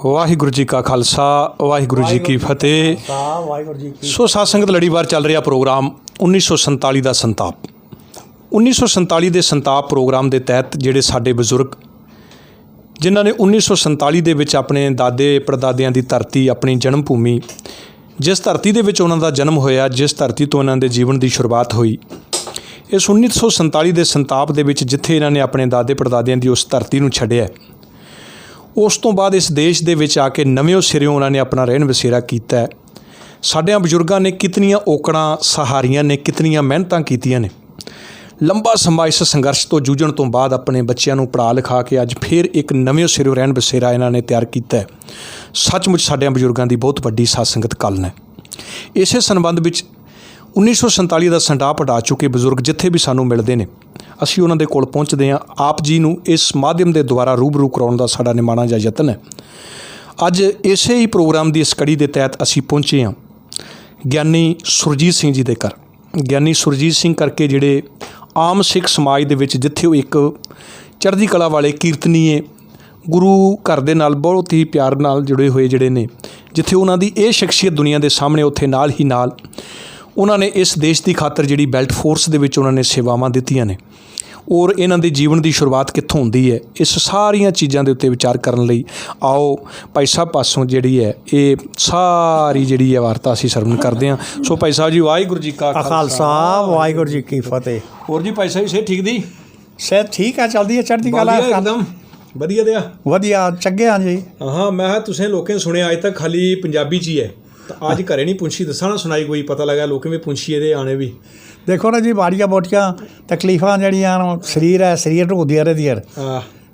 ਵਾਹਿਗੁਰੂ ਜੀ ਕਾ ਖਾਲਸਾ ਵਾਹਿਗੁਰੂ ਜੀ ਕੀ ਫਤਿਹ। ਵਾਹਿਗੁਰੂ ਜੀ ਕੀ ਸੋ ਸਾਧ ਸੰਗਤ ਲੜੀਵਾਰ ਚੱਲ ਰਿਹਾ ਪ੍ਰੋਗਰਾਮ 1947 ਦਾ ਸੰਤਾਪ। 1947 ਦੇ ਸੰਤਾਪ ਪ੍ਰੋਗਰਾਮ ਦੇ ਤਹਿਤ ਜਿਹੜੇ ਸਾਡੇ ਬਜ਼ੁਰਗ ਜਿਨ੍ਹਾਂ ਨੇ 1947 ਦੇ ਵਿੱਚ ਆਪਣੇ ਦਾਦੇ ਪੜਦਾਦਿਆਂ ਦੀ ਧਰਤੀ, ਆਪਣੀ ਜਨਮ ਭੂਮੀ, ਜਿਸ ਧਰਤੀ ਦੇ ਵਿੱਚ ਉਹਨਾਂ ਦਾ ਜਨਮ ਹੋਇਆ, ਜਿਸ ਧਰਤੀ ਤੋਂ ਇਹਨਾਂ ਦੇ ਜੀਵਨ ਦੀ ਸ਼ੁਰੂਆਤ ਹੋਈ, ਇਸ 1947 ਦੇ ਸੰਤਾਪ ਦੇ ਵਿੱਚ ਜਿੱਥੇ ਇਹਨਾਂ ਨੇ ਆਪਣੇ ਦਾਦੇ ਪੜਦਾਦਿਆਂ ਦੀ ਉਸ ਧਰਤੀ ਨੂੰ ਛੱਡਿਆ, ਉਸ ਤੋਂ ਬਾਅਦ ਇਸ ਦੇਸ਼ ਦੇ ਵਿੱਚ ਆ ਕੇ ਨਵੇਂ ਸਿਰਿਓਂ ਉਹਨਾਂ ਨੇ ਆਪਣਾ ਰਹਿਣ ਵਸੇਰਾ ਕੀਤਾ ਹੈ। ਸਾਡਿਆਂ ਬਜ਼ੁਰਗਾਂ ਨੇ ਕਿਤਨੀਆਂ ਔਕੜਾਂ ਸਹਾਰੀਆਂ ਨੇ, ਕਿਤਨੀਆਂ ਮਿਹਨਤਾਂ ਕੀਤੀਆਂ ਨੇ। ਲੰਬਾ ਸਮਾਂ ਇਸ ਸੰਘਰਸ਼ ਤੋਂ ਜੂਝਣ ਤੋਂ ਬਾਅਦ ਆਪਣੇ ਬੱਚਿਆਂ ਨੂੰ ਪੜ੍ਹਾ ਲਿਖਾ ਕੇ ਅੱਜ ਫਿਰ ਇੱਕ ਨਵੇਂ ਸਿਰਿਓਂ ਰਹਿਣ ਵਸੇਰਾ ਇਹਨਾਂ ਨੇ ਤਿਆਰ ਕੀਤਾ ਹੈ। ਸੱਚਮੁੱਚ ਸਾਡਿਆਂ ਬਜ਼ੁਰਗਾਂ ਦੀ ਬਹੁਤ ਵੱਡੀ ਸਾਧ ਸੰਗਤ ਕਲਨ ਹੈ। ਇਸੇ ਸੰਬੰਧ ਵਿੱਚ 1947 ਦਾ ਸੰਤਾਪ ਹਟਾ ਚੁੱਕੇ ਬਜ਼ੁਰਗ ਜਿੱਥੇ ਵੀ ਸਾਨੂੰ ਮਿਲਦੇ ਨੇ, ਅਸੀਂ ਉਹਨਾਂ ਦੇ ਕੋਲ ਪਹੁੰਚਦੇ ਹਾਂ। ਆਪ ਜੀ ਨੂੰ ਇਸ ਮਾਧਿਅਮ ਦੇ ਦੁਆਰਾ ਰੂਬਰੂ ਕਰਾਉਣ ਦਾ ਸਾਡਾ ਨਿਮਾਣਾ ਜਿਹਾ ਯਤਨ ਹੈ। ਅੱਜ ਇਸੇ ਹੀ ਪ੍ਰੋਗਰਾਮ ਦੀ ਇਸ ਕੜੀ ਦੇ ਤਹਿਤ ਅਸੀਂ ਪਹੁੰਚੇ ਹਾਂ ਗਿਆਨੀ ਸੁਰਜੀਤ ਸਿੰਘ ਜੀ ਦੇ ਘਰ। ਗਿਆਨੀ ਸੁਰਜੀਤ ਸਿੰਘ ਕਰਕੇ ਜਿਹੜੇ ਆਮ ਸਿੱਖ ਸਮਾਜ ਦੇ ਵਿੱਚ ਜਿੱਥੇ ਉਹ ਇੱਕ ਚੜ੍ਹਦੀ ਕਲਾ ਵਾਲੇ ਕੀਰਤਨੀਏ ਗੁਰੂ ਘਰ ਦੇ ਨਾਲ ਬਹੁਤ ਹੀ ਪਿਆਰ ਨਾਲ ਜੁੜੇ ਹੋਏ ਜਿਹੜੇ ਨੇ, ਜਿੱਥੇ ਉਹਨਾਂ ਦੀ ਇਹ ਸ਼ਖਸੀਅਤ ਦੁਨੀਆ ਦੇ ਸਾਹਮਣੇ, ਉੱਥੇ ਨਾਲ ਹੀ ਨਾਲ ਉਹਨਾਂ ਨੇ ਇਸ ਦੇਸ਼ ਦੀ ਖਾਤਰ ਜਿਹੜੀ ਬੈਲਟ ਫੋਰਸ ਦੇ ਵਿੱਚ ਉਹਨਾਂ ਨੇ ਸੇਵਾਵਾਂ ਦਿੱਤੀਆਂ ਨੇ, ਔਰ ਇਹਨਾਂ ਦੇ ਜੀਵਨ ਦੀ ਸ਼ੁਰੂਆਤ ਕਿੱਥੋਂ ਹੁੰਦੀ ਹੈ, ਇਸ ਸਾਰੀਆਂ ਚੀਜ਼ਾਂ ਦੇ ਉੱਤੇ ਵਿਚਾਰ ਕਰਨ ਲਈ ਆਓ ਭਾਈ ਸਾਹਿਬ ਪਾਸੋਂ ਜਿਹੜੀ ਹੈ ਇਹ ਸਾਰੀ ਜਿਹੜੀ ਹੈ ਵਾਰਤਾ ਅਸੀਂ ਸਰਵਣ ਕਰਦੇ ਹਾਂ। ਸੋ ਭਾਈ ਸਾਹਿਬ ਜੀ, ਵਾਹਿਗੁਰੂ ਜੀ ਕਾ ਖਾਲਸਾ ਵਾਹਿਗੁਰੂ ਜੀ ਕੀ ਫਤਿਹ। ਹੋਰ ਜੀ ਭਾਈ ਸਾਹਿਬ ਸਿਹਤ ਠੀਕ ਦੀ? ਸਿਹਤ ਠੀਕ ਆ, ਚੱਲਦੀ ਹੈ ਚੜ੍ਹਦੀ ਕਲਾ ਇੱਕਦਮ ਵਧੀਆ ਦਿਆ ਵਧੀਆ ਚੰਗੇ ਹਾਂ ਜੀ। ਹਾਂ, ਮੈਂ ਕਿਹਾ ਤੁਸੀਂ ਲੋਕਾਂ ਸੁਣਿਆ ਅੱਜ ਤੱਕ ਖਾਲੀ ਪੰਜਾਬੀ 'ਚ ਹੀ ਹੈ, ਤਾਂ ਅੱਜ ਘਰੇ ਨਹੀਂ ਪੁੰਛੀ ਦੱਸਾਂ ਨਾ ਸੁਣਾਈ ਕੋਈ, ਪਤਾ ਲੱਗਾ ਲੋਕਾਂ ਵੀ ਪੁੰਛੀ ਇਹਦੇ ਆਣੇ ਵੀ। ਦੇਖੋ ਨਾ ਜੀ, ਮਾੜੀਆਂ ਮੋਟੀਆਂ ਤਕਲੀਫਾਂ ਜਿਹੜੀਆਂ ਸਰੀਰ ਹੈ, ਸਰੀਰ ਢੋਦੀਆਂ ਰਹਿੰਦੀਆਂ।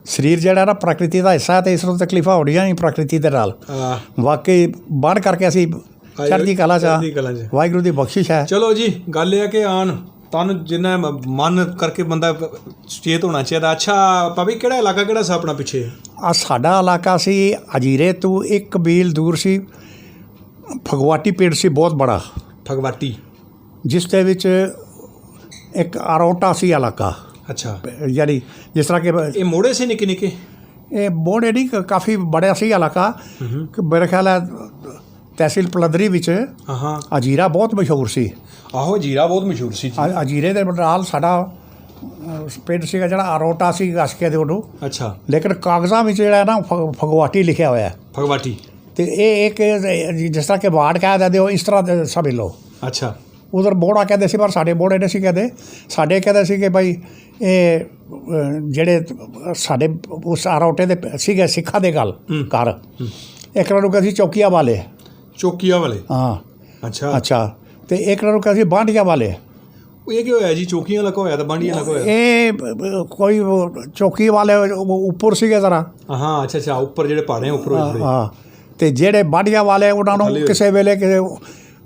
ਸਰੀਰ ਜਿਹੜਾ ਨਾ ਪ੍ਰਕਿਰਤੀ ਦਾ ਹਿੱਸਾ, ਅਤੇ ਇਸ ਨੂੰ ਤਕਲੀਫਾਂ ਹੋਣੀਆਂ ਨਹੀਂ ਪ੍ਰਕਿਰਤੀ ਦੇ ਨਾਲ। ਵਾਕਈ ਬਣ ਕਰਕੇ ਅਸੀਂ ਚੜ੍ਹਦੀ ਕਲਾ 'ਚ, ਵਾਹਿਗੁਰੂ ਦੀ ਬਖਸ਼ਿਸ਼ ਹੈ। ਚਲੋ ਜੀ, ਗੱਲ ਇਹ ਹੈ ਕਿ ਆਣ ਤੁਹਾਨੂੰ ਜਿੰਨਾ ਮਨ ਕਰਕੇ ਬੰਦਾ ਸੁਚੇਤ ਹੋਣਾ ਚਾਹੀਦਾ। ਅੱਛਾ ਭਾਵੇਂ ਕਿਹੜਾ ਇਲਾਕਾ, ਕਿਹੜਾ ਸੀ ਆਪਣਾ ਪਿੱਛੇ? ਸਾਡਾ ਇਲਾਕਾ ਸੀ ਅਜੀਰੇ ਤੋਂ 1 ਮੀਲ ਦੂਰ ਸੀ, ਫਗਵਾਟੀ ਪਿੰਡ ਸੀ ਬਹੁਤ ਬੜਾ, ਫਗਵਾਟੀ, ਜਿਸ ਦੇ ਵਿੱਚ ਇੱਕ ਅਰੋਟਾ ਸੀ ਇਲਾਕਾ। ਅੱਛਾ, ਯਾਨੀ ਜਿਸ ਤਰ੍ਹਾਂ ਕਿ ਇਹ ਮੋੜੇ ਸੀ ਨਿੱਕੇ ਨਿੱਕੇ? ਇਹ ਮੋੜੇ ਨਹੀਂ, ਕਾਫੀ ਬੜਾ ਸੀ ਇਲਾਕਾ। ਮੇਰੇ ਖਿਆਲ ਹੈ ਤਹਿਸੀਲ ਪਲੰਦਰੀ ਵਿੱਚ ਅਜੀਰਾ ਬਹੁਤ ਮਸ਼ਹੂਰ ਸੀ। ਆਹੋ, ਅਜੀਰਾ ਬਹੁਤ ਮਸ਼ਹੂਰ ਸੀ। ਅਜੀਰੇ ਦੇ ਨਾਲ ਸਾਡਾ ਪਿੰਡ ਸੀਗਾ ਜਿਹੜਾ ਅਰੋਟਾ ਸੀ, ਅਸਕੇ ਦੇ ਉਹਨੂੰ। ਅੱਛਾ, ਲੇਕਿਨ ਕਾਗਜ਼ਾਂ ਵਿੱਚ ਜਿਹੜਾ ਨਾ ਫਗਵਾਟੀ ਲਿਖਿਆ ਹੋਇਆ, ਫਗਵਾਟੀ। ਅਤੇ ਇਹ ਇੱਕ ਜਿਸ ਤਰ੍ਹਾਂ ਕਿ ਵਾਰਡ ਕਹਿ ਦਿੰਦੇ ਹੋ, ਇਸ ਤਰ੍ਹਾਂ ਦੇ ਸਮਝ ਲਓ। ਅੱਛਾ, ਉਧਰ ਬੋੜਾ ਕਹਿੰਦੇ ਸੀ, ਪਰ ਸਾਡੇ ਬੋੜੇ ਨਹੀਂ ਸੀ ਕਹਿੰਦੇ। ਸਾਡੇ ਕਹਿੰਦੇ ਸੀ ਕਿ ਭਾਈ ਇਹ ਜਿਹੜੇ ਸਾਡੇ ਉਸ ਅਰੋਟੇ ਦੇ ਸੀਗੇ ਸਿੱਖਾਂ ਦੇ ਗੱਲ ਘਰ, ਇੱਕ ਨੂੰ ਕਹਿੰਦੇ ਸੀ ਚੌਕੀਆਂ ਵਾਲੇ। ਚੌਕੀਆਂ ਵਾਲੇ? ਹਾਂ। ਅੱਛਾ ਅੱਛਾ। ਅਤੇ ਇੱਕ ਨੂੰ ਕਹਿੰਦੇ ਸੀ ਬਾਂਡੀਆਂ ਵਾਲੇ। ਇਹ ਕੀ ਹੋਇਆ ਜੀ, ਚੌਕੀਆਂ ਵਾਲਾ ਹੋਇਆ ਤਾਂ ਬਾਂਡੀਆਂ ਵਾਲਾ ਹੋਇਆ? ਇਹ ਕੋਈ ਚੌਕੀ ਵਾਲੇ ਉੱਪਰ ਸੀਗੇ ਜ਼ਰਾ। ਹਾਂ, ਅੱਛਾ ਅੱਛਾ, ਉੱਪਰ ਜਿਹੜੇ ਪਹਾੜੇ ਉੱਪਰ। ਹਾਂ, ਅਤੇ ਜਿਹੜੇ ਬਾਂਡੀਆਂ ਵਾਲੇ ਉਹਨਾਂ ਨੂੰ ਕਿਸੇ ਵੇਲੇ ਕਿਸੇ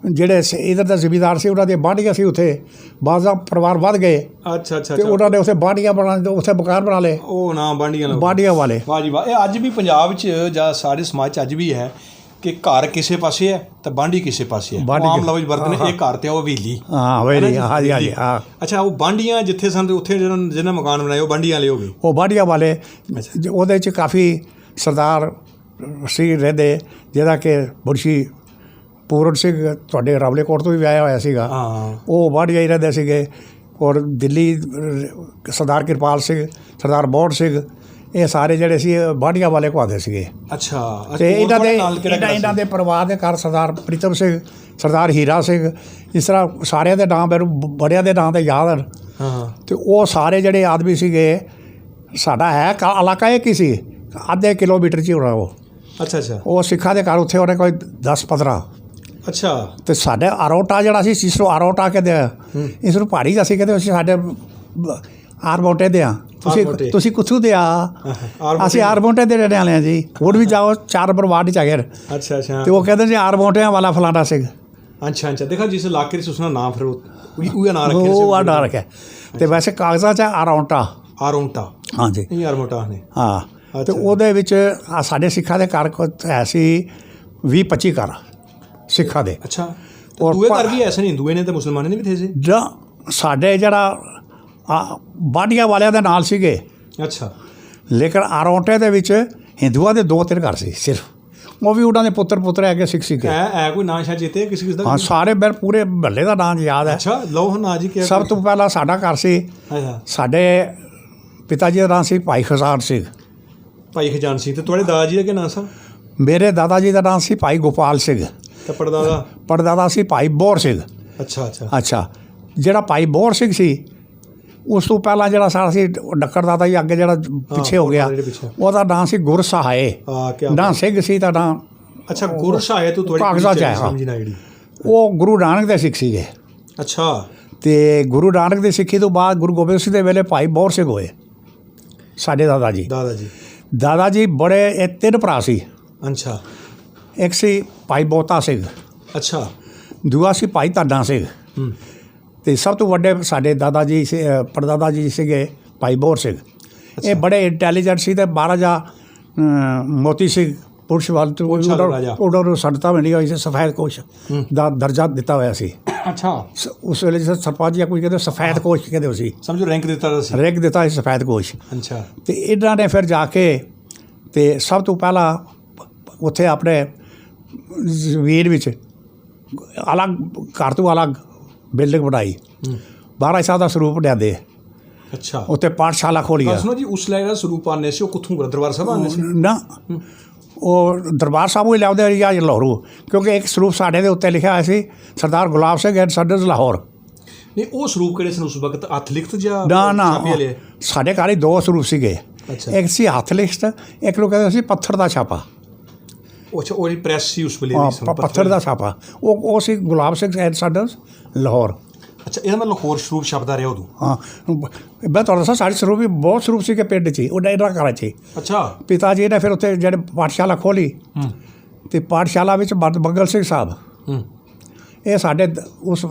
ਜਿਹੜੇ ਇੱਧਰ ਦੇ ਜ਼ਿਮੀਂਦਾਰ ਸੀ, ਉਹਨਾਂ ਦੀਆਂ ਬਾਂਡੀਆਂ ਸੀ ਉੱਥੇ, ਬਾਜ਼ਾਂ ਪਰਿਵਾਰ ਵੱਧ ਗਏ। ਅੱਛਾ ਅੱਛਾ। ਅਤੇ ਉਹਨਾਂ ਨੇ ਉੱਥੇ ਬਾਂਡੀਆਂ ਬਣਾ, ਉੱਥੇ ਮਕਾਨ ਬਣਾ ਲਏ। ਉਹ ਨਾ ਬਾਂਡੀਆਂ ਵਾਲੇ। ਵਾਹ ਜੀ ਵਾਹ। ਇਹ ਅੱਜ ਵੀ ਪੰਜਾਬ 'ਚ ਜਾਂ ਸਾਡੇ ਸਮਾਜ 'ਚ ਅੱਜ ਵੀ ਹੈ ਕਿ ਘਰ ਕਿਸੇ ਪਾਸੇ ਹੈ ਤਾਂ ਬਾਂਡੀ ਕਿਸੇ ਪਾਸੇ ਹੈ। ਆਮ ਲਫ਼ਜ਼ ਵਰਤਨੇ, ਇਹ ਘਰ ਤੇ ਉਹ ਹਵੇਲੀ। ਹਾਂ, ਹਵੇਲੀ। ਹਾਂਜੀ ਹਾਂਜੀ। ਹਾਂ। ਅੱਛਾ, ਉਹ ਬਾਂਡੀਆਂ ਜਿੱਥੇ ਸਨ ਉੱਥੇ ਜਿਹਨਾਂ ਮਕਾਨ ਬਣਾਏ ਉਹ ਬਾਂਡੀਆਂ ਵਾਲੇ ਹੋ ਗਏ। ਉਹ ਬਾਂਡੀਆਂ ਵਾਲੇ। ਉਹਦੇ 'ਚ ਕਾਫੀ ਸਰਦਾਰ ਸੀ ਰਹਿੰਦੇ, ਜਿਹਦਾ ਕਿ ਮੁਨਸ਼ੀ ਪੂਰਨ ਸਿੰਘ ਤੁਹਾਡੇ ਰਾਵਲੇਕੋਟ ਤੋਂ ਵੀ ਵਿਆਹਿਆ ਹੋਇਆ ਸੀਗਾ। ਉਹ ਬਾਂਡੀਆਂ ਹੀ ਰਹਿੰਦੇ ਸੀਗੇ। ਔਰ ਦਿੱਲੀ ਸਰਦਾਰ ਕਿਰਪਾਲ ਸਿੰਘ, ਸਰਦਾਰ ਬੋੜ ਸਿੰਘ, ਇਹ ਸਾਰੇ ਜਿਹੜੇ ਸੀ ਬਾਂਡੀਆਂ ਵਾਲੇ ਘੁਆਦੇ ਸੀਗੇ। ਅੱਛਾ। ਅਤੇ ਇਹਨਾਂ ਦੇ ਪਰਿਵਾਰ ਦੇ ਘਰ ਸਰਦਾਰ ਪ੍ਰੀਤਮ ਸਿੰਘ, ਸਰਦਾਰ ਹੀਰਾ ਸਿੰਘ, ਇਸ ਤਰ੍ਹਾਂ ਸਾਰਿਆਂ ਦੇ ਨਾਮ ਮੈਨੂੰ ਬੜਿਆਂ ਦੇ ਨਾਂ 'ਤੇ ਯਾਦ ਹਨ। ਅਤੇ ਉਹ ਸਾਰੇ ਜਿਹੜੇ ਆਦਮੀ ਸੀਗੇ, ਸਾਡਾ ਹੈ ਇਲਾਕਾ ਇੱਕ ਹੀ ਸੀ, ਅੱਧੇ ਕਿਲੋਮੀਟਰ 'ਚ ਹੀ ਹੋਣਾ ਉਹ। ਅੱਛਾ ਅੱਛਾ। ਉਹ ਸਿੱਖਾਂ ਦੇ ਘਰ ਉੱਥੇ ਉਹਨੇ ਕੋਈ 10-15। ਅੱਛਾ। ਅਤੇ ਸਾਡੇ ਅਰੋਟਾ ਜਿਹੜਾ ਸੀ, ਜਿਸ ਨੂੰ ਅਰੋਟਾ ਕਹਿੰਦੇ ਆ, ਇਸ ਨੂੰ ਪਹਾੜੀ ਅਸੀਂ ਕਹਿੰਦੇ, ਅਸੀਂ ਸਾਡੇ ਆਰਮੋਟੇ ਦੇ ਹਾਂ। ਤੁਸੀਂ ਕਿੱਥੋਂ ਦੇ ਆ? ਅਸੀਂ ਆਰਮੋਟੇ ਦੇ ਰਹਿਣ ਵਾਲੇ ਹਾਂ ਜੀ। ਹੁਣ ਵੀ ਜਾਓ, 4 ਨੰਬਰ ਵਾਰਡ 'ਚ ਹੈਗੇ। ਅੱਛਾ ਅੱਛਾ। ਅਤੇ ਉਹ ਕਹਿੰਦੇ ਜੀ ਆਰਮੋਟਿਆਂ ਵਾਲਾ ਫਲਾਣਾ ਸਿੰਘ। ਅੱਛਾ ਅੱਛਾ। ਦੇਖੋ ਜਿਸ ਇਲਾਕੇ 'ਚ ਉਸਦਾ ਨਾਮ, ਫਿਰ ਉਹ ਨਾਂ ਰੱਖਿਆ। ਉਹ ਨਾਂ ਰੱਖਿਆ। ਅਤੇ ਵੈਸੇ ਕਾਗਜ਼ਾਂ 'ਚ ਅਰੋਟਾ। ਅਰੋਟਾ, ਹਾਂਜੀ। ਇਹ ਅਰਮੋਟਾ ਨੇ। ਹਾਂ। ਅਤੇ ਉਹਦੇ ਵਿੱਚ ਸਾਡੇ ਸਿੱਖਾਂ ਦੇ ਘਰ ਹੈ ਸੀ 20-25 ਘਰ ਸਿੱਖਾਂ ਦੇ। ਅੱਛਾ। ਦੂਏ ਘਰ ਵੀ ਐਸੇ ਨਹੀਂ, ਹਿੰਦੂਏ ਨੇ ਅਤੇ ਮੁਸਲਮਾਨ ਨੇ ਵੀ ਥੇ ਸੀ? ਸਾਡੇ ਜਿਹੜਾ ਬਾਂਡੀਆਂ ਵਾਲਿਆਂ ਦੇ ਨਾਲ ਸੀਗੇ। ਅੱਛਾ। ਲੇਕਿਨ ਅਰੋਟੇ ਦੇ ਵਿੱਚ ਹਿੰਦੂਆਂ ਦੇ 2-3 ਘਰ ਸੀ ਸਿਰਫ। ਉਹ ਵੀ ਉਹਨਾਂ ਦੇ ਪੁੱਤਰ ਹੈਗੇ ਸਿੱਖ ਸੀਗੇ। ਹੈ ਕੋਈ ਨਾਂ ਸ਼ਾਇਦ ਚੇਤੇ ਕਿਸੇ ਦਾ? ਹਾਂ, ਸਾਰੇ ਮੇਰੇ ਪੂਰੇ ਮਹੱਲੇ ਦਾ ਨਾਂ ਯਾਦ ਹੈ। ਅੱਛਾ, ਲਓ ਨਾਂ ਜੀ ਕੀ? ਸਭ ਤੋਂ ਪਹਿਲਾਂ ਸਾਡਾ ਘਰ ਸੀ, ਸਾਡੇ ਪਿਤਾ ਜੀ ਦਾ ਨਾਂ ਸੀ ਭਾਈ ਖਜ਼ਾਨ ਸਿੰਘ। ਭਾਈ ਖਜ਼ਾਨ ਸਿੰਘ। ਤੇ ਤੁਹਾਡੇ ਦਾਦਾ ਜੀ ਦਾ ਕੀ ਨਾਂ ਸੀ? ਮੇਰੇ ਦਾਦਾ ਜੀ ਦਾ ਨਾਮ ਸੀ ਭਾਈ ਗੋਪਾਲ ਸਿੰਘ। ਤੇ ਪੜਦਾਦਾ? ਪੜਦਾਦਾ ਸੀ ਭਾਈ ਬੋਰ ਸਿੰਘ। ਅੱਛਾ, ਜਿਹੜਾ ਭਾਈ ਬੋਰ ਸਿੰਘ ਸੀ ਉਸ ਤੋਂ ਪਹਿਲਾਂ ਜਿਹੜਾ ਸਾਡਾ ਸੀ ਡੱਕਰ ਦਾਦਾ ਜੀ ਅੱਗੇ ਜਿਹੜਾ ਪਿੱਛੇ ਹੋ ਗਿਆ, ਉਹਦਾ ਨਾਂ ਸੀ ਗੁਰ ਸਹਾਏ। ਨਾਂ ਸਿੰਘ ਸੀ ਤਾਂ ਨਾਂ। ਅੱਛਾ, ਗੁਰ ਸਹਾਏ ਤੋਂ ਤੁਹਾਡੇ ਕਾਗਜ਼ਾਂ 'ਚ ਹੈ। ਉਹ ਗੁਰੂ ਨਾਨਕ ਦੇ ਸਿੱਖ ਸੀਗੇ। ਅੱਛਾ। ਤੇ ਗੁਰੂ ਨਾਨਕ ਦੀ ਸਿੱਖੀ ਤੋਂ ਬਾਅਦ ਗੁਰੂ ਗੋਬਿੰਦ ਸਿੰਘ ਦੇ ਵੇਲੇ ਭਾਈ ਬੋਰ ਸਿੰਘ ਹੋਏ ਸਾਡੇ ਦਾਦਾ ਜੀ। ਬੜੇ ਇਹ 3 ਭਰਾ ਸੀ। ਅੱਛਾ। ਇੱਕ ਸੀ ਭਾਈ ਬੋਤਾ ਸਿੰਘ। ਅੱਛਾ। ਦੂਆ ਸੀ ਭਾਈ ਧਾਨਾ ਸਿੰਘ। ਤੇ ਸਭ ਤੋਂ ਵੱਡੇ ਸਾਡੇ ਦਾਦਾ ਜੀ ਪੜਦਾਦਾ ਜੀ ਸੀਗੇ ਭਾਈ ਬੋਰ ਸਿੰਘ। ਇਹ ਬੜੇ ਇੰਟੈਲੀਜੈਂਟ ਸੀ ਤੇ ਮਹਾਰਾਜਾ ਮੋਤੀ ਸਿੰਘ ਪੁਰਸ਼ਵਾਲ ਤੋਂ ਉਹਨਾਂ ਨੂੰ ਸੰਨਤਾ ਮਿਲੀ ਹੋਈ ਸੀ, ਸਫੈਦ ਕੋਸ਼ ਦਾ ਦਰਜਾ ਦਿੱਤਾ ਹੋਇਆ ਸੀ। ਅੱਛਾ। ਉਸ ਵੇਲੇ ਜਿਸ ਸਰਪੰਚ ਜਾਂ ਕੋਈ ਕਹਿੰਦੇ ਸਫੈਦ ਕੋਸ਼ ਕਹਿੰਦੇ ਹੋ ਸੀ, ਸਮਝੋ ਰੈਂਕ ਦਿੱਤਾ ਸੀ ਸਫੈਦ ਕੋਸ਼। ਅੱਛਾ। ਤੇ ਇਹਨਾਂ ਨੇ ਫਿਰ ਜਾ ਕੇ ਤੇ ਸਭ ਤੋਂ ਪਹਿਲਾਂ ਉੱਥੇ ਆਪਣੇ ਜ਼ਮੀਨ ਵਿੱਚ ਅਲੱਗ ਘਰ ਤੋਂ ਅਲੱਗ ਬਿਲਡਿੰਗ ਬਣਾਈ, ਮਹਾਰਾਜ ਸਾਹਿਬ ਦਾ ਸਰੂਪ ਲਿਆਂਦੇ। ਅੱਛਾ। ਉੱਥੇ ਪਾਠਸ਼ਾਲਾ ਖੋਲ੍ਹੀ ਆ। ਜੀ ਉਸ ਲਈ ਜਿਹੜਾ ਸਰੂਪ ਆਉਂਦੇ ਸੀ ਉਹ ਕਿੱਥੋਂ? ਦਰਬਾਰ ਸਾਹਿਬ ਆਉਂਦੇ ਸੀ ਨਾ, ਉਹ ਦਰਬਾਰ ਸਾਹਿਬ ਹੀ ਲਿਆਉਂਦੇ ਜਾਂ ਲਾਹੌਰੋਂ, ਕਿਉਂਕਿ ਇੱਕ ਸਰੂਪ ਸਾਡੇ ਦੇ ਉੱਤੇ ਲਿਖਿਆ ਹੋਇਆ ਸੀ ਸਰਦਾਰ ਗੁਲਾਬ ਸਿੰਘ ਐਂਡ ਸੰਡਰਜ਼ ਲਾਹੌਰ। ਨਹੀਂ, ਉਹ ਸਰੂਪ ਕਿਹੜੇ ਸਨ ਉਸ ਵਕਤ? ਹੱਥ ਲਿਖਤ ਜਾਂ? ਨਾ, ਸਾਡੇ ਘਰ ਹੀ 2 ਸਰੂਪ ਸੀਗੇ। ਇੱਕ ਸੀ ਹੱਥ ਲਿਖਤ, ਇੱਕ ਨੂੰ ਕਹਿੰਦੇ ਸੀ ਪੱਥਰ ਦਾ ਛਾਪਾ। ਅੱਛਾ, ਉਹ ਪ੍ਰੈਸ ਸੀ ਉਸ ਵੇਲੇ? ਪੱਥਰ ਦਾ ਛਾਪਾ ਉਹ ਸੀ ਗੁਲਾਬ ਸਿੰਘ ਐਂਡ ਸੰਡਰਜ਼ ਲਾਹੌਰ। ਅੱਛਾ, ਇਹਦਾ ਮਤਲਬ ਲਾਹੌਰ ਸਰੂਪ ਛਪਦਾ ਰਿਹਾ ਉਦੋਂ? ਹਾਂ, ਮੈਂ ਤੁਹਾਨੂੰ ਦੱਸਾਂ ਸਾਡੇ ਸਰੂਪ ਵੀ ਬਹੁਤ ਸਰੂਪ ਸੀ ਕਿ ਪਿੰਡ 'ਚ ਉਹ ਇਹਨਾਂ ਘਰਾਂ 'ਚ। ਅੱਛਾ। ਪਿਤਾ ਜੀ ਨੇ ਫਿਰ ਉੱਥੇ ਜਿਹੜੇ ਪਾਠਸ਼ਾਲਾ ਖੋਲ੍ਹੀ ਅਤੇ ਪਾਠਸ਼ਾਲਾ ਵਿੱਚ ਮੰਗਲ ਸਿੰਘ ਸਾਹਿਬ ਇਹ ਸਾਡੇ ਉਸ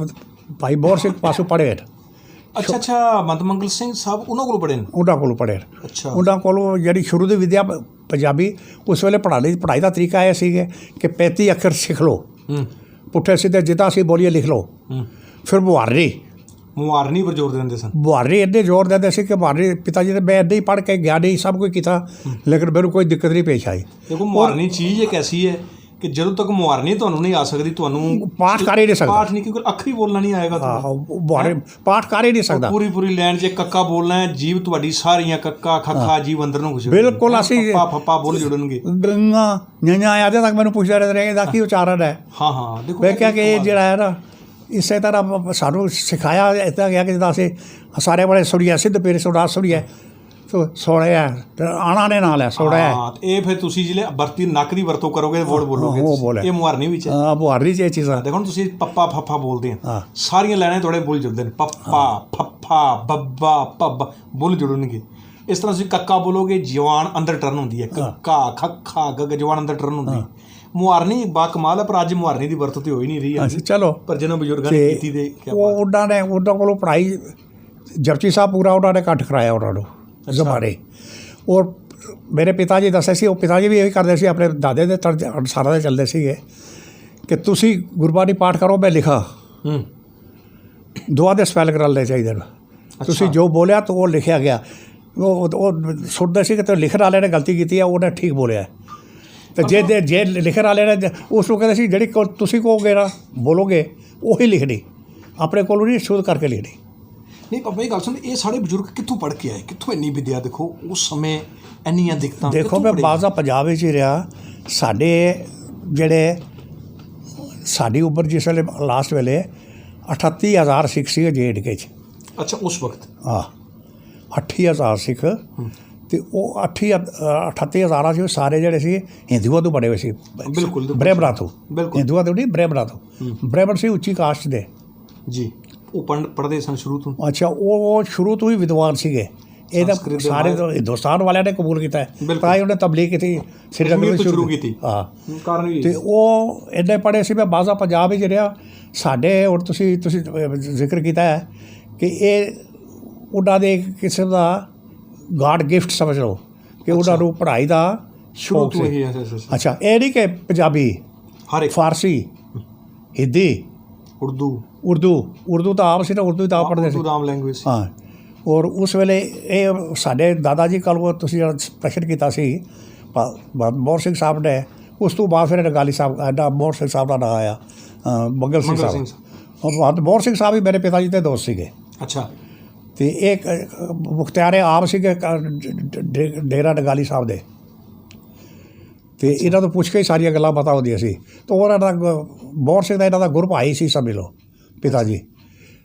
ਭਾਈ ਬੋਰ ਸਿੰਘ ਪਾਸੋਂ ਪੜ੍ਹੇ। ਅੱਛਾ, ਮੰਗਲ ਸਿੰਘ ਸਾਹਿਬ ਉਹਨਾਂ ਕੋਲੋਂ ਪੜ੍ਹੇ। ਅੱਛਾ। ਉਹਨਾਂ ਕੋਲੋਂ ਜਿਹੜੀ ਸ਼ੁਰੂ ਦੀ ਵਿੱਦਿਆ ਪੰਜਾਬੀ ਉਸ ਵੇਲੇ ਪੜ੍ਹਾਈ ਦਾ ਤਰੀਕਾ ਇਹ ਸੀਗਾ ਕਿ 35 ਅੱਖਰ ਸਿੱਖ ਲਓ, ਪੁੱਠੇ ਸਿੱਧੇ ਜਿੱਦਾਂ ਅਸੀਂ ਬੋਲੀਏ ਲਿਖ ਲਓ। ਫਿਰ ਮੁਹਾਰਨੀ ਪਰ ਜ਼ੋਰ ਦਿੰਦੇ ਸਨ। ਮੁਹਾਰਨੀ ਇੰਨੇ ਜ਼ੋਰ ਦਿੰਦੇ ਸੀ ਕਿ ਮੁਹਾਰਨੀ ਪਿਤਾ ਜੀ ਨੇ ਮੈਂ ਇੱਦਾਂ ਹੀ ਪੜ੍ਹ ਕੇ ਗਿਆ, ਨਹੀਂ ਸਭ ਕੁਝ ਕੀਤਾ, ਲੇਕਿਨ ਮੈਨੂੰ ਕੋਈ ਦਿੱਕਤ ਨਹੀਂ ਪੇਸ਼ ਆਈ। ਦੇਖੋ, ਮੁਹਾਰਨੀ ਚੀਜ਼ ਇੱਕ ਐਸੀ ਹੈ ਕਿ ਜਦੋਂ ਤੱਕ ਮੁਹਾਰਨੀ ਤੁਹਾਨੂੰ ਨਹੀਂ ਆ ਸਕਦੀ, ਤੁਹਾਨੂੰ ਪਾਠ ਕਰ ਹੀ ਨਹੀਂ ਸਕਦਾ। ਪਾਠ ਨਹੀਂ, ਕਿਉਂਕਿ ਅੱਖਰ ਹੀ ਬੋਲਣਾ ਨਹੀਂ ਆਏਗਾ। ਪਾਠ ਕਰ ਹੀ ਨਹੀਂ ਸਕਦਾ। ਪੂਰੀ ਲਾਈਨ 'ਚ ਕੱਕਾ ਬੋਲਣਾ ਹੈ, ਜੀਭ ਤੁਹਾਡੀ ਸਾਰੀਆਂ ਕੱਕਾ ਖੱਖਾ ਜੀਭ ਅੰਦਰ ਨੂੰ ਘੁਸ ਬਿਲਕੁਲ। ਅਸੀਂ ਫੱਪਾ ਬੋਲ ਜੁੜਨਗੇ। ਗੰਗਾ ਆਦੇ ਤੱਕ ਮੈਨੂੰ ਪੁੱਛਦਾ ਰਹੇ ਇਹਦਾ ਕੀ ਉਚਾਰਨ ਹੈ। ਹਾਂ। ਦੇਖੋ, ਮੈਂ ਕਿਹਾ ਕਿ ਇਹ ਜਿਹੜਾ ਹੈ ਨਾ ਇਸੇ ਤਰ੍ਹਾਂ ਸਾਨੂੰ ਸਿਖਾਇਆ ਇੱਦਾਂ ਗਿਆ ਕਿ ਜਿੱਦਾਂ ਅਸੀਂ ਸਾਰੇ ਬੜੇ ਸੁਣੀਏ ਸਿੱਧ ਪੀਰ ਸੁਣਾ ਸੁਣੀਏ ਸੋੜਿਆ ਆਣਾ ਨੇ ਨਾਲ ਹੈ ਸੋੜਿਆ। ਇਹ ਫਿਰ ਤੁਸੀਂ ਜਿਹੜੇ ਨੱਕ ਦੀ ਵਰਤੋਂ ਕਰੋਗੇ ਵਰਡ ਬੋਲੋਗੇ, ਇਹ ਮੁਹਾਰਨੀ ਵਿੱਚ ਹੈ। ਮੁਹਾਰਨੀ 'ਚ ਇਹ ਚੀਜ਼ਾਂ ਦੇਖੋ, ਹੁਣ ਤੁਸੀਂ ਪੱਪਾ ਫੱਫਾ ਬੋਲਦੇ ਆ, ਸਾਰੀਆਂ ਲਾਈਨਾਂ ਤੁਹਾਡੇ ਬੁੱਲ ਜੁੜਦੇ ਨੇ। ਪੱਪਾ ਫੱਫਾ ਬੱਬਾ ਪੱਬ ਬੁੱਲ ਜੁੜਨਗੇ। ਇਸ ਤਰ੍ਹਾਂ ਤੁਸੀਂ ਕੱਕਾ ਬੋਲੋਗੇ, ਜਵਾਨ ਅੰਦਰ ਟਰਨ ਹੁੰਦੀ ਹੈ। ਕੱਕਾ ਖੱਖਾ ਗੱਗ ਜਵਾਨ ਅੰਦਰ ਟਰਨ ਹੁੰਦੀ ਹੈ। ਮੁਹਾਰਨੀ ਬਾ ਕਮਾਲ ਹੈ, ਪਰ ਅੱਜ ਮੁਹਾਰਨੀ ਦੀ ਵਰਤੋਂ ਤਾਂ ਹੋਈ ਨਹੀਂ ਰਹੀ। ਚਲੋ, ਪਰ ਜਿਹਨਾਂ ਬਜ਼ੁਰਗਾਂ ਨੇ ਕੀਤੀ ਤੇ ਉਹਨਾਂ ਕੋਲੋਂ ਪੜ੍ਹਾਈ ਜਪਜੀ ਸਾਹਿਬ ਪੂਰਾ ਉਹਨਾਂ ਨੇ ਕੱਟ ਕਰਾਇਆ ਉਹਨਾਂ ਨੂੰ ਜ਼ਮਾਨੇ। ਔਰ ਮੇਰੇ ਪਿਤਾ ਜੀ ਦੱਸਿਆ ਸੀ, ਉਹ ਪਿਤਾ ਜੀ ਵੀ ਇਹੀ ਕਰਦੇ ਸੀ, ਆਪਣੇ ਦਾਦੇ ਦੇ ਅਨੁਸਾਰਾਂ ਦੇ ਚੱਲਦੇ ਸੀਗੇ ਕਿ ਤੁਸੀਂ ਗੁਰਬਾਣੀ ਪਾਠ ਕਰੋ, ਮੈਂ ਲਿਖਾਂ। ਦੁਆ ਦੇ ਸਪੈਲਿੰਗ ਰਲਣੇ ਚਾਹੀਦੇ ਨੇ। ਤੁਸੀਂ ਜੋ ਬੋਲਿਆ ਤਾਂ ਉਹ ਲਿਖਿਆ ਗਿਆ। ਉਹ ਸੁਣਦੇ ਸੀ ਕਿ ਤੇ ਲਿਖਣ ਵਾਲੇ ਨੇ ਗਲਤੀ ਕੀਤੀ ਹੈ, ਉਹਨੇ ਠੀਕ ਬੋਲਿਆ। ਅਤੇ ਜੇ ਲਿਖਣ ਵਾਲੇ ਨੇ ਉਸ ਨੂੰ ਕਹਿੰਦੇ ਸੀ ਜਿਹੜੀ ਤੁਸੀਂ ਕਹੋਗੇ ਨਾ ਬੋਲੋਗੇ ਉਹੀ ਲਿਖਣੀ, ਆਪਣੇ ਕੋਲੋਂ ਨਹੀਂ ਸ਼ੁੱਧ ਕਰਕੇ ਲਿਖਣੀ। ਨਹੀਂ ਪਾਪਾ, ਇਹ ਗੱਲ ਸੁਣ, ਇਹ ਸਾਡੇ ਬਜ਼ੁਰਗ ਕਿੱਥੋਂ ਪੜ੍ਹ ਕੇ ਆਏ, ਕਿੱਥੋਂ ਇੰਨੀ ਵਿੱਦਿਆ? ਦੇਖੋ ਉਸ ਸਮੇਂ ਇੰਨੀਆਂ ਦਿੱਕਤਾਂ। ਦੇਖੋ, ਮੈਂ ਬਾਜ਼ਾ ਪੰਜਾਬ ਵਿੱਚ ਹੀ ਰਿਹਾ। ਸਾਡੇ ਜਿਹੜੇ ਸਾਡੀ ਉਮਰ ਜਿਸ ਵੇਲੇ ਲਾਸਟ ਵੇਲੇ 38,000 ਸਿੱਖ ਸੀਗੇ J&K 'ਚ। ਅੱਛਾ, ਉਸ ਵਕਤ? ਹਾਂ, 38,000 ਸਿੱਖ। ਅਤੇ ਉਹ 38,000 ਸੀ, ਉਹ ਸਾਰੇ ਜਿਹੜੇ ਸੀ ਹਿੰਦੂਆਂ ਤੋਂ ਬਣੇ ਹੋਏ ਸੀ। ਬਿਲਕੁਲ, ਬ੍ਰਾਹਮਣਾਂ ਤੋਂ। ਹਿੰਦੂਆਂ ਤੋਂ ਨਹੀਂ, ਬ੍ਰਾਹਮਣਾਂ ਤੋਂ। ਬ੍ਰਾਹਮਣ ਸੀ ਉੱਚੀ ਕਾਸਟ ਦੇ ਜੀ। ਉਹ ਪੜ੍ਹਦੇ ਸਨ ਸ਼ੁਰੂ ਤੋਂ? ਅੱਛਾ, ਉਹ ਸ਼ੁਰੂ ਤੋਂ ਹੀ ਵਿਦਵਾਨ ਸੀਗੇ। ਇਹ ਤਾਂ ਸਾਰੇ ਹਿੰਦੁਸਤਾਨ ਵਾਲਿਆਂ ਨੇ ਕਬੂਲ ਕੀਤਾ ਹੈ, ਤਾਂ ਹੀ ਉਹਨੇ ਤਬਲੀਗ ਕੀਤੀ, ਸ੍ਰੀਨਗਰ ਤੋਂ ਸ਼ੁਰੂ ਕੀਤੀ। ਹਾਂ, ਅਤੇ ਉਹ ਇੰਨੇ ਪੜ੍ਹੇ ਸੀ। ਮੈਂ ਬਾਜ਼ਾ ਪੰਜਾਬ ਵਿੱਚ ਰਿਹਾ। ਸਾਡੇ ਹੁਣ ਤੁਸੀਂ ਜ਼ਿਕਰ ਕੀਤਾ ਹੈ ਕਿ ਇਹ ਉਹਨਾਂ ਦੇ ਇੱਕ ਕਿਸਮ ਦਾ ਗਾਡ ਗਿਫਟ ਸਮਝ ਲਓ ਕਿ ਉਹਨਾਂ ਨੂੰ ਪੜ੍ਹਾਈ ਦਾ ਸ਼ੌਕ ਸੀ। ਅੱਛਾ, ਇਹ ਨਹੀਂ ਕਿ ਪੰਜਾਬੀ, ਫਾਰਸੀ, ਹਿੰਦੀ, ਉਰਦੂ ਤਾਂ ਆਮ ਸੀ ਨਾ, ਉਰਦੂ ਤਾਂ ਆਪ ਪੜ੍ਹਦੇ ਸੀ, ਆਮ ਲੈਂਗੁਏਜ। ਹਾਂ, ਔਰ ਉਸ ਵੇਲੇ ਇਹ ਸਾਡੇ ਦਾਦਾ ਜੀ ਕੋਲ ਤੁਸੀਂ ਜਿਹੜਾ ਪ੍ਰਸ਼ਨ ਕੀਤਾ ਸੀ ਬੋਰ ਸਿੰਘ ਸਾਹਿਬ ਨੇ, ਉਸ ਤੋਂ ਬਾਅਦ ਫਿਰ ਅਕਾਲੀ ਸਾਹਿਬ ਐਡਾ ਮੋਹਰ ਸਿੰਘ ਸਾਹਿਬ ਦਾ ਨਾਂ ਆਇਆ, ਬੰਗਲ ਸਿੰਘ ਸਾਹਿਬ। ਮੋਹਰ ਸਿੰਘ ਸਾਹਿਬ ਵੀ ਮੇਰੇ ਪਿਤਾ ਜੀ ਦੇ ਦੋਸਤ ਸੀਗੇ। ਅੱਛਾ। ਅਤੇ ਇਹ ਮੁਖਤਿਆਰ ਆਪ ਸੀਗੇ ਡੇਰਾ ਡਗਾਲੀ ਸਾਹਿਬ ਦੇ, ਅਤੇ ਇਹਨਾਂ ਤੋਂ ਪੁੱਛ ਕੇ ਹੀ ਸਾਰੀਆਂ ਗੱਲਾਂ ਪਤਾ ਹੁੰਦੀਆਂ ਸੀ। ਅਤੇ ਉਹਨਾਂ ਦਾ ਮੋਹਰ ਸਿੰਘ ਦਾ ਇਹਨਾਂ ਦਾ ਗੁਰਭਾਈ ਸੀ ਸਮਝ ਲਓ ਪਿਤਾ ਜੀ।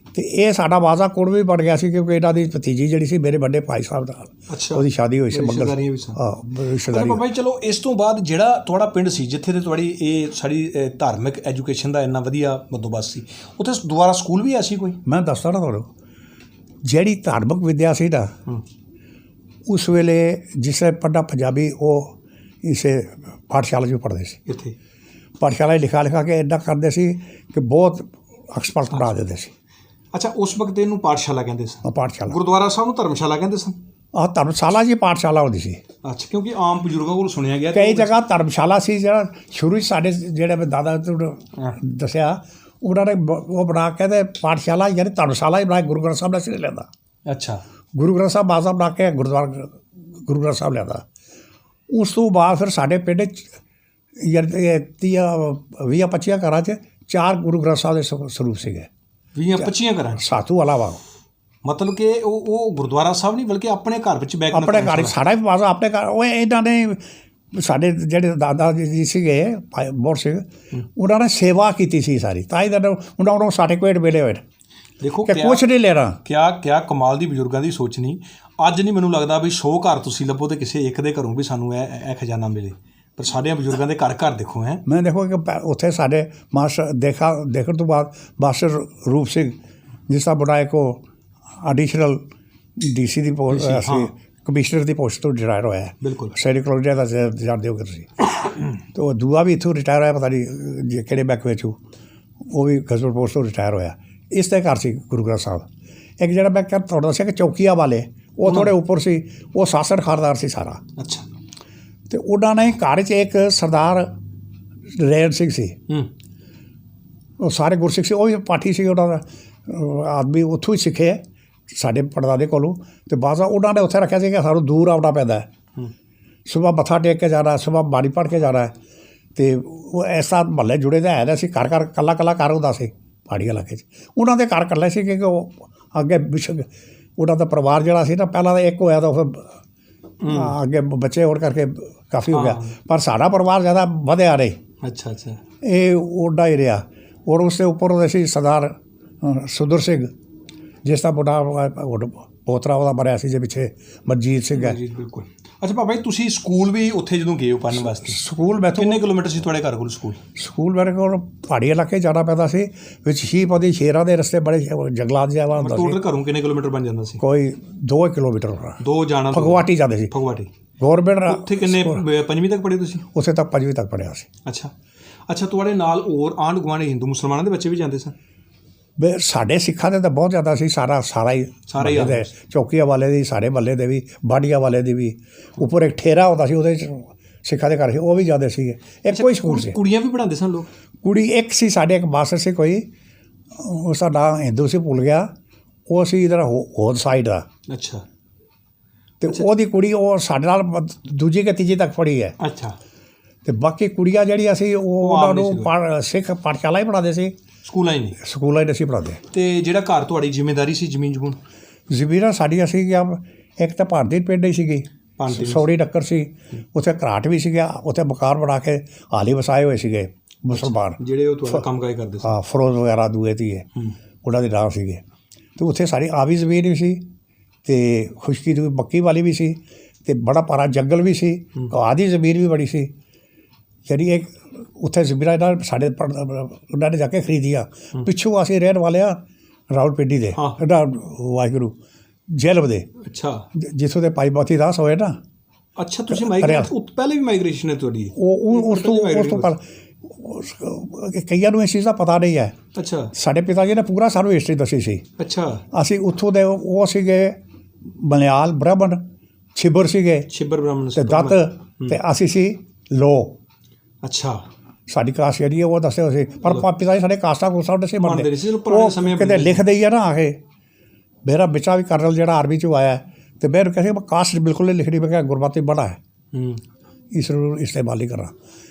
ਅਤੇ ਇਹ ਸਾਡਾ ਵਾਜ਼ਾ ਕੋਡ ਵੀ ਬਣ ਗਿਆ ਸੀ ਕਿਉਂਕਿ ਇਹਨਾਂ ਦੀ ਭਤੀਜੀ ਜਿਹੜੀ ਸੀ ਮੇਰੇ ਵੱਡੇ ਭਾਈ ਸਾਹਿਬ ਨਾਲ ਉਹਦੀ ਸ਼ਾਦੀ ਹੋਈ ਸੀ। ਰਿਸ਼ਤੇਦਾਰੀ। ਬਾਬਾ ਜੀ ਚਲੋ ਇਸ ਤੋਂ ਬਾਅਦ ਜਿਹੜਾ ਤੁਹਾਡਾ ਪਿੰਡ ਸੀ ਜਿੱਥੇ ਤੇ ਤੁਹਾਡੀ ਇਹ ਸਾਡੀ ਧਾਰਮਿਕ ਐਜੂਕੇਸ਼ਨ ਦਾ ਇੰਨਾ ਵਧੀਆ ਬੰਦੋਬਸਤ ਸੀ, ਉੱਥੇ ਦੁਬਾਰਾ ਸਕੂਲ ਵੀ ਐਸੀ ਕੋਈ? ਮੈਂ ਦੱਸਦਾ ਨਾ ਤੁਹਾਨੂੰ, ਜਿਹੜੀ ਧਾਰਮਿਕ ਵਿੱਦਿਆ ਸੀ ਨਾ ਉਸ ਵੇਲੇ ਜਿਸ ਤਰ੍ਹਾਂ ਪੜ੍ਹਨਾ ਪੰਜਾਬੀ ਉਹ ਇਸੇ ਪਾਠਸ਼ਾਲਾ 'ਚ ਵੀ ਪੜ੍ਹਦੇ ਸੀ। ਇੱਥੇ ਪਾਠਸ਼ਾਲਾ 'ਚ ਲਿਖਾ ਕੇ ਇੱਦਾਂ ਕਰਦੇ ਸੀ ਕਿ ਬਹੁਤ ਐਕਸਪਰਟ ਪੜ੍ਹਾ ਦਿੰਦੇ ਸੀ। ਅੱਛਾ, ਉਸ ਵਕਤ ਇਹਨੂੰ ਪਾਠਸ਼ਾਲਾ ਕਹਿੰਦੇ ਸਨ? ਪਾਠਸ਼ਾਲਾ। ਗੁਰਦੁਆਰਾ ਸਾਹਿਬ ਨੂੰ ਧਰਮਸ਼ਾਲਾ ਕਹਿੰਦੇ ਸਨ? ਧਰਮਸ਼ਾਲਾ ਜੀ ਪਾਠਸ਼ਾਲਾ ਹੁੰਦੀ ਸੀ। ਅੱਛਾ, ਕਿਉਂਕਿ ਆਮ ਬਜ਼ੁਰਗਾਂ ਕੋਲ ਸੁਣਿਆ ਗਿਆ ਕਈ ਜਗ੍ਹਾ ਧਰਮਸ਼ਾਲਾ ਸੀ। ਜਿਹੜਾ ਸ਼ੁਰੂ 'ਚ ਸਾਡੇ ਜਿਹੜੇ ਦਾਦਾ ਦੱਸਿਆ ਉਹਨਾਂ ਨੇ ਉਹ ਬਣਾ ਕੇ ਤੇ ਪਾਠਸ਼ਾਲਾ ਯਾਨੀ ਧਰਮਸ਼ਾਲਾ ਹੀ ਬਣਾ ਕੇ ਗੁਰੂ ਗ੍ਰੰਥ ਸਾਹਿਬ ਦਾ ਸਿਰ ਲਿਆਂਦਾ। ਅੱਛਾ। ਗੁਰੂ ਗ੍ਰੰਥ ਸਾਹਿਬ ਬਾਜ਼ਾ ਬਣਾ ਕੇ ਗੁਰਦੁਆਰਾ ਗੁਰੂ ਗ੍ਰੰਥ ਸਾਹਿਬ ਲਿਆਂਦਾ। ਉਸ ਤੋਂ ਬਾਅਦ ਫਿਰ ਸਾਡੇ ਪਿੰਡ 'ਚ 20-25 ਘਰਾਂ 'ਚ 4 ਗੁਰੂ ਗ੍ਰੰਥ ਸਾਹਿਬ ਦੇ ਸਰੂਪ ਸੀਗੇ। 20-25 ਘਰਾਂ ਸਾਤੂ ਅਲਾਵਾ। ਮਤਲਬ ਕਿ ਉਹ ਗੁਰਦੁਆਰਾ ਸਾਹਿਬ ਨਹੀਂ ਬਲਕਿ ਆਪਣੇ ਘਰ ਵਿੱਚ ਬੈਠ ਕੇ ਆਪਣੇ ਘਰ ਸਾਡਾ ਵੀ ਬਾਜ਼ਾ ਆਪਣੇ ਘਰ। ਉਹ ਇਹਨਾਂ ਨੇ ਸਾਡੇ ਜਿਹੜੇ ਦਾਦਾ ਜੀ ਸੀਗੇ ਮੋਹਰ ਸਿੰਘ, ਉਹਨਾਂ ਨੇ ਸੇਵਾ ਕੀਤੀ ਸੀ ਸਾਰੀ, ਤਾਂ ਹੀ ਉਹਨਾਂ ਨੂੰ ਸਰਟੀਫਿਕੇਟ ਮਿਲੇ ਹੋਏ ਨੇ। ਦੇਖੋ ਕਿ ਕੁਛ ਨਹੀਂ ਲੈਣਾ। ਕਿਆ ਕਮਾਲ ਦੀ ਬਜ਼ੁਰਗਾਂ ਦੀ ਸੋਚ ਨਹੀਂ। ਅੱਜ ਨਹੀਂ ਮੈਨੂੰ ਲੱਗਦਾ ਵੀ 100 ਘਰ ਤੁਸੀਂ ਲੱਭੋ ਤੇ ਕਿਸੇ ਇੱਕ ਦੇ ਘਰੋਂ ਵੀ ਸਾਨੂੰ ਇਹ ਖਜ਼ਾਨਾ ਮਿਲੇ, ਪਰ ਸਾਡੇ ਬਜ਼ੁਰਗਾਂ ਦੇ ਘਰ ਘਰ ਦੇਖੋ। ਮੈਂ ਦੇਖੋ ਕਿ ਉੱਥੇ ਸਾਡੇ ਮਾਸਟਰ ਦੇਖਣ ਤੋਂ ਬਾਅਦ ਮਾਸਟਰ ਰੂਪ ਸਿੰਘ ਜਿਸ ਦਾ ਬਣਾਇਆ ਕੋ ਐਡੀਸ਼ਨਲ DC ਦੀ ਪੋਸਟ ਸੀ, ਕਮਿਸ਼ਨਰ ਦੀ ਪੋਸਟ ਤੋਂ ਰਿਟਾਇਰ ਹੋਇਆ। ਬਿਲਕੁਲ। ਸੈਰੀ ਕਲੋਨੀਆ ਦਾ ਜਾਣਦੇ ਹੋ ਤੁਸੀਂ। ਅਤੇ ਉਹ ਦੂਆ ਵੀ ਇੱਥੋਂ ਰਿਟਾਇਰ ਹੋਇਆ, ਪਤਾ ਨਹੀਂ ਕਿਹੜੇ ਬੈਂਕ ਵਿੱਚ ਉਹ ਵੀ ਗਜ਼ਨਪੁਰ ਪੋਸਟ ਤੋਂ ਰਿਟਾਇਰ ਹੋਇਆ। ਇਸ ਦੇ ਘਰ ਸੀ ਗੁਰੂ ਗ੍ਰੰਥ ਸਾਹਿਬ। ਇੱਕ ਜਿਹੜਾ ਮੈਂ ਤੁਹਾਨੂੰ ਦੱਸਿਆ ਕਿ ਚੌਕੀਆ ਵਾਲੇ ਉਹ ਥੋੜ੍ਹੇ ਉੱਪਰ ਸੀ, ਉਹ ਸਾਸਣ ਖਾਨਦਾਰ ਸੀ ਸਾਰਾ। ਅੱਛਾ। ਅਤੇ ਉਹਨਾਂ ਨੇ ਘਰ 'ਚ ਇੱਕ ਸਰਦਾਰ ਰੈਣ ਸਿੰਘ ਸੀ, ਉਹ ਸਾਰੇ ਗੁਰਸਿੱਖ ਸੀ, ਉਹ ਵੀ ਪਾਠੀ ਸੀ। ਉਹਨਾਂ ਦਾ ਆਦਮੀ ਉੱਥੋਂ ਹੀ ਸਿੱਖੇ ਸਾਡੇ ਪੜਦਾਦੇ ਕੋਲੋਂ। ਅਤੇ ਬਾਜ਼ਾ ਉਹਨਾਂ ਨੇ ਉੱਥੇ ਰੱਖਿਆ ਸੀ ਕਿ ਸਾਨੂੰ ਦੂਰ ਆਉਣਾ ਪੈਂਦਾ। ਸੁਬਾਹ ਮੱਥਾ ਟੇਕ ਕੇ ਜਾਣਾ, ਸੁਬਾਹ ਬਾਣੀ ਪੜ੍ਹ ਕੇ ਜਾਣਾ। ਅਤੇ ਉਹ ਐਸਾ ਮਹੱਲੇ ਜੁੜੇ ਦਾ ਹੈ ਸੀ, ਘਰ ਕੱਲਾ ਘਰ ਹੁੰਦਾ ਸੀ ਪਹਾੜੀ ਇਲਾਕੇ 'ਚ। ਉਹਨਾਂ ਦੇ ਘਰ ਇਕੱਲੇ ਸੀ ਕਿਉਂਕਿ ਉਹ ਅੱਗੇ ਉਹਨਾਂ ਦਾ ਪਰਿਵਾਰ ਜਿਹੜਾ ਸੀ ਨਾ ਪਹਿਲਾਂ ਤਾਂ ਇੱਕ ਹੋਇਆ ਤਾਂ ਫਿਰ ਅੱਗੇ ਬੱਚੇ ਹੋਣ ਕਰਕੇ ਕਾਫੀ ਹੋ ਗਿਆ, ਪਰ ਸਾਡਾ ਪਰਿਵਾਰ ਜ਼ਿਆਦਾ ਵਧਿਆ ਰਹੇ। ਅੱਛਾ। ਇਹ ਉੱਡਾ ਹੀ ਰਿਹਾ। ਔਰ ਉਸ ਦੇ ਉੱਪਰ ਉਹਦੇ ਸੀ ਸਰਦਾਰ ਸੁੰਦਰ ਸਿੰਘ ਜਿਸ ਦਾ ਪੋਤਰਾ ਉਹਦਾ ਮਰਿਆ ਸੀ, ਜੇ ਪਿੱਛੇ ਮਨਜੀਤ ਸਿੰਘ ਹੈ। ਬਿਲਕੁਲ। ਅੱਛਾ ਬਾਬਾ ਜੀ, ਤੁਸੀਂ ਸਕੂਲ ਵੀ ਉੱਥੇ ਜਦੋਂ ਗਏ ਹੋ ਪੜ੍ਹਨ ਵਾਸਤੇ, ਸਕੂਲ ਮੈਥੋਂ ਕਿੰਨੇ ਕਿਲੋਮੀਟਰ ਸੀ ਤੁਹਾਡੇ ਘਰ ਕੋਲ ਸਕੂਲ? ਸਕੂਲ ਮੇਰੇ ਕੋਲ ਪਹਾੜੀ ਇਲਾਕੇ ਜਾਣਾ ਪੈਂਦਾ ਸੀ, ਵਿੱਚ ਸ਼ੀਪਦੀ ਸ਼ੇਰਾਂ ਦੇ ਰਸਤੇ ਬੜੇ ਜੰਗਲਾਤ ਜਿਹਾ ਹੁੰਦਾ ਸੀ। ਟੋਟਲ ਘਰੋਂ ਕਿੰਨੇ ਕਿਲੋਮੀਟਰ ਬਣ ਜਾਂਦਾ ਸੀ? ਕੋਈ 2 ਕਿਲੋਮੀਟਰ। 2 ਜਾਣਾ। ਫਗਵਾਟੀ ਜਾਂਦੇ ਸੀ। ਫਗਵਾਟੀ ਗੌਰਮੈਂਟ। ਉੱਥੇ ਕਿੰਨੇ 5ਵੀਂ ਤੱਕ ਪੜ੍ਹੇ ਤੁਸੀਂ? ਉੱਥੇ ਤੱਕ 5ਵੀਂ ਤੱਕ ਪੜ੍ਹਿਆ ਸੀ। ਅੱਛਾ, ਤੁਹਾਡੇ ਨਾਲ ਹੋਰ ਆਂਢ ਗੁਆਂਢ ਹਿੰਦੂ ਮੁਸਲਮਾਨਾਂ ਦੇ ਬੱਚੇ ਵੀ ਜਾਂਦੇ ਸਨ? ਸਾਡੇ ਸਿੱਖਾਂ ਦੇ ਤਾਂ ਬਹੁਤ ਜ਼ਿਆਦਾ ਸੀ। ਸਾਰਾ ਹੀ ਚੌਕੀਆਂ ਵਾਲੇ ਦੀ, ਸਾਡੇ ਮਹੱਲੇ ਦੇ ਵੀ, ਬਾਡੀਆਂ ਵਾਲੇ ਦੀ ਵੀ। ਉੱਪਰ ਇੱਕ ਠੇਰਾ ਹੁੰਦਾ ਸੀ, ਉਹਦੇ 'ਚ ਸਿੱਖਾਂ ਦੇ ਘਰ ਸੀ, ਉਹ ਵੀ ਜਾਂਦੇ ਸੀਗੇ। ਇੱਕੋ ਹੀ ਸਕੂਲ ਸੀ। ਕੁੜੀਆਂ ਵੀ ਪੜ੍ਹਾਉਂਦੇ ਸਨ ਲੋਕ? ਕੁੜੀ ਇੱਕ ਸੀ ਸਾਡੇ, ਇੱਕ ਮਾਸਟਰ ਸੀ ਕੋਈ, ਉਸ ਦਾ ਨਾਂ ਹਿੰਦੂ ਸੀ, ਭੁੱਲ ਗਿਆ। ਉਹ ਸੀ ਇੱਧਰ ਹੋਰ ਸਾਈਡ ਦਾ। ਅੱਛਾ। ਅਤੇ ਉਹਦੀ ਕੁੜੀ ਉਹ ਸਾਡੇ ਨਾਲ ਦੂਜੀ ਕਿ ਤੀਜੀ ਤੱਕ ਪੜ੍ਹੀ ਹੈ। ਅੱਛਾ। ਅਤੇ ਬਾਕੀ ਕੁੜੀਆਂ ਜਿਹੜੀਆਂ ਸੀ ਉਹ ਉਹਨਾਂ ਨੂੰ ਸਿੱਖ ਪਾਠਸ਼ਾਲਾ ਹੀ ਪੜ੍ਹਾਉਂਦੇ ਸੀ, ਸਕੂਲਾਂ ਹੀ ਨਹੀਂ ਸੀ ਪੜ੍ਹਾਉਂਦੇ। ਅਤੇ ਜਿਹੜਾ ਘਰ ਤੁਹਾਡੀ ਜ਼ਿੰਮੇਦਾਰੀ ਸੀ ਜ਼ਮੀਨ ਜ਼ਮੀਨਾਂ ਸਾਡੀਆਂ ਸੀਗੀਆਂ, ਇੱਕ ਤਾਂ ਭਾਰਤੀ ਪਿੰਡ ਹੀ ਸੀਗੀ, ਸੌੜੀ ਟੱਕਰ ਸੀ, ਉੱਥੇ ਘਰਾਟ ਵੀ ਸੀਗਾ, ਉੱਥੇ ਮਕਾਨ ਬਣਾ ਕੇ ਹਾਲੀ ਵਸਾਏ ਹੋਏ ਸੀਗੇ ਮੁਸਲਮਾਨ ਜਿਹੜੇ ਉਹ ਤੁਹਾਡਾ ਕੰਮ ਕਾਜ ਕਰਦੇ ਸੀ। ਫਰੋਜ਼ ਵਗੈਰਾ ਦੂਏ ਧੀਏ ਉਹਨਾਂ ਦੇ ਨਾਮ ਸੀਗੇ। ਅਤੇ ਉੱਥੇ ਸਾਡੀ ਆਵੀ ਜ਼ਮੀਨ ਵੀ ਸੀ, ਅਤੇ ਖੁਸ਼ਕੀ ਦੀ ਮੱਕੀ ਵਾਲੀ ਵੀ ਸੀ, ਅਤੇ ਬੜਾ ਭਾਰਾ ਜੰਗਲ ਵੀ ਸੀ, ਆਦੀ ਜ਼ਮੀਨ ਵੀ ਬੜੀ ਸੀ। ਜਿਹੜੀ ਇੱਕ ਉੱਥੇ ਜ਼ਮੀਨਾਂ ਇਹਨਾਂ ਸਾਡੇ ਉਹਨਾਂ ਨੇ ਜਾ ਕੇ ਖਰੀਦੀਆਂ। ਪਿੱਛੋਂ ਅਸੀਂ ਰਹਿਣ ਵਾਲੇ ਹਾਂ ਰਾਵਲਪਿੰਡੀ ਦੇ, ਵਾਹਿਗੁਰੂ ਜੈਲਬ ਦੇ। ਅੱਛਾ। ਜਿੱਥੋਂ ਦੇ ਭਾਈ ਮੋਤੀ ਦਾਸ ਹੋਏ ਨਾ। ਅੱਛਾ, ਤੁਸੀਂ ਪਹਿਲੇ ਵੀ ਮਾਈਗ੍ਰੇਸ਼ਨ ਹੈ ਤੁਹਾਡੀ? ਉਸ ਤੋਂ ਕਈਆਂ ਨੂੰ ਇਸ ਚੀਜ਼ ਦਾ ਪਤਾ ਨਹੀਂ ਹੈ। ਅੱਛਾ। ਸਾਡੇ ਪਿਤਾ ਜੀ ਨੇ ਪੂਰਾ ਸਾਨੂੰ ਹਿਸਟਰੀ ਦੱਸੀ ਸੀ। ਅੱਛਾ। ਅਸੀਂ ਉੱਥੋਂ ਦੇ ਉਹ ਸੀਗੇ ਮਲਿਆਲ ਬ੍ਰਾਹਮਣ, ਛਿੱਬਰ ਸੀਗੇ, ਛਿੱਬਰ ਬ੍ਰਾਹਮਣ ਅਤੇ ਦੱਤ, ਅਤੇ ਅਸੀਂ ਸੀ ਲੋ। ਅੱਛਾ। ਸਾਡੀ ਕਾਸਟ ਜਿਹੜੀ ਉਹ ਦੱਸੇ ਹੋਏ ਸੀ, ਪਰ ਪਿਤਾ ਜੀ ਸਾਡੇ ਕਾਸਟਾਂ ਕੋਸਟਾਂ ਦੱਸੇ ਬਣਦੇ ਉਹ ਕਿਤੇ ਲਿਖਦੇ ਹੀ ਆ ਨਾ ਆ ਕੇ। ਮੇਰਾ ਬੱਚਾ ਵੀ ਕਰਨਲ ਜਿਹੜਾ ਆਰਮੀ 'ਚੋਂ ਆਇਆ, ਅਤੇ ਮੈਂ ਕਹਿੰਦਾ ਕਾਸਟ ਬਿਲਕੁਲ ਨਹੀਂ ਲਿਖਣੀ, ਮੈਂ ਕਿਹਾ ਗੁਰਮਤਿ ਬੜਾ ਹੈ, ਇਸ ਨੂੰ ਇਸਤੇਮਾਲ ਨਹੀਂ ਕਰਨਾ।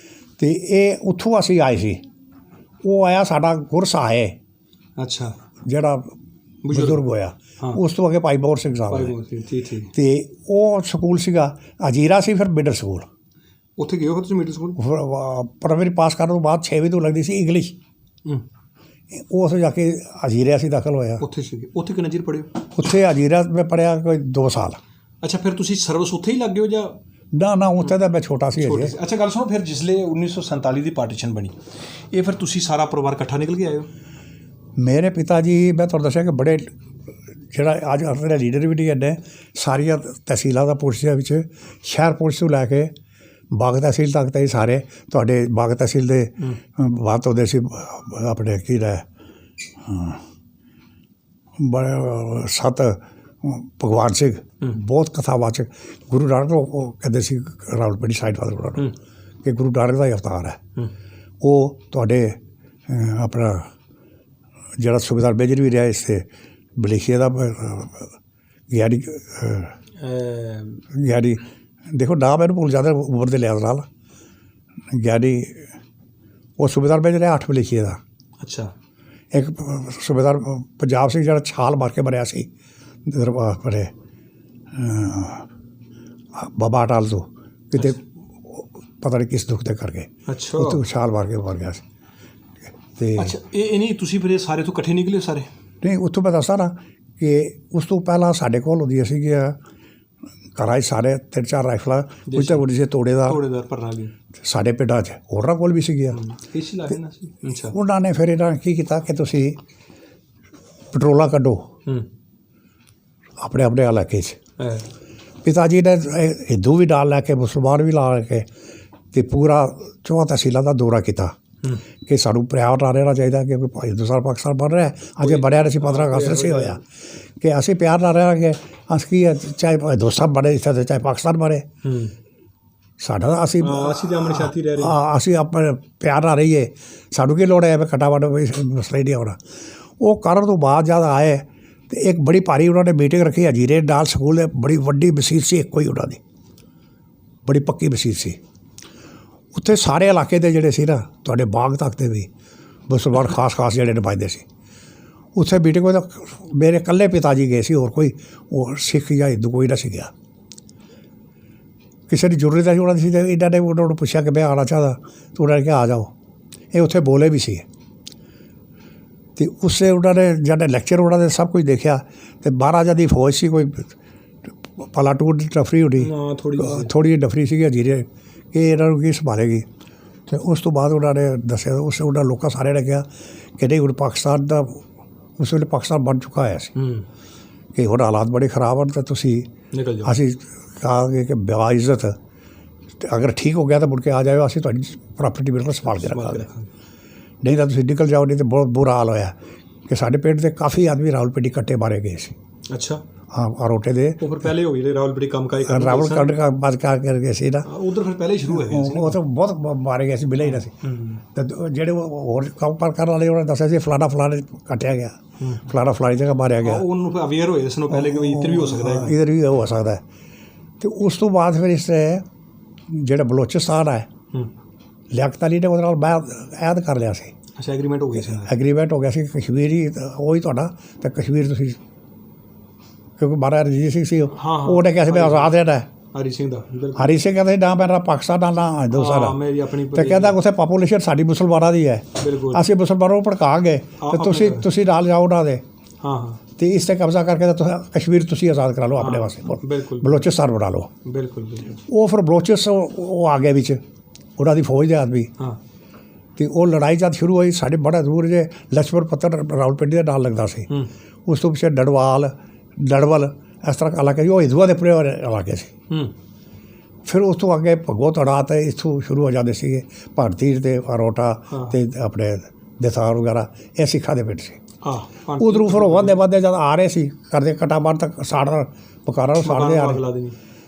ਤੇ ਇਹ ਉੱਥੋਂ ਅਸੀਂ ਆਏ ਸੀ। ਉਹ ਆਇਆ ਸਾਡਾ ਗੁਰਸਹਾਏ, ਅੱਛਾ, ਜਿਹੜਾ ਬਜ਼ੁਰਗ ਹੋਇਆ। ਉਸ ਤੋਂ ਅੱਗੇ ਭਾਈ ਬੋਰ ਸਿੰਘ ਸਾਹਿਬ, ਤੇ ਉਹ ਸਕੂਲ ਸੀਗਾ ਅਜੀਰਾ ਸੀ, ਫਿਰ ਮਿਡਲ ਸਕੂਲ ਉੱਥੇ ਗਏ ਹੋ ਤੁਸੀਂ? ਮਿਡਲ ਸਕੂਲ ਪ੍ਰਾਇਮਰੀ ਪਾਸ ਕਰਨ ਤੋਂ ਬਾਅਦ 6ਵੀਂ ਤੋਂ ਲੱਗਦੀ ਸੀ ਇੰਗਲਿਸ਼, ਉਹ ਉੱਥੇ ਜਾ ਕੇ ਅਜੀਰਾ ਅਸੀਂ ਦਾਖਲ ਹੋਇਆ। ਉੱਥੇ ਸੀਗੇ? ਉੱਥੇ ਕਿੰਨਾ ਚਿਰ ਪੜ੍ਹੇ ਹੋ? ਉੱਥੇ ਅਜੀਰਾ ਮੈਂ ਪੜ੍ਹਿਆ ਕੋਈ 2 ਸਾਲ। ਅੱਛਾ, ਫਿਰ ਤੁਸੀਂ ਸਰਵਿਸ ਉੱਥੇ ਹੀ ਲੱਗ ਗਏ ਹੋ ਜਾਂ? ਨਾ ਉੱਥੇ ਤਾਂ ਮੈਂ ਛੋਟਾ ਸੀ ਅਜੇ। ਅੱਛਾ, ਗੱਲ ਸੁਣੋ, ਫਿਰ ਜਿਸਲੇ 1947 ਦੀ ਪਾਰਟੀਸ਼ਨ ਬਣੀ, ਇਹ ਫਿਰ ਤੁਸੀਂ ਸਾਰਾ ਪਰਿਵਾਰ ਇਕੱਠਾ ਨਿਕਲ ਕੇ ਆਏ ਹੋ? ਮੇਰੇ ਪਿਤਾ ਜੀ, ਮੈਂ ਤੁਹਾਨੂੰ ਦੱਸਿਆ ਕਿ ਬੜੇ, ਜਿਹੜਾ ਅੱਜ ਦੇ ਲੀਡਰ ਵੀ ਨਹੀਂ ਨੇ, ਸਾਰੀਆਂ ਤਹਿਸੀਲਾਂ ਦਾ ਪੁਲਿਸ ਦੇ ਵਿੱਚ, ਸ਼ਹਿਰ ਪੁਲਿਸ ਤੋਂ ਲੈ ਕੇ ਬਾਗ ਤਹਿਸੀਲ ਤੱਕ ਤਾਂ ਇਹ ਸਾਰੇ ਤੁਹਾਡੇ ਬਾਗ ਤਹਿਸੀਲ ਦੇ ਬਾਤ ਹੁੰਦੇ ਸੀ ਆਪਣੇ ਕੀ ਰਹਿ ਬੜੇ 7 ਭਗਵਾਨ ਸਿੰਘ, ਬਹੁਤ ਕਥਾਵਾਚਕ, ਗੁਰੂ ਨਾਨਕ ਉਹ ਕਹਿੰਦੇ ਸੀ ਰਾਵਲਪਿੰਡੀ ਸਾਈਡ ਵਾਲੇ ਉਹਨਾਂ ਨੂੰ ਕਿ ਗੁਰੂ ਨਾਨਕ ਦਾ ਹੀ ਅਵਤਾਰ ਹੈ। ਉਹ ਤੁਹਾਡੇ ਆਪਣਾ ਜਿਹੜਾ ਸੁਬੇਦਾਰ ਮੇਜਰ ਵੀ ਰਿਹਾ ਇਸ 'ਤੇ ਮਲੇਸ਼ੀਆ ਦਾ ਗਿਆਨੀ ਦੇਖੋ ਨਾਮ ਮੈਨੂੰ ਭੁੱਲ ਜਾਂਦਾ ਉਮਰ ਦੇ ਲਿਹਾਜ਼ ਨਾਲ, ਗਿਆਨੀ ਉਹ ਸੁਬੇਦਾਰ ਮੇਜਰ ਰਿਹਾ 8 ਮਲੇਸ਼ੀਆ ਦਾ। ਅੱਛਾ, ਇੱਕ ਸੁਬੇਦਾਰ ਪੰਜਾਬ ਸਿੰਘ ਜਿਹੜਾ ਛਾਲ ਮਾਰ ਕੇ ਮਰਿਆ ਸੀ ਆਪਣੇ ਬਾਬਾ ਅਟਾਲ ਤੋਂ ਕਿਤੇ, ਪਤਾ ਨਹੀਂ ਕਿਸ ਦੁੱਖ ਦੇ ਕਰਕੇ। ਅੱਛਾ, ਉੱਥੇ ਛਾਲ ਮਾਰ ਕੇ ਮਰ ਗਿਆ ਸੀ। ਅਤੇ ਅੱਛਾ, ਇਹ ਨਹੀਂ ਤੁਸੀਂ ਫਿਰ ਸਾਰੇ ਤੋਂ ਇਕੱਠੇ ਨਿਕਲੇ ਸਾਰੇ? ਨਹੀਂ, ਉੱਥੋਂ ਮੈਂ ਦੱਸਦਾ ਨਾ ਕਿ ਉਸ ਤੋਂ ਪਹਿਲਾਂ ਸਾਡੇ ਕੋਲ ਹੁੰਦੀਆਂ ਸੀਗੀਆਂ ਘਰਾਂ 'ਚ ਸਾਰੇ 3-4 ਰਾਈਫਲਾਂ, ਕੁਝ ਤਾਂ ਹੁੰਦੀ ਸੀ ਤੋੜੇਦਾਰ ਸਾਡੇ ਪਿੰਡਾਂ 'ਚ, ਹੋਰਾਂ ਕੋਲ ਵੀ ਸੀਗੀਆਂ। ਉਹਨਾਂ ਨੇ ਫਿਰ ਇਹਨਾਂ ਨੇ ਕੀ ਕੀਤਾ ਕਿ ਤੁਸੀਂ ਪੈਟਰੋਲਾਂ ਕੱਢੋ ਆਪਣੇ ਆਪਣੇ ਇਲਾਕੇ 'ਚ। ਪਿਤਾ ਜੀ ਨੇ ਹਿੰਦੂ ਵੀ ਨਾਲ ਲੈ ਕੇ, ਮੁਸਲਮਾਨ ਵੀ ਲਾ ਕੇ, ਅਤੇ ਪੂਰਾ 4 ਤਹਿਸੀਲਾਂ ਦਾ ਦੌਰਾ ਕੀਤਾ ਕਿ ਸਾਨੂੰ ਪਿਆਰ ਨਾਲ ਰਹਿਣਾ ਚਾਹੀਦਾ, ਕਿ ਹਿੰਦੁਸਤਾਨ ਪਾਕਿਸਤਾਨ ਬਣ ਰਿਹਾ ਅਜੇ ਬਣਿਆ ਨਹੀਂ ਸੀ, 15 ਅਗਸਤ ਨਹੀਂ ਸੀ ਹੋਇਆ, ਕਿ ਅਸੀਂ ਪਿਆਰ ਨਾਲ ਰਹਾਂਗੇ। ਅਸੀਂ ਕੀ ਚਾਹੇ ਹਿੰਦੁਸਤਾਨ ਬਣੇ ਇੱਥੇ, ਚਾਹੇ ਪਾਕਿਸਤਾਨ ਬਣੇ, ਸਾਡਾ ਅਸੀਂ ਆਪਣੇ ਪਿਆਰ ਨਾਲ ਰਹੀਏ, ਸਾਨੂੰ ਕੀ ਲੋੜ ਹੈ ਕੱਟਾ ਵੱਢ ਮਸਲਾ ਹੀ ਨਹੀਂ ਆਉਣਾ। ਉਹ ਕਰਨ ਤੋਂ ਬਾਅਦ ਜਦ ਆਏ ਅਤੇ ਇੱਕ ਬੜੀ ਭਾਰੀ ਉਹਨਾਂ ਨੇ ਮੀਟਿੰਗ ਰੱਖੀ ਅਜੀਰੇ ਨਾਲ ਸਕੂਲ ਦੇ, ਬੜੀ ਵੱਡੀ ਮਸੀਤ ਸੀ, ਇੱਕੋ ਹੀ ਉਹਨਾਂ ਦੀ ਬੜੀ ਪੱਕੀ ਮਸੀਤ ਸੀ। ਉੱਥੇ ਸਾਰੇ ਇਲਾਕੇ ਦੇ ਜਿਹੜੇ ਸੀ ਨਾ, ਤੁਹਾਡੇ ਬਾਗ ਤੱਕ ਦੇ ਵੀ ਮੁਸਲਮਾਨ ਖਾਸ ਜਿਹੜੇ ਨੁਮਾਇੰਦੇ ਸੀ, ਉੱਥੇ ਮੀਟਿੰਗ ਹੋਈ ਤਾਂ ਮੇਰੇ ਇਕੱਲੇ ਪਿਤਾ ਜੀ ਗਏ ਸੀ, ਹੋਰ ਕੋਈ ਉਹ ਸਿੱਖ ਜਾਂ ਹਿੰਦੂ ਕੋਈ ਨਾ ਸੀ ਗਿਆ। ਕਿਸੇ ਦੀ ਜ਼ਰੂਰਤ ਸੀ ਉਹਨਾਂ ਦੀ ਸੀ, ਅਤੇ ਇਹਨਾਂ ਨੇ ਉਹਨਾਂ ਨੂੰ ਪੁੱਛਿਆ ਕਿ ਮੈਂ ਆਉਣਾ ਚਾਹੁੰਦਾ, ਤਾਂ ਉਹਨਾਂ ਨੇ ਕਿਹਾ ਆ ਜਾਓ। ਇਹ ਉੱਥੇ ਬੋਲੇ ਵੀ ਸੀ, ਅਤੇ ਉਸੇ ਉਹਨਾਂ ਨੇ ਜਿਹੜੇ ਲੈਕਚਰ ਉਹਨਾਂ ਨੇ ਸਭ ਕੁਝ ਦੇਖਿਆ, ਅਤੇ 12 ਦੀ ਫੌਜ ਸੀ, ਕੋਈ ਪਲਾਟੂਨ ਦੀ ਡਫਰੀ ਹੋਣੀ, ਥੋੜ੍ਹੀ ਜਿਹੀ ਡਫਰੀ ਸੀਗੀ ਅਜੀਰੇ, ਕਿ ਇਹਨਾਂ ਨੂੰ ਕੀ ਸੰਭਾਲੇਗੀ। ਅਤੇ ਉਸ ਤੋਂ ਬਾਅਦ ਉਹਨਾਂ ਨੇ ਦੱਸਿਆ, ਉਹਨਾਂ ਲੋਕਾਂ ਸਾਰਿਆਂ ਨੇ ਕਿਹਾ ਕਿ ਨਹੀਂ, ਹੁਣ ਪਾਕਿਸਤਾਨ ਦਾ ਉਸ ਵੇਲੇ ਪਾਕਿਸਤਾਨ ਬਣ ਚੁੱਕਾ ਹੋਇਆ ਸੀ, ਕਿ ਹੁਣ ਹਾਲਾਤ ਬੜੇ ਖਰਾਬ ਹਨ, ਤਾਂ ਤੁਸੀਂ ਅਸੀਂ ਕਹਾਂਗੇ ਕਿ ਬਾਇਜ਼ਤ ਅਗਰ ਠੀਕ ਹੋ ਗਿਆ ਤਾਂ ਮੁੜ ਕੇ ਆ ਜਾਇਓ, ਅਸੀਂ ਤੁਹਾਡੀ ਪ੍ਰਾਪਰਟੀ ਬਿਲਕੁਲ ਸੰਭਾਲ ਕੇ ਰੱਖਾਂਗੇ, ਨਹੀਂ ਤਾਂ ਤੁਸੀਂ ਨਿਕਲ ਜਾਓ। ਨਹੀਂ ਤਾਂ ਬਹੁਤ ਬੁਰਾ ਹਾਲ ਹੋਇਆ ਕਿ ਸਾਡੇ ਪਿੰਡ ਦੇ ਕਾਫੀ ਆਦਮੀ ਰਾਵਲਪਿੰਡੀ ਕੱਟੇ ਮਾਰੇ ਗਏ ਸੀ। ਅੱਛਾ, ਹਾਂ, ਆਰੋਟੇ ਦੇ ਉਹ ਫਿਰ ਪਹਿਲੇ ਹੋ ਗਏ ਰਾਵਲਪਿੰਡੀ ਕੰਮ ਕਰ ਗਏ ਸੀ ਨਾ, ਉੱਧਰ ਫਿਰ ਪਹਿਲੇ ਸ਼ੁਰੂ ਹੋਏ ਸੀ, ਉਹ ਤਾਂ ਬਹੁਤ ਮਾਰੇ ਗਏ ਸੀ, ਮਿਲੇ ਹੀ ਨਾ ਸੀ। ਅਤੇ ਜਿਹੜੇ ਹੋਰ ਕੰਮ ਕਰਨ ਵਾਲੇ ਉਹਨਾਂ ਨੇ ਦੱਸਿਆ ਸੀ ਫਲਾਣੇ ਕੱਟਿਆ ਗਿਆ, ਫਲਾਣੀ ਜਗ੍ਹਾ ਮਾਰਿਆ ਗਿਆ, ਉਹਨੂੰ ਅਵੇਅਰ ਹੋਏ ਇਸ ਨੂੰ ਪਹਿਲੇ ਕਿ ਇੱਧਰ ਵੀ ਹੋ ਸਕਦਾ ਹੈ, ਇੱਧਰ ਵੀ ਹੋ ਸਕਦਾ ਹੈ। ਅਤੇ ਉਸ ਤੋਂ ਬਾਅਦ ਫਿਰ ਇਸ ਜਿਹੜਾ ਬਲੋਚਿਸਤਾਨ ਹੈ, ਲਿਆਕਤ ਅਲੀ ਨੇ ਉਹਦੇ ਨਾਲ ਐਦ ਕਰ ਲਿਆ ਸੀ। ਅੱਛਾ, ਐਗਰੀਮੈਂਟ ਹੋ ਗਿਆ ਸੀ ਕਸ਼ਮੀਰ ਹੀ ਉਹੀ ਤੁਹਾਡਾ, ਅਤੇ ਕਸ਼ਮੀਰ ਤੁਸੀਂ, ਕਿਉਂਕਿ ਮਹਾਰਾਜਾ ਰਣਜੀਤ ਸਿੰਘ ਸੀ, ਉਹਨੇ ਕਿਹਾ ਸੀ ਮੈਂ ਆਜ਼ਾਦ ਰਹਿਣਾ। ਹਰੀ ਸਿੰਘ ਕਹਿੰਦੇ ਨਾ ਮੇਰਾ ਪਾਕਿਸਤਾਨ ਨਾਲ ਨਾ ਹਿੰਦੁਸਤਾਨ ਦਾ, ਅਤੇ ਕਹਿੰਦਾ ਉੱਥੇ ਪਾਪੂਲੇਸ਼ਨ ਸਾਡੀ ਮੁਸਲਮਾਨਾਂ ਦੀ ਹੈ, ਅਸੀਂ ਮੁਸਲਮਾਨਾਂ ਨੂੰ ਭੜਕਾਂਗੇ, ਅਤੇ ਤੁਸੀਂ ਨਾਲ ਜਾਓ ਉਹਨਾਂ ਦੇ, ਅਤੇ ਇਸ 'ਤੇ ਕਬਜ਼ਾ ਕਰਕੇ ਤਾਂ ਕਸ਼ਮੀਰ ਤੁਸੀਂ ਆਜ਼ਾਦ ਕਰਾ ਲਓ ਆਪਣੇ ਵਾਸਤੇ, ਬਲੋਚਿਸਤਾਨ ਬਣਾ ਲਓ। ਉਹ ਫਿਰ ਬਲੋਚਿਸ ਉਹ ਆ ਗਏ ਵਿੱਚ, ਉਹਨਾਂ ਦੀ ਫੌਜ ਦੇ ਆਦਮੀ, ਅਤੇ ਉਹ ਲੜਾਈ ਜਦ ਸ਼ੁਰੂ ਹੋਈ, ਸਾਡੇ ਬੜਾ ਦੂਰ ਜੇ ਲਛਮਣ ਪੱਤਰ ਰਾਵਲਪਿੰਡੀ ਦੇ ਨਾਲ ਲੱਗਦਾ ਸੀ, ਉਸ ਤੋਂ ਪਿੱਛੇ ਡੜਵਲ ਇਸ ਤਰ੍ਹਾਂ ਇਲਾਕੇ ਸੀ, ਉਹ ਹਿੰਦੂਆਂ ਦੇ ਪੂਰੇ ਇਲਾਕੇ ਸੀ। ਫਿਰ ਉਸ ਤੋਂ ਅੱਗੇ ਭਗਵਤੜਾ ਅਤੇ ਇੱਥੋਂ ਸ਼ੁਰੂ ਹੋ ਜਾਂਦੇ ਸੀਗੇ ਭਾਰਤੀਰ ਅਤੇ ਅਰੋਟਾ ਅਤੇ ਆਪਣੇ ਦੇਸਾਰ ਵਗੈਰਾ, ਇਹ ਸਿੱਖਾਂ ਦੇ ਪਿੰਡ ਸੀ। ਉੱਧਰੋਂ ਫਿਰ ਵੱਧਦੇ ਜਦ ਆ ਰਹੇ ਸੀ ਕਰਦੇ ਕਟਾਮਾਰ ਤੱਕ ਸਾੜਨ ਪੁਕਾਰਾਂ ਨੂੰ ਸਾੜਦੇ ਆ ਰਹੇ,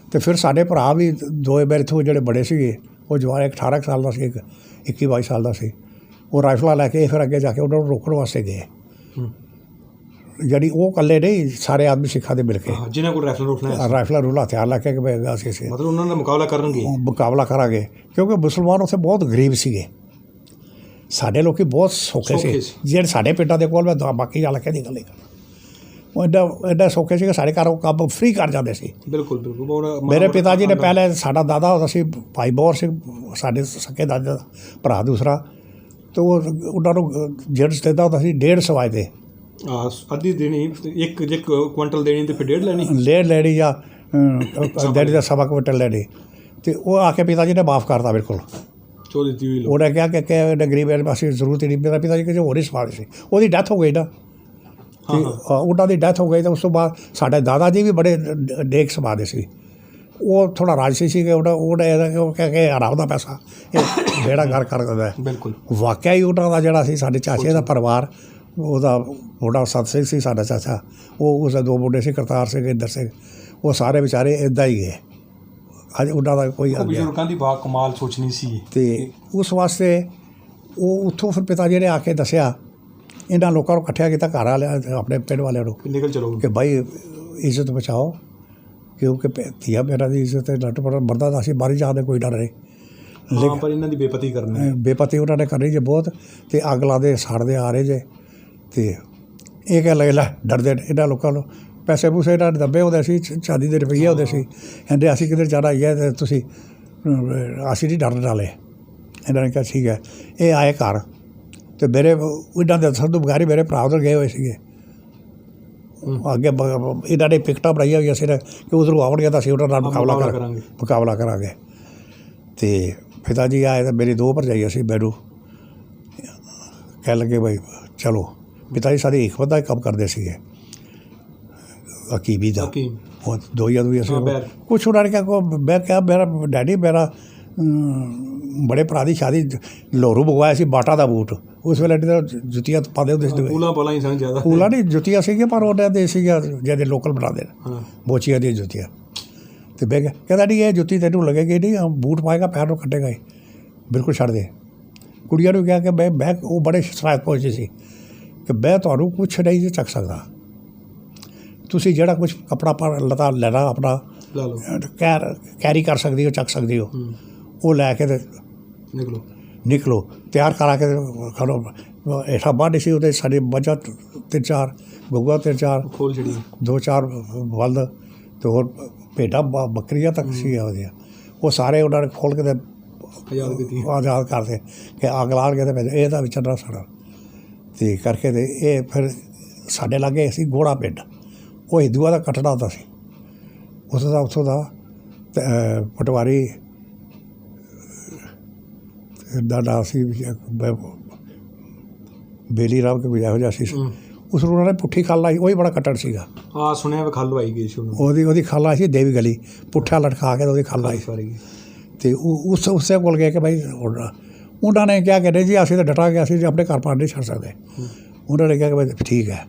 ਅਤੇ ਫਿਰ ਸਾਡੇ ਭਰਾ ਵੀ 2 ਮੇਰੇ ਇੱਥੋਂ ਜਿਹੜੇ ਬੜੇ ਸੀਗੇ, ਉਹ ਜਵਾਨ ਇੱਕ 18 ਸਾਲ ਦਾ ਸੀ, ਇੱਕ 21-22 ਸਾਲ ਦਾ ਸੀ, ਉਹ ਰਾਈਫਲਾਂ ਲੈ ਕੇ ਫਿਰ ਅੱਗੇ ਜਾ ਕੇ ਉਹਨਾਂ ਨੂੰ ਰੋਕਣ ਵਾਸਤੇ ਗਏ। ਜਿਹੜੀ ਉਹ ਇਕੱਲੇ ਨਹੀਂ, ਸਾਰੇ ਆਦਮੀ ਸਿੱਖਾਂ ਦੇ ਮਿਲ ਕੇ ਜਿਨ੍ਹਾਂ ਕੋਲ ਰਾਈਫਲਾਂ ਰੂਲ ਹਥਿਆਰ ਲੈ ਕੇ ਅਸੀਂ ਮਤਲਬ ਉਹਨਾਂ ਦਾ ਮੁਕਾਬਲਾ ਕਰਾਂਗੇ, ਕਿਉਂਕਿ ਮੁਸਲਮਾਨ ਉੱਥੇ ਬਹੁਤ ਗਰੀਬ ਸੀਗੇ, ਸਾਡੇ ਲੋਕੀ ਬਹੁਤ ਸੌਖੇ ਸੀ। ਜਿਹੜੇ ਸਾਡੇ ਪਿੰਡਾਂ ਦੇ ਕੋਲ, ਮੈਂ ਬਾਕੀ ਇਲਾਕੇ ਦੀ ਗੱਲ ਨਹੀਂ ਕਰਦਾ, ਉਹ ਐਡਾ ਸੌਖੇ ਸੀ ਕਿ ਸਾਡੇ ਘਰੋਂ ਕੰਮ ਫ੍ਰੀ ਕਰ ਜਾਂਦੇ ਸੀ। ਬਿਲਕੁਲ। ਮੇਰੇ ਪਿਤਾ ਜੀ ਨੇ ਪਹਿਲੇ, ਸਾਡਾ ਦਾਦਾ ਹੁੰਦਾ ਸੀ ਭਾਈ ਬੌਰ ਸਿੰਘ, ਸਾਡੇ ਸਕੇ ਦਾਦੇ ਦਾ ਭਰਾ ਦੂਸਰਾ, ਅਤੇ ਉਹਨਾਂ ਨੂੰ ਜਿਹੜਾ ਦਿੰਦਾ ਹੁੰਦਾ ਸੀ 150 ਆਏ ਤੇ ਅੱਧੀ ਦੇਣੀ, ਇੱਕ ਕੁਇੰਟਲ ਦੇਣੀ ਤੇ ਫਿਰ 1.5 ਲੈਣੀ ਜਾਂ ਦੇਣੀ ਦਾ ਸਵਾ ਕੁਇੰਟਲ ਲੈਣੀ, ਅਤੇ ਉਹ ਆ ਕੇ ਪਿਤਾ ਜੀ ਨੇ ਮਾਫ ਕਰਤਾ ਬਿਲਕੁਲ। ਉਹਨੇ ਕਿਹਾ ਕਿ ਗਰੀਬ ਅਸੀਂ ਜ਼ਰੂਰਤ ਹੀ ਨਹੀਂ। ਮੇਰਾ ਪਿਤਾ ਜੀ ਕਿਸੇ ਹੋਰ ਹੀ ਸਵਾਲ ਸੀ, ਉਹਦੀ ਡੈਥ ਹੋ ਗਈ ਨਾ, ਉਹਨਾਂ ਦੀ ਡੈਥ ਹੋ ਗਈ, ਤਾਂ ਉਸ ਤੋਂ ਬਾਅਦ ਸਾਡੇ ਦਾਦਾ ਜੀ ਵੀ ਬੜੇ ਨੇਕ ਸੁਭਾਅ ਦੇ ਸੀ। ਉਹ ਥੋੜ੍ਹਾ ਰਾਜਸੀ ਸੀ ਕਿ ਉਹ ਕਹਿ ਕੇ ਆਰਾਮ ਦਾ ਪੈਸਾ ਇਹ ਜਿਹੜਾ ਘਰ ਕਰ ਦਿੰਦਾ। ਬਿਲਕੁਲ। ਵਾਕਿਆ ਹੀ ਉਹਨਾਂ ਦਾ ਜਿਹੜਾ ਸੀ, ਸਾਡੇ ਚਾਚੇ ਦਾ ਪਰਿਵਾਰ, ਉਹਦਾ ਮੁੰਡਾ ਸਤ ਸਿੰਘ ਸੀ ਸਾਡਾ ਚਾਚਾ, ਉਹ ਉਸਦੇ 2 ਮੁੰਡੇ ਸੀ, ਕਰਤਾਰ ਸਿੰਘ, ਇੰਦਰ ਸਿੰਘ, ਉਹ ਸਾਰੇ ਵਿਚਾਰੇ ਇੱਦਾਂ ਹੀ ਗਏ। ਅੱਜ ਉਹਨਾਂ ਦਾ ਕੋਈ ਬਜ਼ੁਰਗਾਂ ਦੀ ਬਾ ਕਮਾਲ ਸੋਚਣੀ ਸੀ। ਅਤੇ ਉਸ ਵਾਸਤੇ ਉਹ ਉੱਥੋਂ ਫਿਰ ਪਿਤਾ ਜੀ ਨੇ ਆ ਕੇ ਦੱਸਿਆ, ਇਹਨਾਂ ਲੋਕਾਂ ਨੂੰ ਇਕੱਠਿਆ ਕੀਤਾ, ਘਰ ਵਾਲਿਆਂ ਆਪਣੇ ਪਿੰਡ ਵਾਲਿਆਂ ਨੂੰ, ਨਿਕਲ ਚਲੋ ਕਿ ਭਾਈ ਇੱਜ਼ਤ ਬਚਾਓ, ਕਿਉਂਕਿ ਧੀਆ ਮੇਰਾ ਦੀ ਇੱਜ਼ਤ ਲੱਟ ਪੜ ਮਰਦਾ ਤਾਂ ਅਸੀਂ ਬਾਹਰ ਜਾਣ ਕੋਈ ਡਰ ਨਹੀਂ, ਪਰ ਇਹਨਾਂ ਦੀ ਬੇਪਤੀ ਉਹਨਾਂ ਨੇ ਕਰਨੀ ਜੇ ਬਹੁਤ, ਅਤੇ ਅੱਗ ਲਾਦੇ ਸਾੜਦੇ ਆ ਰਹੇ ਜੇ, ਅਤੇ ਇਹ ਕਹਿ ਲੈ ਡਰਦੇ ਇਹਨਾਂ ਲੋਕਾਂ ਨੂੰ ਪੈਸੇ ਪੂਸੇ ਇਹਨਾਂ ਦੇ ਦੱਬੇ ਹੁੰਦੇ ਸੀ, ਚਾਂਦੀ ਦੇ ਰੁਪਈਏ ਹੁੰਦੇ ਸੀ, ਕਹਿੰਦੇ ਅਸੀਂ ਕਿਧਰ ਜਾਣਾ ਹੀ ਹੈ, ਅਤੇ ਤੁਸੀਂ ਅਸੀਂ ਨਹੀਂ ਡਰਨ ਵਾਲੇ। ਇਹਨਾਂ ਨੇ ਕਿਹਾ ਠੀਕ ਹੈ। ਇਹ ਆਏ ਘਰ, ਅਤੇ ਮੇਰੇ ਇਹਨਾਂ ਦੇ ਸੰਧੂ ਬਗਾਰੀ ਮੇਰੇ ਭਰਾ ਉਧਰ ਗਏ ਹੋਏ ਸੀਗੇ, ਅੱਗੇ ਇਹਨਾਂ ਨੇ ਪਿਕਟਾਂ ਬਣਾਈਆਂ ਹੋਈਆਂ ਸੀ ਕਿ ਉਧਰੋਂ ਆਉਣਗੇ ਤਾਂ ਅਸੀਂ ਉਹਨਾਂ ਨਾਲ ਮੁਕਾਬਲਾ ਕਰਾਂਗੇ। ਅਤੇ ਪਿਤਾ ਜੀ ਆਏ ਤਾਂ ਮੇਰੀ 2 ਭਰਜਾਈਆਂ ਸੀ, ਮੈਨੂੰ ਕਹਿਣ ਲੱਗੇ ਬਈ ਚਲੋ। ਪਿਤਾ ਜੀ ਸਾਰੇ ਹਕਮਤ ਦਾ ਕੰਮ ਕਰਦੇ ਸੀਗੇ, ਹਕੀਮੀ ਦਾ, ਉਹ ਦੋਈਆਂ ਅਸੀਂ ਕੁਛ ਉਹਨਾਂ ਨੇ ਕਿਹਾ, ਮੈਂ ਕਿਹਾ ਮੇਰਾ ਡੈਡੀ ਮੇਰਾ ਬੜੇ ਭਰਾ ਦੀ ਸ਼ਾਦੀ ਲੋਰੂ ਮੰਗਵਾਇਆ ਸੀ, ਬਾਟਾ ਦਾ ਬੂਟ, ਉਸ ਵੇਲੇ ਜੁੱਤੀਆਂ ਪਾਉਂਦੇ ਹੁੰਦੇ ਸੀ, ਪੂਲਾ ਨਹੀਂ ਜੁੱਤੀਆਂ ਸੀਗੀਆਂ, ਪਰ ਉਹਨਾਂ ਦੇ ਸੀਗੀਆਂ ਜਿਹਦੇ ਲੋਕਲ ਬਣਾਉਂਦੇ ਬੋਚੀਆਂ ਦੀਆਂ ਜੁੱਤੀਆਂ। ਅਤੇ ਮੈਂ ਕਹਿੰਦਾ ਨਹੀਂ ਇਹ ਜੁੱਤੀ ਤੈਨੂੰ ਲੱਗੇਗੀ ਨਹੀਂ, ਬੂਟ ਪਾਏਗਾ ਪੈਰ ਨੂੰ ਕੱਟੇਗਾ ਹੀ, ਬਿਲਕੁਲ ਛੱਡ ਦੇ। ਕੁੜੀਆਂ ਨੂੰ ਕਿਹਾ ਕਿ ਮੈਂ ਉਹ ਬੜੇ ਸ਼ਰਾਇਤ ਪਹੁੰਚੇ ਸੀ ਕਿ ਮੈਂ ਤੁਹਾਨੂੰ ਕੁਛ ਨਹੀਂ ਜੀ ਚੱਕ ਸਕਦਾ, ਤੁਸੀਂ ਜਿਹੜਾ ਕੁਛ ਕੱਪੜਾ ਲੱਤਾ ਲੈਣਾ ਆਪਣਾ ਕੈਰੀ ਕਰ ਸਕਦੇ ਹੋ, ਚੱਕ ਸਕਦੇ ਹੋ, ਉਹ ਲੈ ਕੇ ਤੇ ਨਿਕਲੋ ਤਿਆਰ ਕਰਾ ਕੇ ਖੜੋ। ਹੇਠਾਂ ਬਾਂਹ ਸੀ ਉਹਦੇ, ਸਾਡੇ ਮੱਝਾਂ 3-4 ਗਊਆਂ 3-4 2-4 ਬਲਦ ਅਤੇ ਹੋਰ ਭੇਡਾਂ ਬੱਕਰੀਆਂ ਤੱਕ ਸੀ ਉਹਦੀਆਂ, ਉਹ ਸਾਰੇ ਉਹਨਾਂ ਨੇ ਖੋਲ੍ਹ ਕੇ ਤੇ ਆਜ਼ਾਦ ਕਰਦੇ ਕਿ ਅੱਗ ਲਾ ਕੇ ਤੇ ਇਹ ਤਾਂ ਵਿਚਰਨਾ ਸਾਡਾ। ਅਤੇ ਕਰਕੇ ਤੇ ਇਹ ਫਿਰ ਸਾਡੇ ਲਾਗੇ ਸੀ ਗੋੜਾ ਪਿੰਡ, ਉਹ ਹਿੰਦੂਆਂ ਦਾ ਕੱਟੜਾ ਹੁੰਦਾ ਸੀ, ਉੱਥੋਂ ਦਾ ਪਟਵਾਰੀ ਦਾ ਨਾਂ ਸੀ ਬੇਲੀ ਰਾਮ ਕੇ ਇਹੋ ਜਿਹਾ ਸੀ, ਉਸ ਨੂੰ ਉਹਨਾਂ ਨੇ ਪੁੱਠੀ ਖੱਲ ਲਾਈ, ਉਹ ਹੀ ਬੜਾ ਕੱਟੜ ਸੀਗਾ। ਸੁਣਿਆ ਖੱਲ ਆਈ ਗਈ ਸੀ ਉਹਦੀ ਖੱਲ ਆਈ ਸੀ ਦੇਵੀ ਗਲੀ, ਪੁੱਠਾ ਲਟਕਾ ਕੇ ਉਹਦੀ ਖੱਲ ਆਈ ਸਾਰੀ। ਅਤੇ ਉਸੇ ਕੋਲ ਗਏ ਕਿ ਭਾਈ ਉਹਨਾਂ ਨੇ ਕਿਹਾ ਕਿ ਨਹੀਂ ਜੀ ਅਸੀਂ ਤਾਂ ਡਟਾਂਗੇ, ਅਸੀਂ ਆਪਣੇ ਘਰ ਪਾੜ ਨਹੀਂ ਛੱਡ ਸਕਦੇ। ਉਹਨਾਂ ਨੇ ਕਿਹਾ ਕਿ ਭਾਈ ਠੀਕ ਹੈ।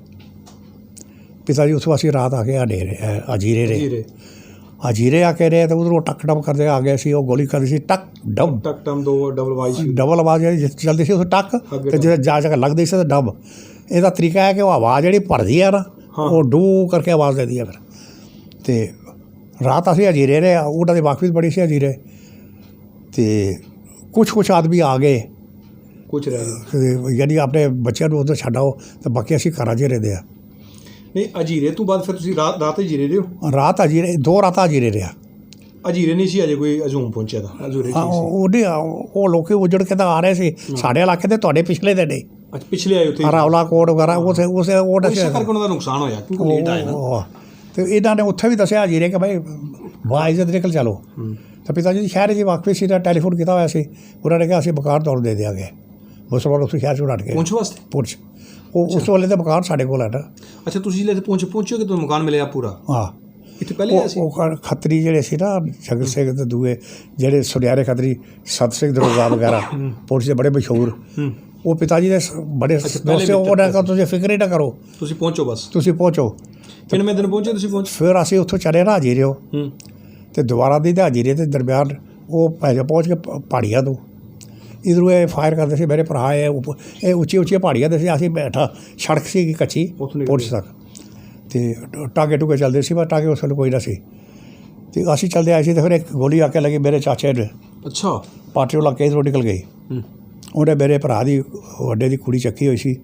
ਪਿਤਾ ਜੀ ਉੱਥੋਂ ਅਸੀਂ ਰਾਤ ਆ ਕੇ ਅਜੀਰੇ ਰਹੇ, ਅਜੀਰੇ ਆ ਕੇ ਰਹੇ, ਤਾਂ ਉਧਰੋਂ ਟੱਕ ਡਮ ਕਰਦੇ ਆ ਗਏ ਸੀ, ਉਹ ਗੋਲੀ ਕਰਦੀ ਸੀ ਟੱਕ ਡਮ ਡਬਲ ਆਵਾਜ਼ ਜਿਹੜੀ ਚੱਲਦੀ ਸੀ, ਉਹ ਟੱਕ, ਅਤੇ ਜਦੋਂ ਜਾ ਕੇ ਲੱਗਦੀ ਸੀ ਤਾਂ ਡਬ। ਇਹਦਾ ਤਰੀਕਾ ਹੈ ਕਿ ਉਹ ਆਵਾਜ਼ ਜਿਹੜੀ ਭਰਦੀ ਹੈ ਨਾ, ਉਹ ਡੂ ਕਰਕੇ ਆਵਾਜ਼ ਦਿੰਦੀ ਹੈ ਫਿਰ। ਅਤੇ ਰਾਤ ਅਸੀਂ ਅਜੀਰੇ ਰਹੇ, ਉਹਨਾਂ ਦੀ ਵਾਕਫੀ ਬੜੀ ਸੀ ਅਜੀਰੇ, ਅਤੇ ਕੁਛ ਆਦਮੀ ਆ ਗਏ, ਯਾਨੀ ਆਪਣੇ ਬੱਚਿਆਂ ਨੂੰ ਉੱਧਰ ਛੱਡ ਆਓ, ਤਾਂ ਬਾਕੀ ਅਸੀਂ ਘਰਾਂ 'ਚ ਰਹਿੰਦੇ ਆ। ਨਹੀਂ ਅਜੀਰੇ ਤੋਂ ਬਾਅਦ ਫਿਰ ਤੁਸੀਂ ਰਾਤ ਅਜੀਰੇ ਰਹੇ ਹੋ? ਰਾਤ ਅਜੀਰੇ 2 ਰਾਤਾਂ ਅਜੀਰੇ ਰਿਹਾ। ਅਜੀਰੇ ਨਹੀਂ ਸੀ ਅਜੇ ਕੋਈ ਹਜੂਮ ਪਹੁੰਚਿਆ ਤਾਂ? ਉਹ ਲੋਕ ਉਜੜ ਕੇ ਤਾਂ ਆ ਰਹੇ ਸੀ ਸਾਡੇ ਇਲਾਕੇ ਦੇ, ਤੁਹਾਡੇ ਪਿਛਲੇ ਦੇ ਨਹੀਂ, ਪਿਛਲੇ ਆਏ ਉੱਥੇ ਰਾਵਲਾ ਕੋਟ ਵਗੈਰਾ, ਉਹ ਕਰਕੇ ਉਹਨਾਂ ਦਾ ਨੁਕਸਾਨ ਹੋਇਆ ਕਿਉਂਕਿ ਲੇਟ ਆਏ ਨਾ। ਅਤੇ ਇਹਨਾਂ ਨੇ ਉੱਥੇ ਵੀ ਦੱਸਿਆ ਅਜੀਰੇ ਕਿ ਭਾਈ ਬਾਇਜ਼ਤ ਨਿਕਲ ਚਲੋ। ਤਾਂ ਪਿਤਾ ਜੀ ਸ਼ਹਿਰ 'ਚ ਵਾਕਫੀ ਸੀ, ਤਾਂ ਟੈਲੀਫੋਨ ਕੀਤਾ ਹੋਇਆ ਸੀ, ਉਹਨਾਂ ਨੇ ਕਿਹਾ ਅਸੀਂ ਮਕਾਨ ਤੁਹਾਨੂੰ ਦੇ ਦਿਆਂਗੇ। ਮੁਸਲਮਾਨ ਉੱਥੇ ਸ਼ਹਿਰ 'ਚ ਉੱਡ ਕੇ ਪੁੰਛ, ਉਹ ਉਸ ਵੇਲੇ ਤਾਂ ਮਕਾਨ ਸਾਡੇ ਕੋਲ ਹੈ ਨਾ। ਅੱਛਾ, ਤੁਸੀਂ ਲੈ ਪਹੁੰਚੋ ਕਿ ਤੁਹਾਨੂੰ ਮਕਾਨ ਮਿਲਿਆ ਪੂਰਾ? ਹਾਂ, ਇੱਥੇ ਪਹਿਲੇ ਉਹ ਖੱਤਰੀ ਜਿਹੜੇ ਸੀ ਨਾ, ਸ਼ਗਰ ਸਿੰਘ ਤੇ ਦੂਏ ਜਿਹੜੇ ਸੁਨਿਆਰੇ ਖੱਤਰੀ, ਸਤ ਸਿੰਘ ਦਰੋਗਾ ਵਗੈਰਾ ਪੁਲਿਸ ਦੇ ਬੜੇ ਮਸ਼ਹੂਰ, ਉਹ ਪਿਤਾ ਜੀ ਦੇ ਬੜੇ ਦੋਸਤ। ਉਹਨਾਂ ਨੇ ਕਿਹਾ ਤੁਸੀਂ ਫਿਕਰ ਹੀ ਨਾ ਕਰੋ, ਤੁਸੀਂ ਪਹੁੰਚੋ, ਬਸ ਤੁਸੀਂ ਪਹੁੰਚੋ। ਕਿੰਨੇ ਦਿਨ ਪਹੁੰਚੇ ਤੁਸੀਂ? ਫਿਰ ਅਸੀਂ ਉੱਥੋਂ ਚਲੇ ਨਾ ਹਜੀਰਿਓ, ਅਤੇ ਦੁਬਾਰਾ ਦੀ ਤਾਂ ਹਜੀਰੇ ਦੇ ਦਰਮਿਆਨ ਉਹ ਪਹੁੰਚ ਕੇ ਪਹਾੜੀਆਂ ਤੋਂ ਇੱਧਰੋਂ ਇਹ ਫਾਇਰ ਕਰਦੇ ਸੀ ਮੇਰੇ ਭਰਾ। ਇਹ ਉੱਚੀਆਂ ਪਹਾੜੀਆਂ ਦੇ ਸੀ, ਅਸੀਂ ਬੈਠਾ ਸੜਕ ਸੀ ਕੱਚੀ ਪੁਲਿਸ ਤੱਕ, ਤੇ ਟਾਂਗੇ ਟੂਕੇ ਚੱਲਦੇ ਸੀ, ਪਰ ਟਾਂਗੇ ਉਸ ਵੇਲੇ ਕੋਈ ਨਾ ਸੀ। ਤੇ ਅਸੀਂ ਚੱਲਦੇ ਆਏ ਸੀ ਤੇ ਫਿਰ ਇੱਕ ਗੋਲੀ ਆ ਕੇ ਲੱਗੀ ਮੇਰੇ ਚਾਚੇ ਨੇ। ਅੱਛਾ। ਪਾਟੇ ਵਾਲਾ ਕੇਸ ਤੋਂ ਨਿਕਲ ਗਈ। ਉਹਨੇ ਮੇਰੇ ਭਰਾ ਦੀ ਵੱਡੇ ਦੀ ਕੁੜੀ ਚੱਕੀ ਹੋਈ ਸੀ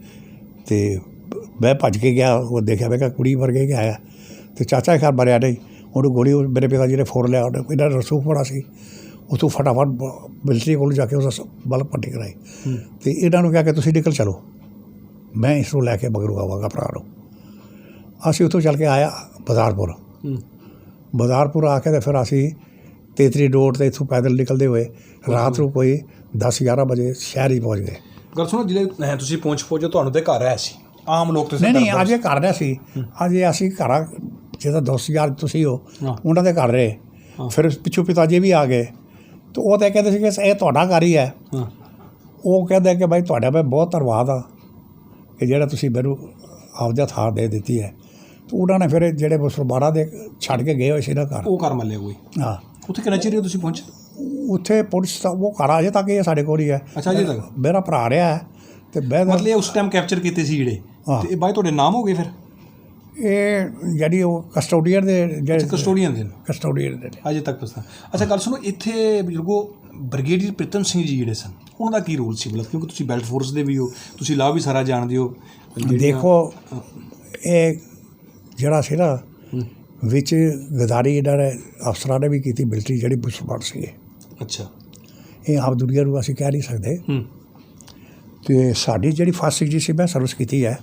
ਤੇ ਮੈਂ ਭੱਜ ਕੇ ਗਿਆ। ਉਹ ਦੇਖਿਆ ਮੈਂ ਕਿਹਾ ਕੁੜੀ ਮਰ ਗਈ ਕਿ ਆਇਆ, ਤੇ ਚਾਚਾ ਘਰ ਮਰਿਆ ਨਹੀਂ। ਉਹਨੂੰ ਗੋਲੀ ਮੇਰੇ ਪਿਤਾ ਜੀ ਨੇ ਫੋੜ ਲਿਆ। ਉਹਨੇ ਇਹਨਾਂ ਦਾ ਰਸੂਖ ਬੜਾ ਸੀ, ਉੱਥੋਂ ਫਟਾਫਟ ਮਿਲਟਰੀ ਕੋਲ ਜਾ ਕੇ ਉਸ ਬਲਬ ਪੱਟੀ ਕਰਾਈ ਤੇ ਇਹਨਾਂ ਨੂੰ ਕਿਹਾ ਕਿ ਤੁਸੀਂ ਨਿਕਲ ਚਲੋ, ਮੈਂ ਇਸ ਨੂੰ ਲੈ ਕੇ ਮਗਰੋਂ ਆਵਾਂਗਾ ਭਰਾ ਨੂੰ। ਅਸੀਂ ਉੱਥੋਂ ਚੱਲ ਕੇ ਆਇਆ ਬਜ਼ਾਰਪੁਰ। ਬਜ਼ਾਰਪੁਰ ਆ ਕੇ ਤੇ ਫਿਰ ਅਸੀਂ ਤੇਤਰੀ ਰੋਡ 'ਤੇ ਇੱਥੋਂ ਪੈਦਲ ਨਿਕਲਦੇ ਹੋਏ ਰਾਤ ਨੂੰ ਕੋਈ 10-11 ਵਜੇ ਸ਼ਹਿਰ ਹੀ ਪਹੁੰਚ ਗਏ। ਗੱਲ ਸੁਣੋ, ਜਿਹੜੇ ਤੁਸੀਂ ਪਹੁੰਚੋ ਤੁਹਾਨੂੰ ਤੇ ਘਰ ਆਇਆ ਸੀ ਆਮ ਲੋਕ? ਨਹੀਂ ਅਜੇ ਘਰ ਰਿਹਾ ਸੀ। ਅਜੇ ਅਸੀਂ ਘਰਾਂ ਜਿਹਦਾ ਦੋਸਤ ਯਾਰ ਤੁਸੀਂ ਹੋ ਉਹਨਾਂ ਦੇ ਘਰ ਰਹੇ। ਫਿਰ ਪਿੱਛੋਂ ਪਿਤਾ ਜੀ ਵੀ ਆ ਗਏ ਤੇ ਉਹ ਤਾਂ ਕਹਿੰਦੇ ਸੀ ਕਿ ਇਹ ਤੁਹਾਡਾ ਘਰ ਹੀ ਹੈ। ਉਹ ਕਹਿੰਦੇ ਕਿ ਬਾਈ ਤੁਹਾਡਾ ਮੈਂ ਬਹੁਤ ਧੰਨਵਾਦ ਆ ਕਿ ਜਿਹੜਾ ਤੁਸੀਂ ਮੈਨੂੰ ਆਪਦਾ ਥਾਂ ਦੇ ਦਿੱਤੀ ਹੈ। ਤੇ ਉਹਨਾਂ ਨੇ ਫਿਰ ਜਿਹੜੇ ਮੁਸਲਮਾਨਾਂ ਦੇ ਛੱਡ ਕੇ ਗਏ ਹੋਏ ਸੀ ਨਾ ਘਰ, ਉਹ ਘਰ ਮੱਲੇ ਕੋਈ। ਹਾਂ। ਉੱਥੇ ਕਿੰਨਾ ਚਿਰ ਤੁਸੀਂ ਪਹੁੰਚੇ? ਉੱਥੇ ਪੁਲਿਸ ਦਾ ਉਹ ਘਰ ਅਜੇ ਤੱਕ ਇਹ ਸਾਡੇ ਕੋਲ ਹੀ ਹੈ। ਅੱਛਾ, ਅਜੇ ਤੱਕ ਮੇਰਾ ਭਰਾ ਰਿਹਾ ਹੈ। ਤੇ ਮੈਂ ਮਤਲਬ ਉਸ ਟਾਈਮ ਕੈਪਚਰ ਕੀਤੇ ਸੀ ਜਿਹੜੇ, ਤੇ ਇਹ ਬਾਈ ਤੁਹਾਡੇ ਨਾਮ ਹੋ ਗਏ ਫਿਰ? ਇਹ ਜਿਹੜੀ ਉਹ ਕਸਟੋਡੀਅਨ ਦੇ ਜਿਹੜੇ ਕਸਟੋਡੀਅਨ ਦੇ ਅਜੇ ਤੱਕ ਪਛਤਾ। ਅੱਛਾ, ਗੱਲ ਸੁਣੋ, ਇੱਥੇ ਬਜ਼ੁਰਗੋ ਬ੍ਰਿਗੇਡੀਅਰ ਪ੍ਰੀਤਮ ਸਿੰਘ ਜੀ ਜਿਹੜੇ ਸਨ ਉਹਨਾਂ ਦਾ ਕੀ ਰੋਲ ਸੀ? ਮਤਲਬ ਕਿਉਂਕਿ ਤੁਸੀਂ ਬੈਲਟ ਫੋਰਸ ਦੇ ਵੀ ਹੋ, ਤੁਸੀਂ ਲਾਹ ਵੀ ਸਾਰਾ ਜਾਣਦੇ ਹੋ। ਦੇਖੋ, ਇਹ ਜਿਹੜਾ ਸੀ ਨਾ ਵਿੱਚ ਗਦਾਰੀ ਇਹਨਾਂ ਨੇ ਅਫਸਰਾਂ ਨੇ ਵੀ ਕੀਤੀ, ਮਿਲਟਰੀ ਜਿਹੜੀ ਮੁਸਲਮਾਨ ਸੀਗੇ। ਅੱਛਾ। ਇਹ ਆਪ ਦੁਨੀਆ ਨੂੰ ਅਸੀਂ ਕਹਿ ਨਹੀਂ ਸਕਦੇ। ਅਤੇ ਸਾਡੀ ਜਿਹੜੀ ਫਸਟ ਜੀ ਸੀ, ਮੈਂ ਸਰਵਿਸ ਕੀਤੀ ਹੈ,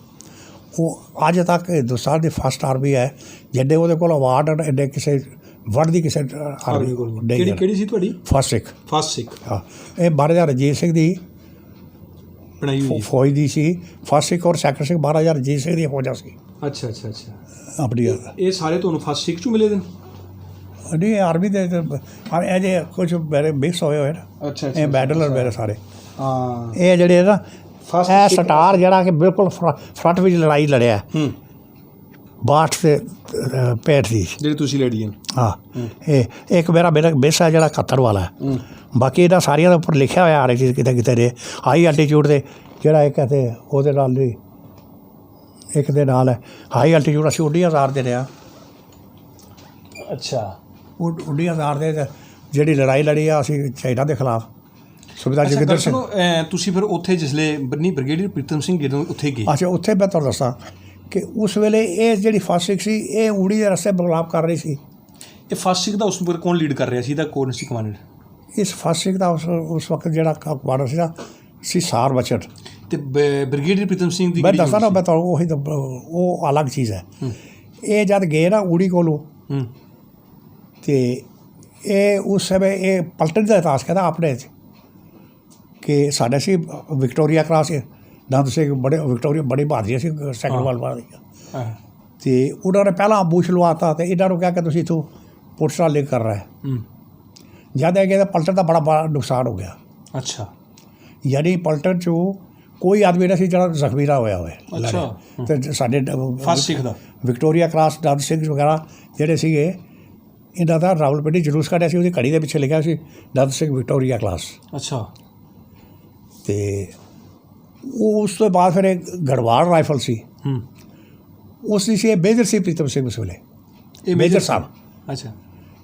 ਉਹ ਅੱਜ ਤੱਕ ਹਿੰਦੁਸਤਾਨ ਦੀ ਫਸਟ ਆਰਮੀ ਹੈ। ਜਿੱਡੇ ਉਹਦੇ ਕੋਲ ਅਵਾਰਡ ਐਡੇ ਕਿਸੇ ਵਰਲਡ ਦੀ ਕਿਸੇ ਆਰਮੀ ਕੋਲ ਨਹੀਂ। ਕਿਹੜੀ ਸੀ ਤੁਹਾਡੀ? ਫਸਟ ਸਿੱਖ। ਹਾਂ, ਇਹ ਮਹਾਰਾਜਾ ਰਣਜੀਤ ਸਿੰਘ ਦੀ ਫੌਜ ਦੀ ਸੀ। ਫਸਟ ਸਿੱਖ ਔਰ ਸੈਕੰਡ ਸਿੱਖ ਮਹਾਰਾਜਾ ਰਣਜੀਤ ਸਿੰਘ ਦੀਆਂ ਫੌਜਾਂ ਸੀ। ਅੱਛਾ। ਆਪਣੀ ਇਹ ਸਾਰੇ ਤੁਹਾਨੂੰ ਫਸਟ ਸਿੱਖ 'ਚੋਂ ਮਿਲੇ ਦੇ? ਨਹੀਂ, ਆਰਮੀ ਦੇ ਇਹ ਜੇ ਕੁਝ ਮੇਰੇ ਮਿਕਸ ਹੋਏ ਹੋਏ ਨਾ। ਅੱਛਾ। ਇਹ ਬੈਟਲਰ ਮੇਰੇ ਸਾਰੇ। ਹਾਂ, ਇਹ ਜਿਹੜੇ ਨਾ ਇਹ ਸਟਾਰ ਜਿਹੜਾ ਕਿ ਬਿਲਕੁਲ ਫਰੰਟ ਵਿੱਚ ਲੜਾਈ ਲੜਿਆ 62 ਤੇ 65 ਦੀ ਜਿਹੜੀ ਤੁਸੀਂ ਲੜੀ ਹੈ। ਹਾਂ, ਇਹ ਇੱਕ ਮੇਰਾ ਮਿਸ ਹੈ ਜਿਹੜਾ 71 ਵਾਲਾ ਹੈ। ਬਾਕੀ ਇਹਨਾਂ ਸਾਰੀਆਂ ਦੇ ਉੱਪਰ ਲਿਖਿਆ ਹੋਇਆ ਆ ਰਹੀ ਚੀਜ਼ ਕਿਤੇ ਨੇ ਹਾਈ ਐਲਟੀਟਿਊਡ 'ਤੇ ਜਿਹੜਾ ਇੱਕ ਅਤੇ ਉਹਦੇ ਨਾਲ ਵੀ ਇੱਕ ਦੇ ਨਾਲ ਹੈ ਹਾਈ ਐਲਟੀਟਿਊਡ। ਅਸੀਂ 19,000 ਦੇ ਰਿਹਾ। ਅੱਛਾ। ਉਹ 19,000 ਦੇ ਜਿਹੜੀ ਲੜਾਈ ਲੜੀ ਆ ਅਸੀਂ ਚਾਈਨਾ ਦੇ ਖਿਲਾਫ। ਸੁਬੇਦਾਰ ਜੋਗਿੰਦਰ ਸਿੰਘ। ਤੁਸੀਂ ਫਿਰ ਉੱਥੇ ਜਿਸਲੇ ਬ੍ਰਿਗੇਡੀਅਰ ਪ੍ਰੀਤਮ ਸਿੰਘ ਜਦੋਂ ਉੱਥੇ ਗਏ? ਅੱਛਾ, ਉੱਥੇ ਮੈਂ ਤੁਹਾਨੂੰ ਦੱਸਾਂ ਕਿ ਉਸ ਵੇਲੇ ਇਹ ਜਿਹੜੀ ਫਸਟ ਸਿੱਖ ਸੀ ਇਹ ਊੜੀ ਦੇ ਰਸਤੇ ਬਗਲਾਬ ਕਰ ਰਹੀ ਸੀ। ਇਹ ਫਸਟ ਸਿੱਖ ਦਾ ਉਸ ਵਕਤ ਕੌਣ ਲੀਡ ਕਰ ਰਿਹਾ ਸੀ? ਇਹਦਾ ਕੌਣ ਸੀ ਕਮਾਂਡਰ? ਇਸ ਫਸਟ ਸਿੱਖ ਦਾ ਉਸ ਵਕਤ ਜਿਹੜਾ ਕਮਾਂਡਰ ਸੀ ਸਾਰ ਬਚਟ। ਅਤੇ ਬ੍ਰਿਗੇਡੀਅਰ ਪ੍ਰੀਤਮ ਸਿੰਘ ਦੀ ਮੈਂ ਦੱਸਦਾ ਨਾ, ਮੈਂ ਤੁਹਾਨੂੰ ਉਹੀ ਉਹ ਅਲੱਗ ਚੀਜ਼ ਹੈ। ਇਹ ਜਦ ਗਏ ਨਾ ਊੜੀ ਕੋਲੋਂ ਅਤੇ ਇਹ ਉਸ ਸਮੇਂ ਇਹ ਪਲਟਨ ਦਾ ਇਤਿਹਾਸ ਕਹਿੰਦਾ ਆਪਣੇ 'ਚ ਕਿ ਸਾਡੇ ਸੀ Victoria Cross Nand Singh Victoria ਬੜੀ ਬਹਾਦਰੀ ਸੀ ਸੈਕੰਡ ਵਰਲਡ ਵਾਰ ਦੀ। ਅਤੇ ਉਹਨਾਂ ਨੇ ਪਹਿਲਾਂ ਅੰਬੂਸ਼ ਲਵਾਤਾ ਅਤੇ ਇਹਨਾਂ ਨੂੰ ਕਿਹਾ ਕਿ ਤੁਸੀਂ ਇੱਥੋਂ ਪੁਲਿਸ ਨਾਲ ਲਿੰਕ ਕਰ ਰਿਹਾ ਹੈ। ਜਦ ਇਹ ਕਹਿੰਦਾ ਪਲਟਨ ਦਾ ਬੜਾ ਨੁਕਸਾਨ ਹੋ ਗਿਆ। ਅੱਛਾ। ਯਾਨੀ ਪਲਟਨ 'ਚੋਂ ਕੋਈ ਆਦਮੀ ਨਹੀਂ ਸੀ ਜਿਹੜਾ ਜ਼ਖਮੀ ਨਾ ਹੋਇਆ ਹੋਵੇ। ਅੱਛਾ। ਅਤੇ ਸਾਡੇ ਫਸਟ ਸਿੱਖ ਦਾ ਵਿਕਟੋਰੀਆ ਕਰਾਸ ਨੰਦ ਸਿੰਘ ਵਗੈਰਾ ਜਿਹੜੇ ਸੀਗੇ ਇਹਨਾਂ ਦਾ ਰਾਵਲਪਿੰਡੀ ਜਲੂਸ ਕੱਢਿਆ ਸੀ। ਉਹਦੀ ਘੜੀ ਦੇ ਪਿੱਛੇ ਲਿਖਿਆ ਸੀ ਨੰਦ ਸਿੰਘ ਵਿਕਟੋਰੀਆ ਕਲਾਸ। ਅੱਛਾ। ਅਤੇ ਉਹ ਉਸ ਤੋਂ ਬਾਅਦ ਫਿਰ ਇੱਕ ਗੜਵਾਲ ਰਾਈਫਲ ਸੀ। ਉਸ ਦੀ ਸੀ ਇਹ ਮੇਜਰ ਸੀ ਪ੍ਰੀਤਮ ਸਿੰਘ ਉਸ ਵੇਲੇ। ਇਹ ਮੇਜਰ ਸਾਹਿਬ। ਅੱਛਾ।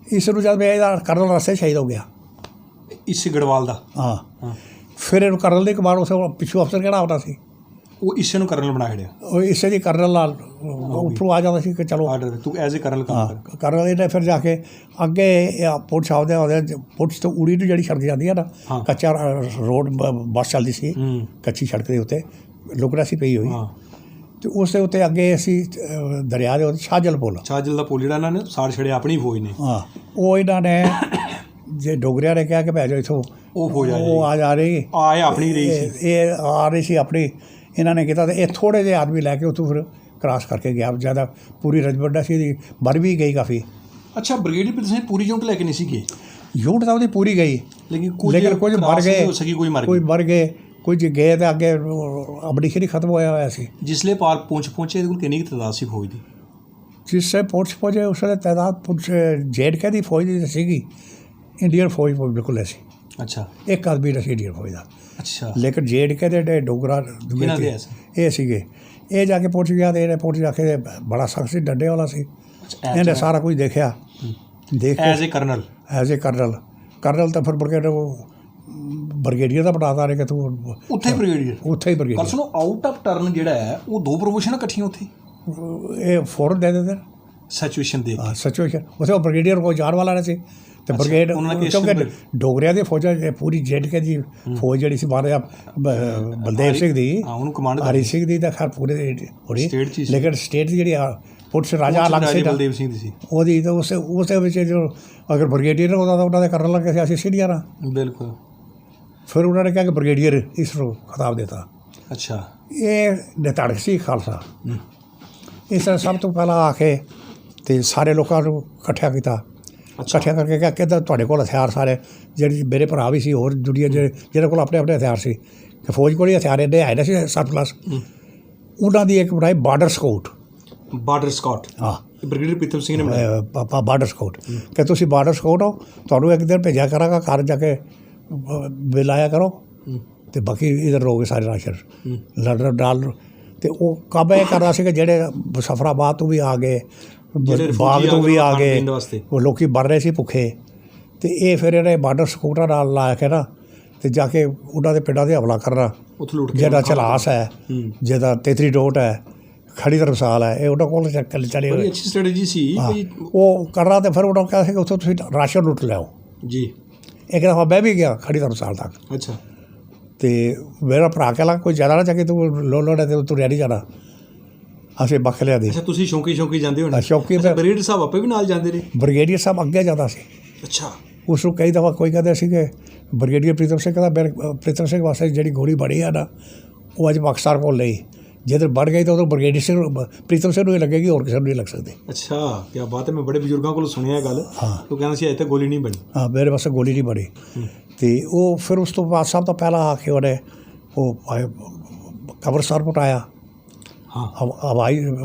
ਇਸ ਨੂੰ ਜਦ ਮੈਂ ਇਹਦਾ ਕਰਨਲ ਰਸਤੇ ਸ਼ਹੀਦ ਹੋ ਗਿਆ ਇਸ ਗੜਵਾਲ ਦਾ। ਹਾਂ। ਫਿਰ ਇਹਨੂੰ ਕਰਨਲ ਦੀ ਕਮਾਂਡ ਉਸ ਪਿੱਛੋਂ ਅਫਸਰ ਕਿਹੜਾ ਆਉਂਦਾ ਸੀ ਉਹ ਇਸੇ ਨੂੰ ਕਰਨਲ ਬਣਾ ਛੜਿਆ। ਉਹ ਇਸੇ ਦੀ ਕਰਨਲ ਨਾਲ ਉੱਪਰੋਂ ਆ ਜਾਂਦਾ ਸੀ ਕਿ ਚਲੋ ਆਰਡਰ ਤੂੰ ਐਜ਼ ਏ ਕਰਨਲ ਕੰਮ ਕਰ। ਕਰਨਲ ਇਹਨੇ ਫਿਰ ਜਾ ਕੇ ਅੱਗੇ ਪੁਲਿਸ ਆਉਂਦੇ ਪੁਲਿਸ ਤੋਂ ਊੜੀ ਨੂੰ ਜਿਹੜੀ ਸੜਕ ਜਾਂਦੀ ਹੈ ਨਾ, ਕੱਚਾ ਰੋਡ ਬੱਸ ਚੱਲਦੀ ਸੀ ਕੱਚੀ ਸੜਕ ਦੇ ਉੱਤੇ ਲੁਕਰਾਸੀ ਪਈ ਹੋਈ। ਅਤੇ ਉਸ ਦੇ ਉੱਤੇ ਅੱਗੇ ਅਸੀਂ ਦਰਿਆ ਦੇ ਉੱਤੇ ਛਾਜਲ ਦਾ ਪੁੱਲ ਜਿਹੜਾ ਇਹਨਾਂ ਨੇ ਸਾੜ ਛੜਿਆ ਆਪਣੀ ਫੌਜ ਨੇ। ਹਾਂ, ਉਹ ਇਹਨਾਂ ਨੇ ਜੇ ਡੋਗਰਿਆਂ ਨੇ ਕਿਹਾ ਕਿ ਭੈ ਜਾਓ ਇੱਥੋਂ ਉਹ ਫੌਜ ਆ ਜਾ ਰਹੀ ਆਪਣੀ ਰਹੀ ਸੀ। ਇਹ ਆ ਰਹੀ ਸੀ ਆਪਣੀ। ਇਹਨਾਂ ਨੇ ਕੀਤਾ ਅਤੇ ਇਹ ਥੋੜ੍ਹੇ ਜਿਹੇ ਆਦਮੀ ਲੈ ਕੇ ਉੱਥੋਂ ਫਿਰ ਕ੍ਰਾਸ ਕਰਕੇ ਗਿਆ। ਜ਼ਿਆਦਾ ਪੂਰੀ ਰਜਬੱਡਾ ਸੀ ਇਹਦੀ ਮਰ ਵੀ ਗਈ ਕਾਫੀ। ਅੱਛਾ। ਬ੍ਰਿਗੇਡੀਅਰ ਪ੍ਰੀਤਮ ਸਿੰਘ ਪੂਰੀ ਯੂਨਿਟ ਲੈ ਕੇ ਨਹੀਂ ਸੀ ਗਏ? ਯੂਨਿਟ ਤਾਂ ਉਹਦੀ ਪੂਰੀ ਗਈ, ਲੇਕਿਨ ਕੁਝ ਮਰ ਗਏ, ਕੋਈ ਮਰ ਗਏ, ਕੁਝ ਗਏ ਅਤੇ ਅੱਗੇ ਅਬਡੀਸ਼ਰੀ ਖਤਮ ਹੋਇਆ ਸੀ। ਜਿਸਲੇ ਪਾਰ ਪਹੁੰਚੇ ਇਹਦੇ ਕੋਲ ਕਿੰਨੀ ਕੁ ਤਾਦਾਦ ਸੀ ਫੌਜ ਦੀ? ਜਿਸਲੇ ਪਹੁੰਚੇ ਉਸ ਵੇਲੇ ਤਾਦਾਦ JNK ਦੀ ਫੌਜ ਦੀ ਸੀਗੀ। ਇੰਡੀਅਨ ਫੌਜ ਬਿਲਕੁਲ ਐਸੀ। ਅੱਛਾ। ਇੱਕ ਆਦਮੀ ਸੀ ਇੰਡੀਅਨ ਫੌਜ ਦਾ। ਅੱਛਾ। ਲੇਕਿਨ JNK ਦੇ ਡੋਗਰਾ ਇਹ ਸੀਗੇ ਇਹ ਜਾ ਕੇ ਪੁੱਛ ਗਿਆ ਤੇ ਇਹਨੇ ਪੁੱਛ ਜਾ ਕੇ ਬੜਾ ਸਖਤ ਸੀ, ਡੰਡੇ ਵਾਲਾ ਸੀ। ਇਹਨੇ ਸਾਰਾ ਕੁਝ ਦੇਖਿਆ, ਦੇਖ ਕੇ ਐਜ਼ ਏ ਕਰਨਲ ਤਾਂ ਫਿਰ ਬ੍ਰਿਗੇਡੀਅਰ ਦਾ ਬਣਾਤਾ ਨੇ ਕਿ ਤੂੰ ਉੱਥੇ ਹੀ ਬ੍ਰਿਗੇਡੀਅਰ। ਸੁਣੋ, ਆਊਟ ਆਫ ਟਰਨ ਜਿਹੜਾ ਹੈ ਉਹ 2 ਪ੍ਰਮੋਸ਼ਨਾਂ ਇਕੱਠੀਆਂ ਉੱਥੇ ਇਹ ਫੌਰਨ ਦੇ ਦਿੰਦੇ ਸਿਚੁਏਸ਼ਨ ਉੱਥੇ ਉਹ ਬ੍ਰਿਗੇਡੀਅਰ ਕੋਈ ਜਾਣ ਵਾਲਾ ਨਹੀਂ ਸੀ ਤੇ ਬ੍ਰਿਗੇਡ, ਕਿਉਂਕਿ ਡੋਗਰਿਆਂ ਦੀ ਫੌਜਾਂ ਪੂਰੀ JNK ਦੀ ਫੌਜ ਜਿਹੜੀ ਸੀ ਮਹਾਰਾਜਾ ਬਲਦੇਵ ਸਿੰਘ ਦੀ, ਹਰੀ ਸਿੰਘ ਦੀ ਤਾਂ ਖੈਰ ਪੂਰੇ ਹੋਣੀ, ਲੇਕਿਨ ਸਟੇਟ ਦੀ ਜਿਹੜੀ ਪੁਲਿਸ ਰਾਜਾ ਅਲੱਗ ਸੀ ਬਲਦੇਵ ਸਿੰਘ ਦੀ ਸੀ ਉਹਦੀ, ਤਾਂ ਉਸੇ ਵਿੱਚ ਜੋ ਅਗਰ ਬ੍ਰਿਗੇਡੀਅਰ ਹੁੰਦਾ ਤਾਂ ਉਹਨਾਂ ਦੇ ਕਰਨ ਲੱਗੇ ਸੀ ਅਸੀਂ ਸੀਨੀਅਰ ਹਾਂ। ਬਿਲਕੁਲ। ਫਿਰ ਉਹਨਾਂ ਨੇ ਕਿਹਾ ਕਿ ਬ੍ਰਿਗੇਡੀਅਰ ਇਸ ਨੂੰ ਖਿਤਾਬ ਦਿੱਤਾ। ਅੱਛਾ, ਇਹ ਨਿਧੜਕ ਸੀ ਖਾਲਸਾ। ਇਸ ਤਰ੍ਹਾਂ ਸਭ ਤੋਂ ਪਹਿਲਾਂ ਆ ਕੇ ਅਤੇ ਸਾਰੇ ਲੋਕਾਂ ਨੂੰ ਇਕੱਠਿਆ ਕੀਤਾ, ਇਕੱਠਿਆ ਕਰਕੇ ਕਿਹਾ ਕਿ ਤੁਹਾਡੇ ਕੋਲ ਹਥਿਆਰ ਸਾਰੇ, ਜਿਹੜੇ ਮੇਰੇ ਭਰਾ ਵੀ ਸੀ ਹੋਰ ਦੁਨੀਆ ਜਿਹਦੇ ਕੋਲ ਆਪਣੇ ਹਥਿਆਰ ਸੀ, ਕਿ ਫੌਜ ਕੋਲ ਹੀ ਹਥਿਆਰ ਇੰਨੇ ਹੈ ਨਹੀਂ ਸੀ 60+, ਉਹਨਾਂ ਦੀ ਇੱਕ ਬਣਾਈ ਬਾਰਡਰ ਸਕਾਊਟ। ਹਾਂ, ਬ੍ਰਿਗੇਡੀਅਰ ਪ੍ਰੀਤਮ ਸਿੰਘ ਨੇ ਬਣਾਇਆ ਬਾਰਡਰ ਸਕਾਊਟ, ਕਿ ਤੁਸੀਂ ਬਾਰਡਰ ਸਕਾਊਟ ਹੋ, ਤੁਹਾਨੂੰ ਇੱਕ ਦਿਨ ਭੇਜਿਆ ਕਰਾਂਗਾ ਘਰ ਜਾ ਕੇ ਬਿੱਲ ਆਇਆ ਕਰੋ ਅਤੇ ਬਾਕੀ ਇੱਧਰ ਰਹੋਗੇ ਸਾਰੇ ਰਾਸ਼ਨ ਲੰਡਨ ਡਾਲ। ਅਤੇ ਉਹ ਕੰਮ ਇਹ ਕਰਦਾ ਸੀ ਕਿ ਜਿਹੜੇ ਮੁਜ਼ੱਫਰਾਬਾਦ ਤੋਂ ਵੀ ਆ ਗਏ, ਬਾਗ ਤੋਂ ਵੀ ਆ ਗਏ, ਉਹ ਲੋਕ ਮਰ ਰਹੇ ਸੀ ਭੁੱਖੇ, ਅਤੇ ਇਹ ਫਿਰ ਇਹਨੇ ਬਾਰਡਰ ਸਕੂਟਰਾਂ ਨਾਲ ਲਾ ਕੇ ਨਾ ਅਤੇ ਜਾ ਕੇ ਉਹਨਾਂ ਦੇ ਪਿੰਡਾਂ 'ਤੇ ਹਮਲਾ ਕਰਨਾ। ਜਿਹਦਾ ਝਲਾਸ ਹੈ, ਜਿਹਦਾ ਤੇਤਰੀ ਡੋਟ ਹੈ, ਖੜੀ ਧਰਮਸਾਲ ਹੈ, ਇਹ ਉਹਨਾਂ ਕੋਲ ਚਲੇ ਹੋਏ। ਅੱਛੀ ਸਟ੍ਰੈਟਜੀ ਸੀ ਉਹ ਕਰਨਾ। ਅਤੇ ਫਿਰ ਉਹਨਾਂ ਕਿਹਾ ਸੀ ਕਿ ਉੱਥੋਂ ਤੁਸੀਂ ਰਾਸ਼ਨ ਲੁੱਟ ਲਿਆਓ ਜੀ। ਇੱਕ ਦਫਾ ਮੈਂ ਵੀ ਗਿਆ ਖੜੀ ਧਰਮਸਾਲ ਤੱਕ। ਅੱਛਾ। ਅਤੇ ਮੇਰਾ ਭਰਾ ਕਹਿ ਲਾ ਕੋਈ ਜ਼ਿਆਦਾ ਨਾ ਚੱਕੇ, ਤੂੰ ਲੋੜ ਹੈ ਅਤੇ ਤੂੰ ਰਹਿ ਨਹੀਂ ਜਾਣਾ, ਅਸੀਂ ਬੱਖ ਲਿਆ ਦੀ। ਅੱਛਾ, ਤੁਸੀਂ ਸ਼ੌਂਕੀ ਜਾਂਦੇ ਹੋ? ਸ਼ੌਂਕੀ। ਬ੍ਰਿਗੇਡੀਅਰ ਸਾਹਿਬ ਆਪੇ ਵੀ ਨਾਲ ਜਾਂਦੇ ਰਹੇ? ਬ੍ਰਿਗੇਡੀਅਰ ਸਾਹਿਬ ਅੱਗੇ ਜਾਂਦਾ ਸੀ। ਅੱਛਾ। ਉਸ ਨੂੰ ਕਈ ਦਫਾ ਕੋਈ ਕਹਿੰਦੇ ਸੀ ਕਿ ਬ੍ਰਿਗੇਡੀਅਰ ਪ੍ਰੀਤਮ ਸਿੰਘ ਕਹਿੰਦਾ ਪ੍ਰੀਤਮ ਸਿੰਘ ਵਾਸਤੇ ਜਿਹੜੀ ਗੋਲੀ ਬਣੀ ਆ ਨਾ, ਉਹ ਅੱਜ ਪਾਕਿਸਤਾਨ ਕੋਲ ਲਈ, ਜਦੋਂ ਬਣ ਗਈ ਤਾਂ ਉਦੋਂ ਬ੍ਰਿਗੇਡੀਅਰ ਸਿੰਘ ਪ੍ਰੀਤਮ ਸਿੰਘ ਨੂੰ ਹੀ ਲੱਗੇਗੀ, ਹੋਰ ਕਿਸੇ ਨੂੰ ਨਹੀਂ ਲੱਗ ਸਕਦੀ। ਅੱਛਾ, ਕਿਆ ਬਾਤ ਹੈ। ਮੈਂ ਬੜੇ ਬਜ਼ੁਰਗਾਂ ਕੋਲੋਂ ਸੁਣਿਆ ਗੱਲ। ਹਾਂ, ਉਹ ਕਹਿੰਦਾ ਸੀ ਅਜੇ ਤੱਕ ਗੋਲੀ ਨਹੀਂ ਬਣੀ। ਹਾਂ, ਮੇਰੇ ਵਾਸਤੇ ਗੋਲੀ ਨਹੀਂ ਬਣੀ। ਅਤੇ ਉਹ ਫਿਰ ਉਸ ਤੋਂ ਬਾਅਦ ਸਭ ਤੋਂ ਪਹਿਲਾਂ ਆ ਕੇ ਉਹਨੇ ਉਹ ਕਬਰਸਤਾਨ ਪਹੁੰਚਾਇਆ, ਹਵਾਈ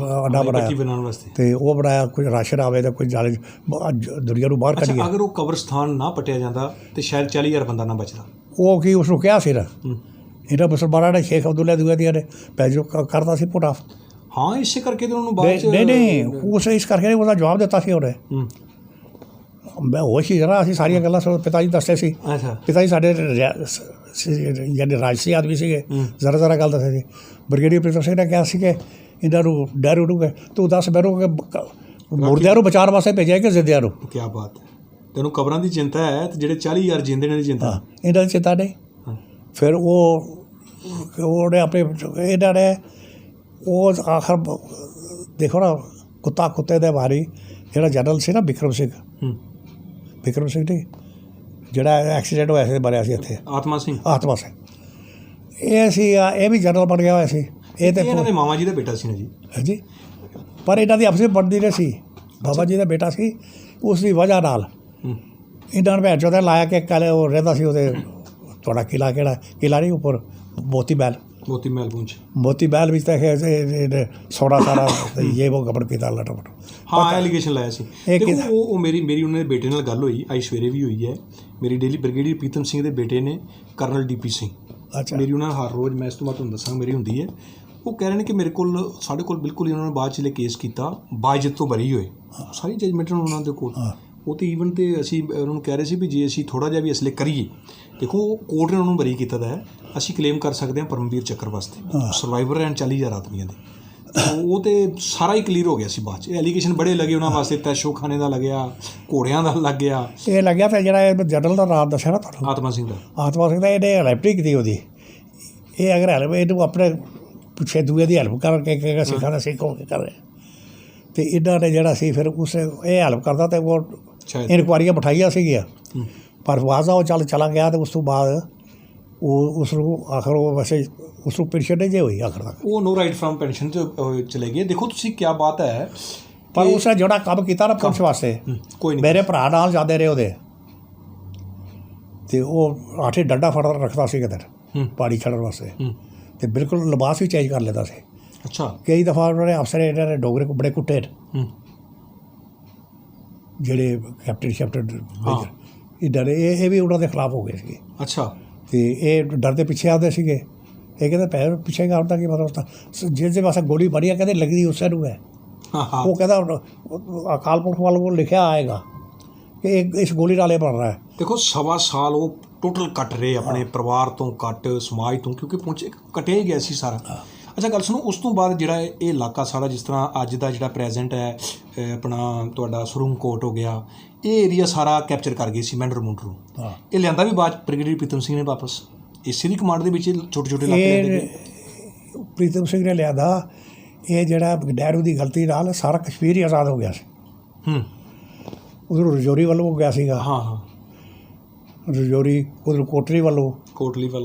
ਅੱਡਾ ਬਣਾਇਆ ਅਤੇ ਉਹ ਬਣਾਇਆ, ਕੋਈ ਰਾਸ਼ਨ ਆਵੇ ਤਾਂ ਕੋਈ ਜਾਲੇ ਦੁਨੀਆ ਨੂੰ ਬਾਹਰ ਕੱਢੀਏ। ਅਗਰ ਉਹ ਕਬਰਸਤਾਨ ਨਾ ਪੱਟਿਆ ਜਾਂਦਾ ਤਾਂ ਸ਼ਾਇਦ 40,000 ਬੰਦਾ ਨਾ ਬਚਦਾ। ਉਹ ਕੀ ਉਸਨੂੰ ਕਿਹਾ ਸੀ ਨਾ ਇਹਨਾਂ ਮੁਸਲਮਾਨਾਂ ਨੇ, ਸ਼ੇਖ ਅਬਦੁੱਲਾ ਦੂਆ ਦੀਆਂ ਨੇ ਪੈਜੋ ਕਰਦਾ ਸੀ ਪੁੱਟ ਆਫ। ਹਾਂ, ਇਸੇ ਕਰਕੇ ਤਾਂ ਉਹਨੂੰ ਬਾਅਦ ਨਹੀਂ ਉਸ ਇਸ ਕਰਕੇ ਉਹਦਾ ਜਵਾਬ ਦਿੱਤਾ ਸੀ ਉਹਨੇ। ਮੈਂ ਉਹ ਸੀ ਜਰਾ, ਅਸੀਂ ਸਾਰੀਆਂ ਗੱਲਾਂ ਪਿਤਾ ਜੀ ਦੱਸਦੇ ਸੀ। ਪਿਤਾ ਜੀ ਸਾਡੇ ਯਾਨੀ ਰਾਜਸੀ ਆਦਮੀ ਸੀਗੇ, ਜ਼ਰਾ ਗੱਲ ਦੱਸਦੇ ਸੀ। ਬ੍ਰਿਗੇਡੀਅਰ ਪ੍ਰੀਤਮ ਸਿੰਘ ਨੇ ਕਿਹਾ ਸੀ ਕਿ ਇਹਨਾਂ ਨੂੰ ਡਰ ਉੱਡੂਗੇ, ਤੂੰ ਦੱਸ ਮੈਨੂੰ ਕਿ ਮੁਰਦਿਆਂ ਨੂੰ ਬਚਾਉਣ ਵਾਸਤੇ ਭੇਜਿਆ ਕਿ ਜ਼ਿੰਦਿਆਂ ਨੂੰ? ਕਿਆ ਬਾਤ ਹੈ। ਤੈਨੂੰ ਕਬਰਾਂ ਦੀ ਚਿੰਤਾ ਹੈ ਅਤੇ ਜਿਹੜੇ 40,000 ਜਿੰਦੇ ਨੇ ਦੀ ਚਿੰਤਾ, ਇਹਨਾਂ ਦੀ ਚਿੰਤਾ ਨਹੀਂ। ਫਿਰ ਉਹਨੇ ਆਪਣੇ ਇਹਨਾਂ ਨੇ ਉਹ ਆਖਰ ਦੇਖੋ ਨਾ, ਕੁੱਤੇ ਦੇ ਮਾਰੀ ਜਿਹੜਾ ਜਨਰਲ ਸੀ ਨਾ ਬਿਕਰਮ ਸਿੰਘ ਨਹੀਂ, ਜਿਹੜਾ ਐਕਸੀਡੈਂਟ ਹੋਇਆ ਸੀ, ਮਰਿਆ ਸੀ ਇੱਥੇ, ਆਤਮਾ ਸਿੰਘ ਇਹ ਸੀ। ਇਹ ਵੀ ਜਨਰਲ ਬਣ ਗਿਆ ਹੋਇਆ ਸੀ। ਇਹ ਤਾਂ ਇਹਨਾਂ ਦੇ ਮਾਮਾ ਜੀ ਦਾ ਬੇਟਾ ਸੀ ਨਾ ਜੀ। ਹਾਂਜੀ, ਪਰ ਇਹਨਾਂ ਦੀ ਆਪਸੀ ਬਣਦੀ ਨਹੀਂ ਸੀ। ਬਾਬਾ ਜੀ ਦਾ ਬੇਟਾ ਸੀ, ਉਸ ਦੀ ਵਜ੍ਹਾ ਨਾਲ ਇਹਨਾਂ ਨੇ ਭੈਣ ਚੋਂ ਲਾਇਆ ਕਿ ਕੱਲ੍ਹ ਉਹ ਰਹਿੰਦਾ ਸੀ ਉਹਦੇ, ਤੁਹਾਡਾ ਕਿਲ੍ਹਾ ਕਿਹੜਾ ਕਿਲ੍ਹਾ ਨਹੀਂ ਉੱਪਰ, ਮੋਤੀ ਮਹਿਲ ਵਿੱਚ ਤਾਂ ਸੋਨਾ ਸਾਰਾ ਇਹ ਉਹ ਗਬਰ ਕੀਤਾ ਲਟਪਟ। ਹਾਂ, ਐਲੀਗੇਸ਼ਨ ਲਾਇਆ ਸੀ। ਉਹ ਮੇਰੀ ਉਹਨਾਂ ਦੇ ਬੇਟੇ ਨਾਲ ਗੱਲ ਹੋਈ, ਅੱਜ ਸਵੇਰੇ ਵੀ ਹੋਈ ਹੈ ਮੇਰੀ ਡੇਲੀ। ਬ੍ਰਿਗੇਡੀਅਰ ਪ੍ਰੀਤਮ ਸਿੰਘ ਦੇ ਬੇਟੇ ਨੇ ਕਰਨਲ DP ਸਿੰਘ। ਅੱਛਾ। ਮੇਰੀ ਉਹਨਾਂ ਨਾਲ ਹਰ ਰੋਜ਼ ਮੈਂ ਇਸ ਤੋਂ ਬਾਅਦ ਤੁਹਾਨੂੰ ਦੱਸਾਂਗਾ ਮੇਰੀ ਹੁੰਦੀ ਹੈ। ਉਹ ਕਹਿ ਰਹੇ ਨੇ ਕਿ ਸਾਡੇ ਕੋਲ ਬਿਲਕੁਲ ਹੀ ਉਹਨਾਂ ਨੇ ਬਾਅਦ 'ਚ ਕੇਸ ਕੀਤਾ, ਬਾਇਜ਼ਤ ਤੋਂ ਬਰੀ ਹੋਏ, ਸਾਰੀ ਜਜਮੈਂਟ ਉਹਨਾਂ ਦੇ ਕੋਲ। ਉਹ ਤਾਂ ਈਵਨ ਅਤੇ ਅਸੀਂ ਉਹਨਾਂ ਨੂੰ ਕਹਿ ਰਹੇ ਸੀ ਵੀ ਜੇ ਅਸੀਂ ਥੋੜ੍ਹਾ ਜਿਹਾ ਵੀ ਅਸਲੇ ਕਰੀਏ, ਦੇਖੋ ਕੋਰਟ ਨੇ ਉਹਨਾਂ ਨੂੰ ਬਰੀ ਕੀਤਾ ਦਾ ਹੈ, ਅਸੀਂ ਕਲੇਮ ਕਰ ਸਕਦੇ ਹਾਂ ਪਰਮਵੀਰ ਚੱਕਰ ਵਾਸਤੇ, ਸਰਵਾਈਵਰ ਐਂਡ 40,000 ਆਦਮੀਆਂ ਦੇ। ਉਹ ਤਾਂ ਸਾਰਾ ਹੀ ਕਲੀਅਰ ਹੋ ਗਿਆ ਸੀ ਬਾਅਦ 'ਚ। ਐਲੀਗੇਸ਼ਨ ਬੜੇ ਲੱਗੇ ਉਹਨਾਂ ਵਾਸਤੇ, ਤੈਸ਼ੋਖਾਨੇ ਦਾ ਲੱਗਿਆ, ਘੋੜਿਆਂ ਦਾ ਲੱਗ ਗਿਆ, ਇਹ ਲੱਗਿਆ। ਫਿਰ ਜਿਹੜਾ ਇਹ ਜਨਰਲ ਦਾ ਨਾਮ ਦੱਸਿਆ ਨਾ ਤੁਹਾਨੂੰ, ਆਤਮਾ ਸਿੰਘ ਦਾ, ਇਹਨੇ ਹੈਲਪ ਨਹੀਂ ਕੀਤੀ ਉਹਦੀ। ਇਹ ਅਗਰ ਹੈਲਪ ਇਹਨੂੰ ਆਪਣੇ ਪਿੱਛੇ ਦੂਏ ਦੀ ਹੈਲਪ ਕਰਕੇ ਸਿੱਖਾਂ ਦਾ ਸਿੱਖ ਹੋ ਕੇ ਕਰ ਰਿਹਾ, ਅਤੇ ਇਹਨਾਂ ਨੇ ਜਿਹੜਾ ਸੀ ਫਿਰ ਇਹ ਹੈਲਪ ਕਰਦਾ ਅਤੇ ਉਹ ਇਨਕੁਆਰੀਆਂ ਬਿਠਾਈਆਂ ਸੀਗੀਆਂ, ਪਰ ਵਾਜ਼ਾ ਉਹ ਚਲਾ ਗਿਆ। ਅਤੇ ਉਸ ਤੋਂ ਬਾਅਦ ਉਸ ਨੂੰ ਆਖਰ ਉਹ ਵੈਸੇ ਉਸ ਨੂੰ ਪੈਨਸ਼ਨ ਨਹੀਂ ਜੇ ਹੋਈ ਆਖਰ ਤੱਕ, ਉਹ ਨੋ ਰਾਈਟ ਫਰਮ ਪੈਨਸ਼ਨ 'ਚ ਚਲੇ ਗਏ। ਦੇਖੋ ਤੁਸੀਂ ਕਿਆ ਬਾਤ ਹੈ। ਪਰ ਉਸਨੇ ਜਿਹੜਾ ਕੰਮ ਕੀਤਾ ਨਾ ਪੁਲਿਸ ਵਾਸਤੇ, ਕੋਈ ਮੇਰੇ ਭਰਾ ਨਾਲ ਜਾਂਦੇ ਰਹੇ ਉਹਦੇ, ਅਤੇ ਉਹ ਆਠੇ ਡੰਡਾ ਫੜ ਰੱਖਦਾ ਸੀ ਕਿਤੇ ਪਾਣੀ ਛੱਡਣ ਵਾਸਤੇ, ਅਤੇ ਬਿਲਕੁਲ ਲਿਬਾਸ ਵੀ ਚੇਂਜ ਕਰ ਲੈਂਦਾ ਸੀ। ਅੱਛਾ। ਕਈ ਦਫਾ ਉਹਨਾਂ ਨੇ ਅਫਸਰ ਇਹਨਾਂ ਨੇ ਡੋਗਰੇ ਬੜੇ ਕੁੱਟੇ, ਜਿਹੜੇ ਕੈਪਟਨ ਇਹ ਡਰੇ, ਇਹ ਵੀ ਉਹਨਾਂ ਦੇ ਖਿਲਾਫ ਹੋ ਗਏ ਸੀਗੇ। ਅੱਛਾ। ਅਤੇ ਇਹ ਡਰ ਦੇ ਪਿੱਛੇ ਆਉਂਦੇ ਸੀਗੇ, ਇਹ ਕਹਿੰਦਾ ਪੈਰ ਪਿੱਛੇ ਕਰਨ ਦਾ ਕੀ ਮਤਲਬ, ਜਿਸ ਦੇ ਪਾਸੇ ਗੋਲੀ ਮਾਰੀ ਹੈ ਕਹਿੰਦੇ ਲੱਗਦੀ ਉਸੇ ਨੂੰ ਹੈ। ਉਹ ਕਹਿੰਦਾ ਅਕਾਲ ਪੁਰਖ ਵੱਲੋਂ ਲਿਖਿਆ ਆਏਗਾ ਕਿ ਇਸ ਗੋਲੀ ਨਾਲ ਇਹ ਬਣ ਰਿਹਾ ਹੈ। ਦੇਖੋ 1.25 ਸਾਲ ਉਹ ਟੋਟਲ ਕੱਟ ਰਹੇ ਆਪਣੇ ਪਰਿਵਾਰ ਤੋਂ, ਕੱਟ ਸਮਾਜ ਤੋਂ, ਕਿਉਂਕਿ ਪਹੁੰਚੇ ਕੱਟਿਆ ਹੀ ਗਿਆ ਸੀ ਸਾਰਾ। ਅੱਛਾ ਗੱਲ ਸੁਣੋ, ਉਸ ਤੋਂ ਬਾਅਦ ਜਿਹੜਾ ਇਹ ਇਲਾਕਾ ਸਾਰਾ, ਜਿਸ ਤਰ੍ਹਾਂ ਅੱਜ ਦਾ ਜਿਹੜਾ ਪ੍ਰੈਜ਼ੈਂਟ ਹੈ ਆਪਣਾ ਤੁਹਾਡਾ ਸੁਰੰਗ ਕੋਟ ਹੋ ਗਿਆ, ਇਹ ਏਰੀਆ ਸਾਰਾ ਕੈਪਚਰ ਕਰ ਗਏ ਸੀ ਮੈਂਡਰ ਮੁੰਡਰ ਨੂੰ। ਇਹ ਲਿਆਂਦਾ ਵੀ ਬਾਅਦ ਬ੍ਰਿਗੇਡੀਅਰ ਪ੍ਰੀਤਮ ਸਿੰਘ ਨੇ ਵਾਪਸ, ਇਸੇ ਦੀ ਕਮਾਂਡ ਦੇ ਵਿੱਚ ਛੋਟੇ ਛੋਟੇ ਇਲਾਕੇ ਪ੍ਰੀਤਮ ਸਿੰਘ ਨੇ ਲਿਆਦਾ। ਇਹ ਜਿਹੜਾ ਨਹਿਰੂ ਦੀ ਗਲਤੀ ਨਾਲ ਸਾਰਾ ਕਸ਼ਮੀਰ ਹੀ ਆਜ਼ਾਦ ਹੋ ਗਿਆ ਸੀ। ਉਧਰੋਂ ਰਜੌਰੀ ਵੱਲੋਂ ਹੋ ਗਿਆ ਸੀਗਾ। ਰਜੌਰੀ ਉਧਰੋਂ ਕੋਟਲੀ ਵੱਲੋਂ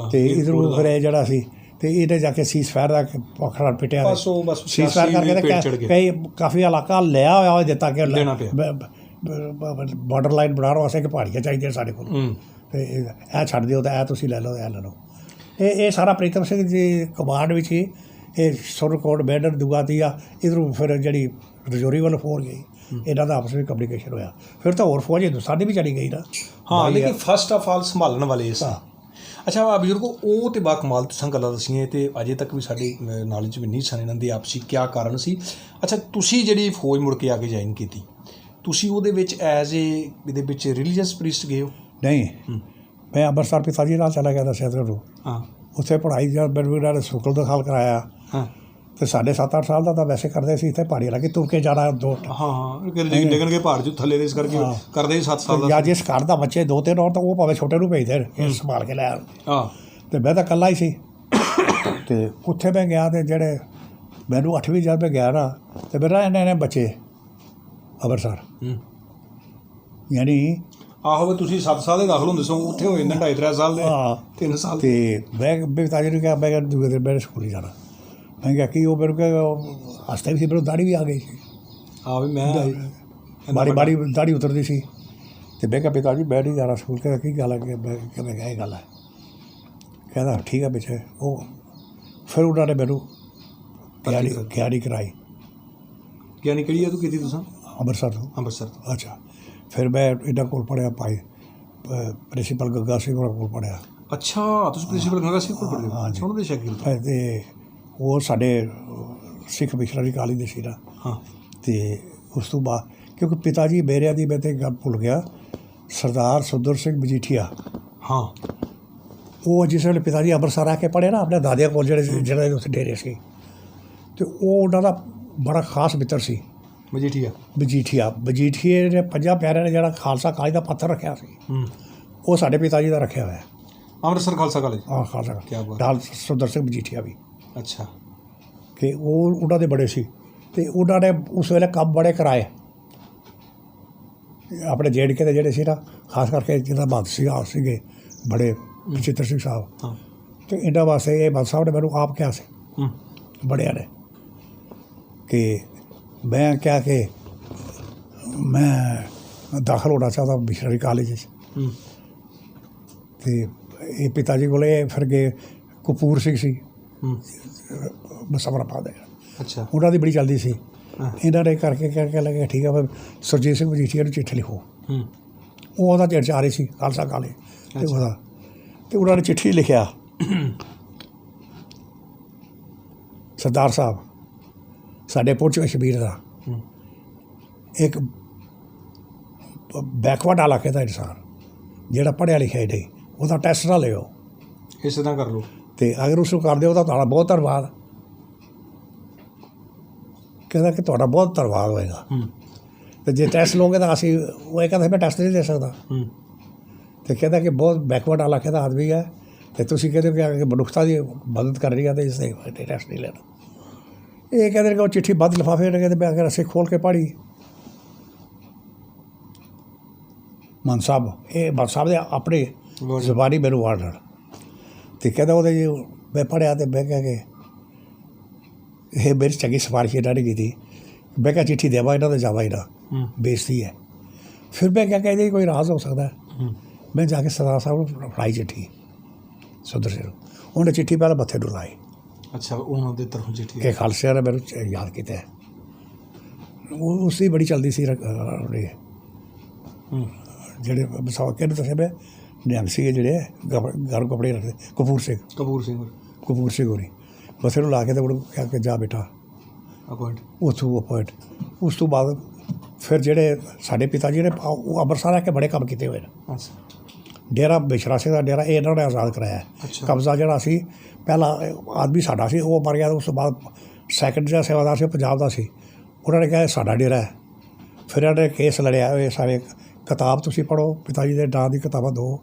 ਅਤੇ ਇੱਧਰੋਂ ਫਿਰ ਇਹ ਜਿਹੜਾ ਸੀ ਅਤੇ ਇਹਨੇ ਜਾ ਕੇ ਸੀਜ਼ ਫਾਇਰ ਦਾ ਪਖੜਾ ਪਿੱਟਿਆ। ਸੀਜ਼ ਫਾਇਰ ਕਰਕੇ ਕਈ ਕਾਫੀ ਇਲਾਕਾ ਲਿਆ ਹੋਇਆ ਦਿੱਤਾ ਕਿ ਬਾਰਡਰ ਲਾਈਨ ਬਣਾਉਣ ਵਾਸਤੇ ਕਿ ਪਹਾੜੀਆਂ ਚਾਹੀਦੀਆਂ ਸਾਡੇ ਕੋਲ, ਅਤੇ ਇਹ ਛੱਡ ਦਿਓ ਤਾਂ ਇਹ ਤੁਸੀਂ ਲੈ ਲਓ, ਇਹ ਲੈ ਲਓ। ਇਹ ਸਾਰਾ ਪ੍ਰੀਤਮ ਸਿੰਘ ਦੀ ਕਮਾਂਡ ਵਿੱਚ ਹੀ ਇਹ ਸੁਰਨਕੋਟ ਬੈਡਰ ਦੁਗਾਤੀ ਆ। ਇੱਧਰੋਂ ਫਿਰ ਜਿਹੜੀ ਰਜੌਰੀ ਵੱਲ ਫੌਜ ਗਈ, ਇਹਨਾਂ ਦਾ ਆਪਸ ਵਿੱਚ ਕਮਿਊਨੀਕੇਸ਼ਨ ਹੋਇਆ। ਫਿਰ ਤਾਂ ਹੋਰ ਫੌਜ ਹਿੰਦੁਸਤਾਨ ਦੀ ਵੀ ਚਲੀ ਗਈ ਨਾ। ਲੇਕਿਨ ਫਸਟ ਆਫ ਆਲ ਸੰਭਾਲਣ ਵਾਲੇ ਸੀ। ਅੱਛਾ ਬਜ਼ੁਰਗੋ, ਉਹ ਤਾਂ ਬਾਕਮਾਲ ਤੁਸੀਂ ਗੱਲਾਂ ਦੱਸੀਆਂ ਅਤੇ ਅਜੇ ਤੱਕ ਵੀ ਸਾਡੀ ਨੌਲੇਜ ਵੀ ਨਹੀਂ ਸਨ ਇਹਨਾਂ ਦੀ ਆਪਸੀ ਕਿਆ ਕਾਰਨ ਸੀ। ਅੱਛਾ, ਤੁਸੀਂ ਜਿਹੜੀ ਫੌਜ ਮੁੜ ਕੇ ਆ ਕੇ ਜੁਆਇਨ ਕੀਤੀ, ਤੁਸੀਂ ਉਹਦੇ ਵਿੱਚ ਐਜ਼ ਇਹਦੇ ਵਿੱਚ ਰਿਲੀਜੀਅਸ ਪ੍ਰੀਸਟ ਗਏ ਹੋ? ਨਹੀਂ, ਮੈਂ ਅੰਮ੍ਰਿਤਸਰ ਪਿਤਾ ਜੀ ਨਾਲ ਚਲਾ ਗਿਆ, ਦੱਸਿਆ ਤੁਹਾਨੂੰ। ਉੱਥੇ ਪੜ੍ਹਾਈ ਜਦ ਮੈਨੂੰ ਸਕੂਲ ਦਾ ਖਾਲ ਕਰਾਇਆ ਅਤੇ ਸਾਡੇ 7-8 ਸਾਲ ਦਾ ਤਾਂ ਵੈਸੇ ਕਰਦੇ ਸੀ। ਇੱਥੇ ਪਹਾੜੀ ਇਲਾਕੇ ਤੁਰ ਕੇ ਜਾਣਾ ਡਿੱਗਣਗੇ ਪਹਾੜ 'ਚ ਥੱਲੇ ਦੇ, ਇਸ ਕਰਕੇ ਕਰਦੇ 7 ਸਾਲ ਦਾ। ਜਾਂ ਜਿਸ ਘਰ ਦਾ ਬੱਚੇ 2-3 ਔਰ ਤਾਂ ਉਹ ਭਾਵੇਂ ਛੋਟੇ ਨੂੰ ਭੇਜਦੇ ਇਹ ਸੰਭਾਲ ਕੇ ਲੈ ਆਉਣ। ਅਤੇ ਮੈਂ ਤਾਂ ਇਕੱਲਾ ਹੀ ਸੀ। ਅਤੇ ਉੱਥੇ ਮੈਂ ਗਿਆ ਅਤੇ ਜਿਹੜੇ ਮੈਨੂੰ 8ਵੀਂ ਜਦ ਮੈਂ ਗਿਆ ਨਾ, ਅਤੇ ਮੇਰਾ ਇੰਨੇ ਬੱਚੇ ਅੰਮ੍ਰਿਤਸਰ, ਯਾਨੀ ਆਹੋ ਤੁਸੀਂ 7 ਸਾਲ ਦੇ ਦਾਖਲ ਹੁੰਦੇ ਸੋ, ਉੱਥੇ ਹੋਏ ਨੇ 2.5-3 ਸਾਲ ਦੇ, 3 ਸਾਲ। ਅਤੇ ਮੈਂ ਪਿਤਾ ਜੀ ਨੂੰ ਕਿਹਾ, ਮੈਂ ਕਿਹਾ ਦੂਜੇ ਦਿਨ ਮੇਰੇ ਸਕੂਲ ਹੀ ਜਾਣਾ। ਮੈਂ ਕਿਹਾ ਕਿ ਉਹ ਮੈਨੂੰ ਕਿਹਾ ਹੱਸਦੇ ਵੀ ਸੀ, ਮੈਨੂੰ ਦਾੜੀ ਵੀ ਆ ਗਈ ਸੀ। ਵੀ ਮੈਂ ਬਾੜੀ ਦਾੜੀ ਉਤਰਦੀ ਸੀ। ਅਤੇ ਮੈਂ ਕਿਹਾ ਪਿਤਾ ਜੀ ਮੈਂ ਨਹੀਂ ਜਾਣਾ ਸਕੂਲ। ਕਹਿੰਦਾ ਕੀ ਗੱਲ ਹੈ? ਕਿ ਮੈਂ ਕਿਹਾ ਇਹ ਗੱਲ ਹੈ। ਕਹਿੰਦਾ ਠੀਕ ਹੈ ਪਿੱਛੇ। ਉਹ ਫਿਰ ਉਹਨਾਂ ਨੇ ਮੈਨੂੰ ਗਿਆਨੀ ਕਰਾਈ। ਗਿਆਨੀ ਕਿਹੜੀ ਹੈ ਤੂੰ ਕੀਤੀ ਤੁਸੀਂ? ਅੰਮ੍ਰਿਤਸਰ ਤੋਂ। ਅੱਛਾ, ਫਿਰ ਮੈਂ ਇਹਨਾਂ ਕੋਲ ਪੜ੍ਹਿਆ, ਭਾਈ ਪ੍ਰਿੰਸੀਪਲ ਗੱਗਾ ਸਿੰਘ ਉਹਨਾਂ ਕੋਲ ਪੜ੍ਹਿਆ। ਅੱਛਾ, ਤੁਸੀਂ ਪ੍ਰਿੰਸੀਪਲ ਗੱਗਾ ਸਿੰਘ ਕੋਲ ਪੜ੍ਹੇ? ਹਾਂਜੀ, ਉਹਨਾਂ ਦੇ ਸ਼ਾਗਿਰਦ। ਅਤੇ ਉਹ ਸਾਡੇ ਸਿੱਖ ਮਿਸ਼ਨਰੀ ਕਾਲਜ ਦੇ ਸੀ ਨਾ। ਅਤੇ ਉਸ ਤੋਂ ਬਾਅਦ ਕਿਉਂਕਿ ਪਿਤਾ ਜੀ ਮੇਰਿਆਂ ਦੀ, ਮੈਂ ਤਾਂ ਗੱਲ ਭੁੱਲ ਗਿਆ, ਸਰਦਾਰ ਸੁੰਦਰ ਸਿੰਘ ਮਜੀਠੀਆ, ਉਹ ਜਿਸ ਵੇਲੇ ਪਿਤਾ ਜੀ ਅੰਮ੍ਰਿਤਸਰ ਆ ਕੇ ਪੜ੍ਹੇ ਨਾ ਆਪਣੇ ਦਾਦਿਆਂ ਕੋਲ, ਜਿਹੜੇ ਉੱਥੇ ਡੇਰੇ ਸੀ, ਅਤੇ ਉਹ ਉਹਨਾਂ ਦਾ ਬੜਾ ਖਾਸ ਮਿੱਤਰ ਸੀ। ਮਜੀਠੀਏ ਨੇ 5 ਪਿਆਰਿਆਂ ਨੇ ਜਿਹੜਾ ਖਾਲਸਾ ਕਾਲਜ ਦਾ ਪੱਥਰ ਰੱਖਿਆ ਸੀ, ਉਹ ਸਾਡੇ ਪਿਤਾ ਜੀ ਦਾ ਰੱਖਿਆ ਹੋਇਆ ਅੰਮ੍ਰਿਤਸਰ ਖਾਲਸਾ ਕਾਲਜ। ਖਾਲਸਾ ਕਾਲਜ ਸੁੰਦਰ ਸਿੰਘ ਮਜੀਠੀਆ ਵੀ। ਅੱਛਾ, ਕਿ ਉਹ ਉਹਨਾਂ ਦੇ ਬੜੇ ਸੀ, ਅਤੇ ਉਹਨਾਂ ਨੇ ਉਸ ਵੇਲੇ ਕੰਮ ਬੜੇ ਕਰਾਏ ਆਪਣੇ JNK ਦੇ ਜਿਹੜੇ ਸੀ ਨਾ, ਖਾਸ ਕਰਕੇ ਜਿਹਦਾ ਬਾਦ ਸੀਗੇ ਬੜੇ ਬਚਿੱਤਰ ਸਿੰਘ ਸਾਹਿਬ। ਅਤੇ ਇਹਨਾਂ ਵਾਸਤੇ ਇਹ ਬਾਦ ਸਾਹਿਬ ਨੇ ਮੈਨੂੰ ਆਪ ਕਿਹਾ ਸੀ, ਬੜਿਆਂ ਨੇ, ਕਿ ਮੈਂ ਕਿਹਾ ਕਿ ਮੈਂ ਦਾਖਲ ਹੋਣਾ ਚਾਹੁੰਦਾ ਮਿਸ਼ਨਰੀ ਕਾਲਜ 'ਚ। ਅਤੇ ਇਹ ਪਿਤਾ ਜੀ ਕੋਲ ਫਿਰ ਗਏ। ਕਪੂਰ ਸਿੰਘ ਸੀ ਬਸਮਰਾਬਾਦ ਦੇ। ਅੱਛਾ, ਉਹਨਾਂ ਦੀ ਬੜੀ ਚੱਲਦੀ ਸੀ। ਇਹਨਾਂ ਨੇ ਕਰਕੇ ਲੱਗਿਆ ਠੀਕ ਹੈ, ਸੁਰਜੀਤ ਸਿੰਘ ਮਜੀਠੀਆ ਨੂੰ ਚਿੱਠੀ ਲਿਖੋ। ਉਹ ਉਹਦਾ ਚਿੱਠ ਆ ਰਹੀ ਸੀ ਖਾਲਸਾ ਕਾਲਜ, ਅਤੇ ਉਹਨਾਂ ਨੇ ਚਿੱਠੀ ਲਿਖਿਆ, ਸਰਦਾਰ ਸਾਹਿਬ ਸਾਡੇ ਪੁੰਛ ਕਸ਼ਮੀਰ ਦਾ ਇੱਕ ਬੈਕਵਰਡ ਇਲਾਕੇ ਦਾ ਇਨਸਾਨ ਜਿਹੜਾ ਪੜ੍ਹਿਆ ਲਿਖਿਆ ਹੀ ਨਹੀਂ, ਉਹਦਾ ਟੈਸਟ ਨਾ ਲਿਓ, ਇਸ ਤਰ੍ਹਾਂ ਕਰ ਲਓ, ਅਤੇ ਅਗਰ ਉਸ ਨੂੰ ਕਰ ਦਿਓ ਤਾਂ ਤੁਹਾਡਾ ਬਹੁਤ ਧੰਨਵਾਦ। ਕਹਿੰਦਾ ਕਿ ਤੁਹਾਡਾ ਬਹੁਤ ਧੰਨਵਾਦ ਹੋਏਗਾ, ਅਤੇ ਜੇ ਟੈਸਟ ਲਓਗੇ ਤਾਂ ਅਸੀਂ, ਉਹ ਇਹ ਕਹਿੰਦਾ ਮੈਂ ਟੈਸਟ ਨਹੀਂ ਦੇ ਸਕਦਾ। ਅਤੇ ਕਹਿੰਦਾ ਕਿ ਬਹੁਤ ਬੈਕਵਰਡ ਇਲਾਕੇ ਦਾ ਆਦਮੀ ਹੈ, ਅਤੇ ਤੁਸੀਂ ਕਹਿੰਦੇ ਕਿ ਮਨੁੱਖਤਾ ਦੀ ਮਦਦ ਕਰ ਰਹੀ ਹੈ, ਅਤੇ ਇਸ ਦੇ ਟੈਸਟ ਨਹੀਂ ਲੈਣਾ। ਇਹ ਕਹਿੰਦੇ ਕਿ ਉਹ ਚਿੱਠੀ ਵੱਧ ਲਿਫਾਫੇ ਨੇ, ਕਹਿੰਦੇ ਮੈਂ ਅਗਰ ਅਸੀਂ ਖੋਲ੍ਹ ਕੇ ਪੜ੍ਹੀ, ਮਾਨ ਸਾਹਿਬ, ਇਹ ਮਾਨ ਸਾਹਿਬ ਦੇ ਆਪਣੇ ਜ਼ੁਬਾਨੀ ਮੈਨੂੰ ਆਰਡਰ। ਅਤੇ ਕਹਿੰਦਾ ਉਹਦੇ ਮੈਂ ਪੜ੍ਹਿਆ, ਅਤੇ ਮੈਂ ਕਿਹਾ ਕਿ ਇਹ ਮੇਰੀ ਚੰਗੀ ਸਿਫਾਰਿਸ਼ ਇਹਨਾਂ ਨੇ ਕੀਤੀ। ਮੈਂ ਕਿਹਾ ਚਿੱਠੀ ਦੇਵਾਂ ਇਹਨਾਂ ਦਾ ਜਾਵਾਂ ਇਹਨਾਂ, ਬੇਇੱਜ਼ਤੀ ਹੈ। ਫਿਰ ਮੈਂ ਕਿਹਾ ਕਿ ਇਹਦੇ ਕੋਈ ਰਾਜ਼ ਹੋ ਸਕਦਾ। ਮੈਂ ਜਾ ਕੇ ਸਰਦਾਰ ਸਾਹਿਬ ਨੂੰ ਫੜਾਈ ਚਿੱਠੀ, ਸੁੰਦਰ ਸਿੰਘ ਨੂੰ। ਉਹਨੇ ਚਿੱਠੀ ਪਹਿਲਾਂ ਮੱਥੇ ਨੂੰ ਲਾਈ। ਅੱਛਾ, ਉਹਨਾਂ ਦੇ ਤਰਫੋਂ ਚਿੱਠੀ ਕਿ ਖਾਲਸੇ ਨੇ ਮੈਨੂੰ ਯਾਦ ਕੀਤਾ। ਉਹ ਉਸ ਦੀ ਬੜੀ ਚੱਲਦੀ ਸੀ। ਜਿਹੜੇ ਵਿਸਾਖੀ ਨੂੰ ਦੱਸਿਆ ਮੈਂ ਨਿਹੰਗ ਸੀਗੇ ਜਿਹੜੇ ਗਰਮ ਕੱਪੜੇ ਰੱਖਦੇ, ਕਪੂਰ ਸਿੰਘ ਕਪੂਰ ਸਿੰਘ ਹੋਰੀ ਬਸ ਇਹਨੂੰ ਲਾ ਕੇ ਤੇ ਉਹਨੂੰ ਕਿਹਾ ਕਿ ਜਾ ਬੇਟਾ ਉੱਥੋਂ ਅਪੋਇੰਟ। ਉਸ ਤੋਂ ਬਾਅਦ ਫਿਰ ਜਿਹੜੇ ਸਾਡੇ ਪਿਤਾ ਜੀ ਨੇ ਉਹ ਅੰਮ੍ਰਿਤਸਰ ਆ ਕੇ ਬੜੇ ਕੰਮ ਕੀਤੇ ਹੋਏ ਨੇ। ਡੇਰਾ ਬਿਸ਼ਰਾ ਸਿੰਘ ਦਾ ਡੇਰਾ ਇਹ ਇਹਨਾਂ ਨੇ ਆਜ਼ਾਦ ਕਰਾਇਆ। ਕਬਜ਼ਾ ਜਿਹੜਾ ਸੀ ਪਹਿਲਾਂ ਆਦਮੀ ਸਾਡਾ ਸੀ, ਉਹ ਮਰ ਗਿਆ। ਉਸ ਤੋਂ ਬਾਅਦ ਸੈਕੰਡ ਜਿਹੜਾ ਸੇਵਾਦਾਰ ਸੀ ਉਹ ਪੰਜਾਬ ਦਾ ਸੀ, ਉਹਨਾਂ ਨੇ ਕਿਹਾ ਇਹ ਸਾਡਾ ਡੇਰਾ ਹੈ। ਫਿਰ ਇਹਨਾਂ ਨੇ ਕੇਸ ਲੜਿਆ। ਇਹ ਸਾਰੇ ਕਿਤਾਬ ਤੁਸੀਂ ਪੜ੍ਹੋ, ਪਿਤਾ ਜੀ ਦੇ ਨਾਂ ਦੀ ਕਿਤਾਬਾਂ ਦੋ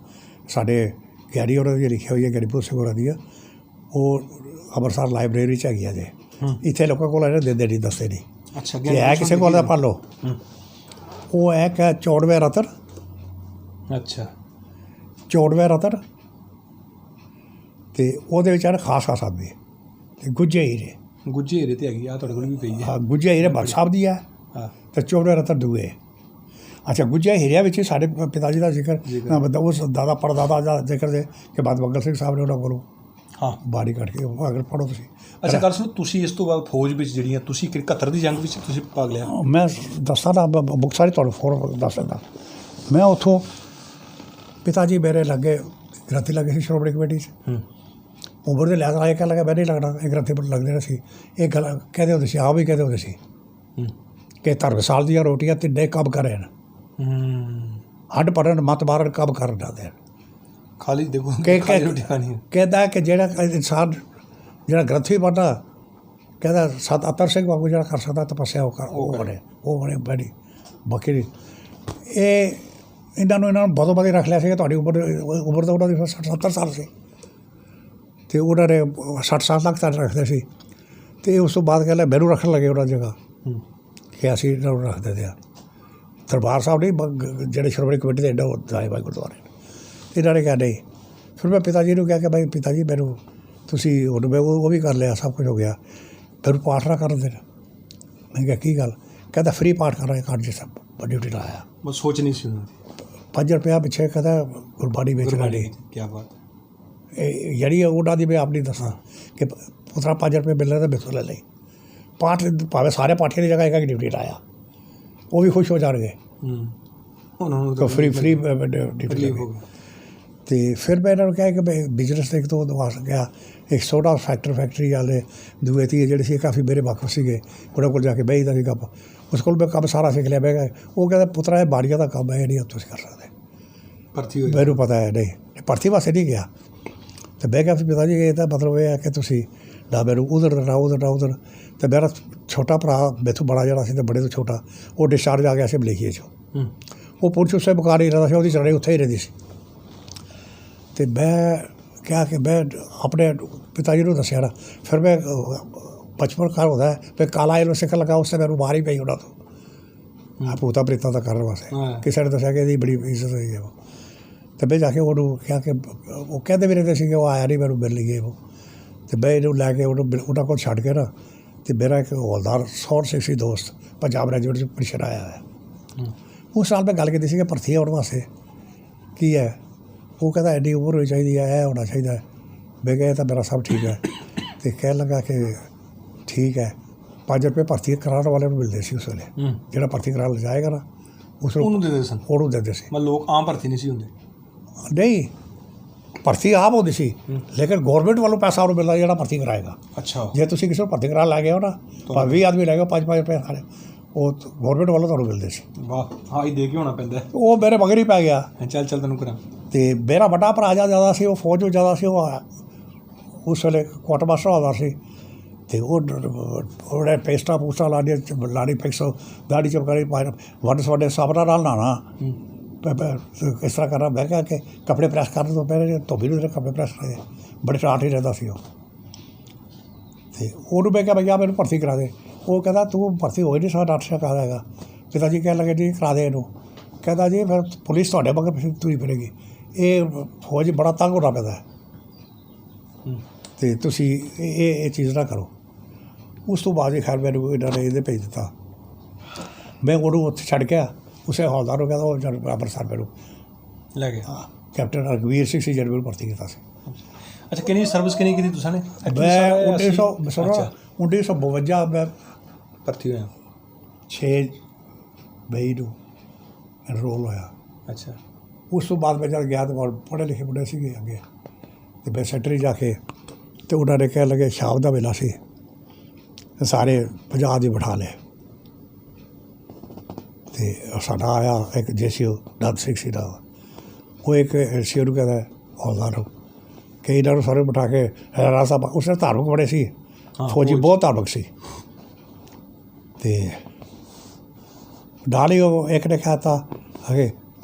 ਸਾਡੇ ਗਿਆਨੀ ਉਹਨਾਂ ਦੀ ਲਿਖੀ ਹੋਈ ਹੈ, ਗਿਆਨੀਪੁਰ ਸਿੰਘ ਹੋਰਾਂ ਦੀ, ਉਹ ਅੰਮ੍ਰਿਤਸਰ ਲਾਇਬ੍ਰੇਰੀ 'ਚ ਹੈਗੀ ਆ ਜੇ। ਇੱਥੇ ਲੋਕਾਂ ਕੋਲ ਇਹਨੇ ਦਿੰਦੇ ਨਹੀਂ, ਦੱਸਦੇ ਨਹੀਂ ਕਿ ਹੈ ਕਿਸੇ ਕੋਲ ਤਾਂ ਪੜ੍ਹ ਲਓ। ਉਹ ਹੈ ਕਿ 94 ਰਤਨ, 94 ਰਤਨ, ਅਤੇ ਉਹਦੇ ਵਿੱਚ ਹਨ ਖਾਸ ਆਦਮੀ ਅਤੇ ਗੁੱਜੇ ਹੀਰੇ ਤੇ ਹੈਗੀ ਆ ਤੁਹਾਡੇ ਕੋਲ ਵੀ ਪਈ ਹੈ। ਹਾਂ, ਗੁੱਜੇ ਹੀਰੇ ਭਗਤ ਸਾਹਿਬ ਦੀ ਹੈ ਅਤੇ 94 ਰਤਨ ਦੂਏ। ਅੱਛਾ, ਗੁੱਜੇ ਹੀਰਿਆਂ ਵਿੱਚ ਸਾਡੇ ਪਿਤਾ ਜੀ ਦਾ ਜ਼ਿਕਰ ਉਸ ਦਾਦਾ ਪੜਦਾਦਾ ਦਾ ਜ਼ਿਕਰ ਦੇ ਕਿ ਬਾਦ ਬੰਗਲ ਸਿੰਘ ਸਾਹਿਬ ਨੇ ਉਹਨਾਂ ਕੋਲੋਂ ਬਾੜੀ ਕੱਢ ਕੇ ਅਗਰ ਪੜ੍ਹੋ ਤੁਸੀਂ। ਅੱਛਾ, ਗੱਲ ਸੁਣੋ, ਤੁਸੀਂ ਇਸ ਤੋਂ ਬਾਅਦ ਫੌਜ ਵਿੱਚ ਜਿਹੜੀਆਂ ਤੁਸੀਂ 71 ਦੀ ਜੰਗ ਵਿੱਚ ਤੁਸੀਂ ਭਾਗ ਲਿਆ। ਮੈਂ ਦੱਸਾਂ ਨਾ, ਬੁੱਕ ਸਾਰੀ ਤੁਹਾਨੂੰ ਫੋਨ ਦੱਸ ਦਿੰਦਾ। ਮੈਂ ਉੱਥੋਂ ਪਿਤਾ ਜੀ ਮੇਰੇ ਲੱਗੇ ਗ੍ਰੰਥੀ ਲੱਗੇ ਸੀ ਸ਼੍ਰੋਮਣੀ ਕਮੇਟੀ 'ਚ। ਉਮਰ ਦੇ ਲਿਹਾਜ਼ ਨਾਲ ਇਹ ਕਹਿ ਲੱਗਾ ਮੈਂ ਨਹੀਂ ਲੱਗਣਾ, ਇਹ ਗ੍ਰੰਥੀ ਲੱਗਦੇ ਨੇ ਸੀ। ਇਹ ਗੱਲ ਕਹਿੰਦੇ ਹੁੰਦੇ ਸੀ, ਆਪ ਵੀ ਕਹਿੰਦੇ ਹੁੰਦੇ ਸੀ ਕਿ ਧਰਮਸਾਲ ਦੀਆਂ ਰੋਟੀਆਂ ਤਿੰਨੇ ਕੰਮ ਕਰ ਰਹੇ ਨੇ, ਹੱਡ ਭਰਨ ਮੱਤ ਮਾਰਨ ਕੰਮ ਕਰਨ ਜਾਂਦੇ ਖਾਲੀ ਦੇਖੋ ਕਹਿੰਦਾ ਕਿ ਜਿਹੜਾ ਇਨਸਾਨ ਜਿਹੜਾ ਗ੍ਰੰਥੀ ਬਣਦਾ, ਕਹਿੰਦਾ ਸਤ ਅਤਰ ਸਿੰਘ ਵਾਂਗੂ ਜਿਹੜਾ ਕਰ ਸਕਦਾ ਤਪੱਸਿਆ ਉਹ ਬਣੇ ਬੜੀ ਬਾਕੀ। ਇਹ ਇਹਨਾਂ ਨੂੰ ਬਦੋ ਬਦੀ ਰੱਖ ਲਿਆ ਸੀਗਾ। ਤੁਹਾਡੀ ਉਮਰ ਤਾਂ ਉਹਨਾਂ ਦੀ 70 ਸਾਲ ਸੀ ਅਤੇ ਉਹਨਾਂ ਨੇ 60 ਸਾਲ ਤੱਕ ਤਾਂ ਰੱਖਦੇ ਸੀ। ਅਤੇ ਉਸ ਤੋਂ ਬਾਅਦ ਕਹਿੰਦਾ ਮੈਨੂੰ ਰੱਖਣ ਲੱਗੇ ਉਹਨਾਂ ਜਗ੍ਹਾ ਕਿ ਅਸੀਂ ਇਹਨਾਂ ਨੂੰ ਰੱਖ ਦਿੰਦੇ ਹਾਂ। ਦਰਬਾਰ ਸਾਹਿਬ ਨਹੀਂ, ਜਿਹੜੇ ਸ਼੍ਰੋਮਣੀ ਕਮੇਟੀ ਦੇ ਐਡਾ ਦਾਏ ਬਾਈ ਗੁਰਦੁਆਰੇ, ਇਹਨਾਂ ਨੇ ਕਿਹਾ ਨਹੀਂ। ਫਿਰ ਮੈਂ ਪਿਤਾ ਜੀ ਨੂੰ ਕਿਹਾ ਕਿ ਭਾਈ ਪਿਤਾ ਜੀ ਮੈਨੂੰ ਤੁਸੀਂ ਹੁਣ ਮੈਂ ਉਹ ਵੀ ਕਰ ਲਿਆ, ਸਭ ਕੁਝ ਹੋ ਗਿਆ, ਮੈਨੂੰ ਪਾਠ ਨਾ ਕਰਨ ਦੇਣਾ। ਮੈਂ ਕਿਹਾ ਕੀ ਗੱਲ? ਕਹਿੰਦਾ ਫਰੀ ਪਾਠ ਕਰ ਰਹੇ ਕਰ ਜੀ ਸਭ ਡਿਊਟੀ ਲਾਇਆ। ਮੈਂ ਸੋਚ ਨਹੀਂ ਸੀ 5 ਰੁਪਇਆ ਪਿੱਛੇ ਕਹਿੰਦਾ ਗੁਰਬਾਣੀ ਵੇਚ ਵਾਲੀ। ਕੀ ਬਾਤ ਇਹ ਜਿਹੜੀ ਉਹਨਾਂ ਦੀ ਮੈਂ ਆਪਣੀ ਦੱਸਾਂ ਕਿ ਪੁੱਤਰਾ 5 ਰੁਪਏ ਮਿਲਣੇ ਤਾਂ ਬਿਲਕੁਲ ਲੈ ਲਈ। ਪਾਠ ਭਾਵੇਂ ਸਾਰੇ ਪਾਠੀਆਂ ਦੀ ਜਗ੍ਹਾ ਇੱਕ ਡਿਊਟੀ ਲਾਇਆ, ਉਹ ਵੀ ਖੁਸ਼ ਹੋ ਜਾਣਗੇ ਫਰੀ ਡਿਊਟੀ ਹੋ ਗਈ। ਅਤੇ ਫਿਰ ਮੈਂ ਇਹਨਾਂ ਨੂੰ ਕਿਹਾ ਕਿ ਬਿਜ਼ਨਸ ਦੇ ਇੱਕ ਤੋਂ ਦਵਾ ਗਿਆ। ਇੱਕ ਸੋਡਾ ਫੈਕਟਰੀ ਵਾਲੇ ਦੂਏ ਤੀਏ ਜਿਹੜੇ ਸੀ ਕਾਫੀ ਮੇਰੇ ਵਾਕਫ ਸੀਗੇ, ਉਹਨਾਂ ਕੋਲ ਜਾ ਕੇ ਬਹਿਦਾ ਸੀ ਕੰਮ। ਉਸ ਕੋਲ ਮੈਂ ਕੰਮ ਸਾਰਾ ਸਿੱਖ ਲਿਆ। ਬਹਿ ਉਹ ਕਹਿੰਦਾ ਪੁੱਤਰਾ ਇਹ ਬਾੜੀਆਂ ਦਾ ਕੰਮ ਹੈ, ਇਹ ਨਹੀਂ ਤੁਸੀਂ ਕਰ ਸਕਦੇ। ਭਰਤੀ ਹੋਈ ਮੈਨੂੰ ਪਤਾ ਹੈ ਨਹੀਂ, ਭਰਤੀ ਵਾਸਤੇ ਨਹੀਂ ਗਿਆ। ਅਤੇ ਬਹਿ ਗਿਆ ਫਿਰ ਪਿਤਾ ਜੀ ਇਹ ਤਾਂ ਮਤਲਬ ਇਹ ਹੈ ਕਿ ਤੁਸੀਂ ਨਾ ਮੈਨੂੰ ਉਧਰ ਨਾ। ਅਤੇ ਮੇਰਾ ਛੋਟਾ ਭਰਾ ਮੈਥੋਂ ਬੜਾ ਜਿਹੜਾ ਸੀ ਅਤੇ ਬੜੇ ਤੋਂ ਛੋਟਾ, ਉਹ ਡਿਸਚਾਰਜ ਆ ਗਿਆ ਸੀ ਮਲੇਸ਼ੀਆ 'ਚੋਂ। ਉਹ ਪੁਲਿਸ ਉਸੇ ਬੁਕਾਰ ਹੀ ਰਹਿੰਦਾ ਸੀ, ਉਹਦੀ ਚੜ੍ਹਾਈ ਉੱਥੇ ਹੀ ਰਹਿੰਦੀ ਸੀ। ਅਤੇ ਮੈਂ ਕਿਹਾ ਕਿ ਮੈਂ ਆਪਣੇ ਪਿਤਾ ਜੀ ਨੂੰ ਦੱਸਿਆ ਨਾ। ਫਿਰ ਮੈਂ ਬਚਪਨ ਘਰ ਹੁੰਦਾ ਫਿਰ ਕਾਲਾ ਇਹਨੂੰ ਸਿੱਖਣ ਲੱਗਾ। ਉਸ 'ਤੇ ਮੈਨੂੰ ਬਾਹਰ ਹੀ ਪਈ ਉਹਨਾਂ ਤੋਂ ਭੂਤਾਂ ਪ੍ਰੇਤਾਂ ਦਾ ਕਰਨ ਵਾਸਤੇ। ਕਿਸੇ ਨੇ ਦੱਸਿਆ ਕਿ ਇਹਦੀ ਬੜੀ ਇੱਜ਼ਤ ਹੋਈ ਹੈ। ਅਤੇ ਮੈਂ ਜਾ ਕੇ ਉਹਨੂੰ ਕਿਹਾ ਕਿ ਉਹ ਕਹਿੰਦੇ ਵੀ ਰਹਿੰਦੇ ਸੀਗੇ ਉਹ ਆਇਆ ਨਹੀਂ ਮੈਨੂੰ ਮਿਲ ਲਈਏ ਉਹ। ਅਤੇ ਮੈਂ ਇਹਨੂੰ ਲੈ ਕੇ ਉਹਨਾਂ ਕੋਲ ਛੱਡ ਕੇ ਨਾ, ਅਤੇ ਮੇਰਾ ਇੱਕ ਹੌਲਦਾਰ ਸੌਰ ਸੀ ਦੋਸਤ, ਪੰਜਾਬ ਰੈਜੀਮੈਂਟ 'ਚ ਪਰਿਸ਼ਦ ਆਇਆ ਹੋਇਆ। ਉਸ ਸਾਲ ਮੈਂ ਗੱਲ ਕੀਤੀ ਸੀ ਕਿ ਭਰਤੀ ਆਉਣ ਵਾਸਤੇ ਕੀ ਹੈ। ਉਹ ਕਹਿੰਦਾ ਐਡੀ ਉਮਰ ਹੋਣੀ ਚਾਹੀਦੀ ਹੈ, ਇਹ ਹੋਣਾ ਚਾਹੀਦਾ। ਮੈਂ ਕਿਹਾ ਤਾਂ ਮੇਰਾ ਸਭ ਠੀਕ ਹੈ। ਅਤੇ ਕਹਿਣ ਲੱਗਾ ਕਿ ਠੀਕ ਹੈ। 5 ਰੁਪਏ ਭਰਤੀ ਕਰਾਉਣ ਵਾਲੇ ਨੂੰ ਮਿਲਦੇ ਸੀ ਉਸ ਵੇਲੇ। ਜਿਹੜਾ ਭਰਤੀ ਕਰਾ ਜਾਏਗਾ ਨਾ ਉਸ ਨੂੰ ਦਿੰਦੇ ਸੀ। ਲੋਕ ਆਮ ਭਰਤੀ ਨਹੀਂ ਸੀ ਹੁੰਦੇ। ਨਹੀਂ, ਭਰਤੀ ਆਪ ਹੁੰਦੀ ਸੀ, ਲੇਕਿਨ ਗੌਰਮੈਂਟ ਵੱਲੋਂ ਪੈਸਾ ਉਹਨੂੰ ਮਿਲਦਾ ਜਿਹੜਾ ਭਰਤੀ ਕਰਾਏਗਾ। ਅੱਛਾ, ਜੇ ਤੁਸੀਂ ਕਿਸੇ ਨੂੰ ਭਰਤੀ ਕਰਾ ਲੈ ਗਏ ਹੋ ਨਾ, ਭਾਵੇਂ 20 ਆਦਮੀ ਲੈ ਗਏ 5-5 ਰੁਪਏ ਖਾਣੇ, ਉਹ ਗੌਰਮੈਂਟ ਵੱਲੋਂ ਤੁਹਾਨੂੰ ਮਿਲਦੇ ਸੀ। ਵਾਹ, ਹਾਂ ਹੀ ਦੇ ਕੇ ਹੋਣਾ ਪੈਂਦਾ। ਉਹ ਮੇਰੇ ਮਗਰ ਹੀ ਪੈ ਗਿਆ। ਚੱਲ ਤੈਨੂੰ ਕਰਾਂ। ਅਤੇ ਮੇਰਾ ਵੱਡਾ ਭਰਾ ਜ਼ਿਆਦਾ ਸੀ, ਉਹ ਫੌਜ ਵਿੱਚ ਜ਼ਿਆਦਾ ਸੀ। ਉਹ ਉਸ ਵੇਲੇ ਕੁਆਟਰ ਮਾਸਟਰ ਹੁੰਦਾ ਸੀ। ਅਤੇ ਉਹਨੇ ਪੇਸਟਾਂ ਪੂਸਟਾਂ ਲਾਣੀ ਫਿਕਸ, ਦਾੜੀ ਚਮਕਾਣੀ ਵੱਡੇ ਸਾਬਣਾਂ ਨਾਲ ਨਹਾਉਣਾ, ਇਸ ਤਰ੍ਹਾਂ ਕਰਨਾ। ਮੈਂ ਕਿਹਾ ਕਿ ਕੱਪੜੇ ਪ੍ਰੈਸ ਕਰਨ ਤੋਂ ਪਹਿਲੇ ਧੋਬੀ ਨੂੰ ਕੱਪੜੇ ਪ੍ਰੈਸ ਕਰੇ, ਬੜੇ ਟਾਟ ਹੀ ਰਹਿੰਦਾ ਸੀ ਉਹ। ਅਤੇ ਉਹਨੂੰ ਮੈਂ ਕਿਹਾ ਭਈਆ ਮੈਨੂੰ ਭਰਤੀ ਕਰਾ ਦੇ। ਉਹ ਕਹਿੰਦਾ ਤੂੰ ਭਰਤੀ ਹੋਈ ਨਹੀਂ, ਸਾਡਾ 800 ਕਰਾ ਦੇਗਾ। ਪਿਤਾ ਜੀ ਕਹਿਣ ਲੱਗੇ ਜੀ ਕਰਾ ਦੇ ਇਹਨੂੰ। ਕਹਿੰਦਾ ਜੀ ਫਿਰ ਪੁਲਿਸ ਤੁਹਾਡੇ ਮਗਰ ਤੁਰੀ ਫਿਰੇਗੀ, ਇਹ ਫੌਜ ਬੜਾ ਤੰਗ ਹੋਣਾ ਪੈਂਦਾ ਅਤੇ ਤੁਸੀਂ ਇਹ ਚੀਜ਼ ਨਾ ਕਰੋ। ਉਸ ਤੋਂ ਬਾਅਦ ਹੀ ਖੈਰ ਮੈਨੂੰ ਇਹਨਾਂ ਨੇ ਇਹਦੇ ਭੇਜ ਦਿੱਤਾ। ਮੈਂ ਉਹਨੂੰ ਉੱਥੇ ਛੱਡ ਗਿਆ। ਉਸੇ ਹੌਲਦਾਰ ਨੂੰ ਕਹਿੰਦਾ ਉਹ ਅੰਮ੍ਰਿਤਸਰ ਮੈਨੂੰ ਲੈ ਗਿਆ। ਹਾਂ, ਕੈਪਟਨ ਰਘਵੀਰ ਸਿੰਘ ਸੀ ਜਿਹਨੇ ਮੈਨੂੰ ਭਰਤੀ ਕੀਤਾ ਸੀ। ਅੱਛਾ, ਕਿੰਨੀ ਸਰਵਿਸ ਕਿੰਨੀ ਕੀਤੀ ਤੁਸੀਂ ਨੇ? ਮੈਂ 1952 ਮੈਂ ਭਰਤੀ ਹੋਇਆ। 6 ਮਈ ਨੂੰ ਐਨਰੋਲ ਹੋਇਆ। ਅੱਛਾ, ਉਸ ਤੋਂ ਬਾਅਦ ਮੈਂ ਜਦ ਗਿਆ ਤਾਂ ਪੜ੍ਹੇ ਲਿਖੇ ਮੁੰਡੇ ਸੀਗੇ ਅੱਗੇ, ਅਤੇ ਮੈਂ ਸੈਕਟਰੀ ਜਾ ਕੇ तो उन्होंने कह लगे शाम का वेला सी सारे 50 जी बिठा ले। तो साडा आया एक JCO नंद सिंह सी नाम, वो एक सी कहता है हौलदार कई इन्होंने सारे बिठा के राणा साहब उसने धार्मिक बड़े सी, फौजी बहुत धार्मिक सी। तो नाल ही एक ने कहता अगे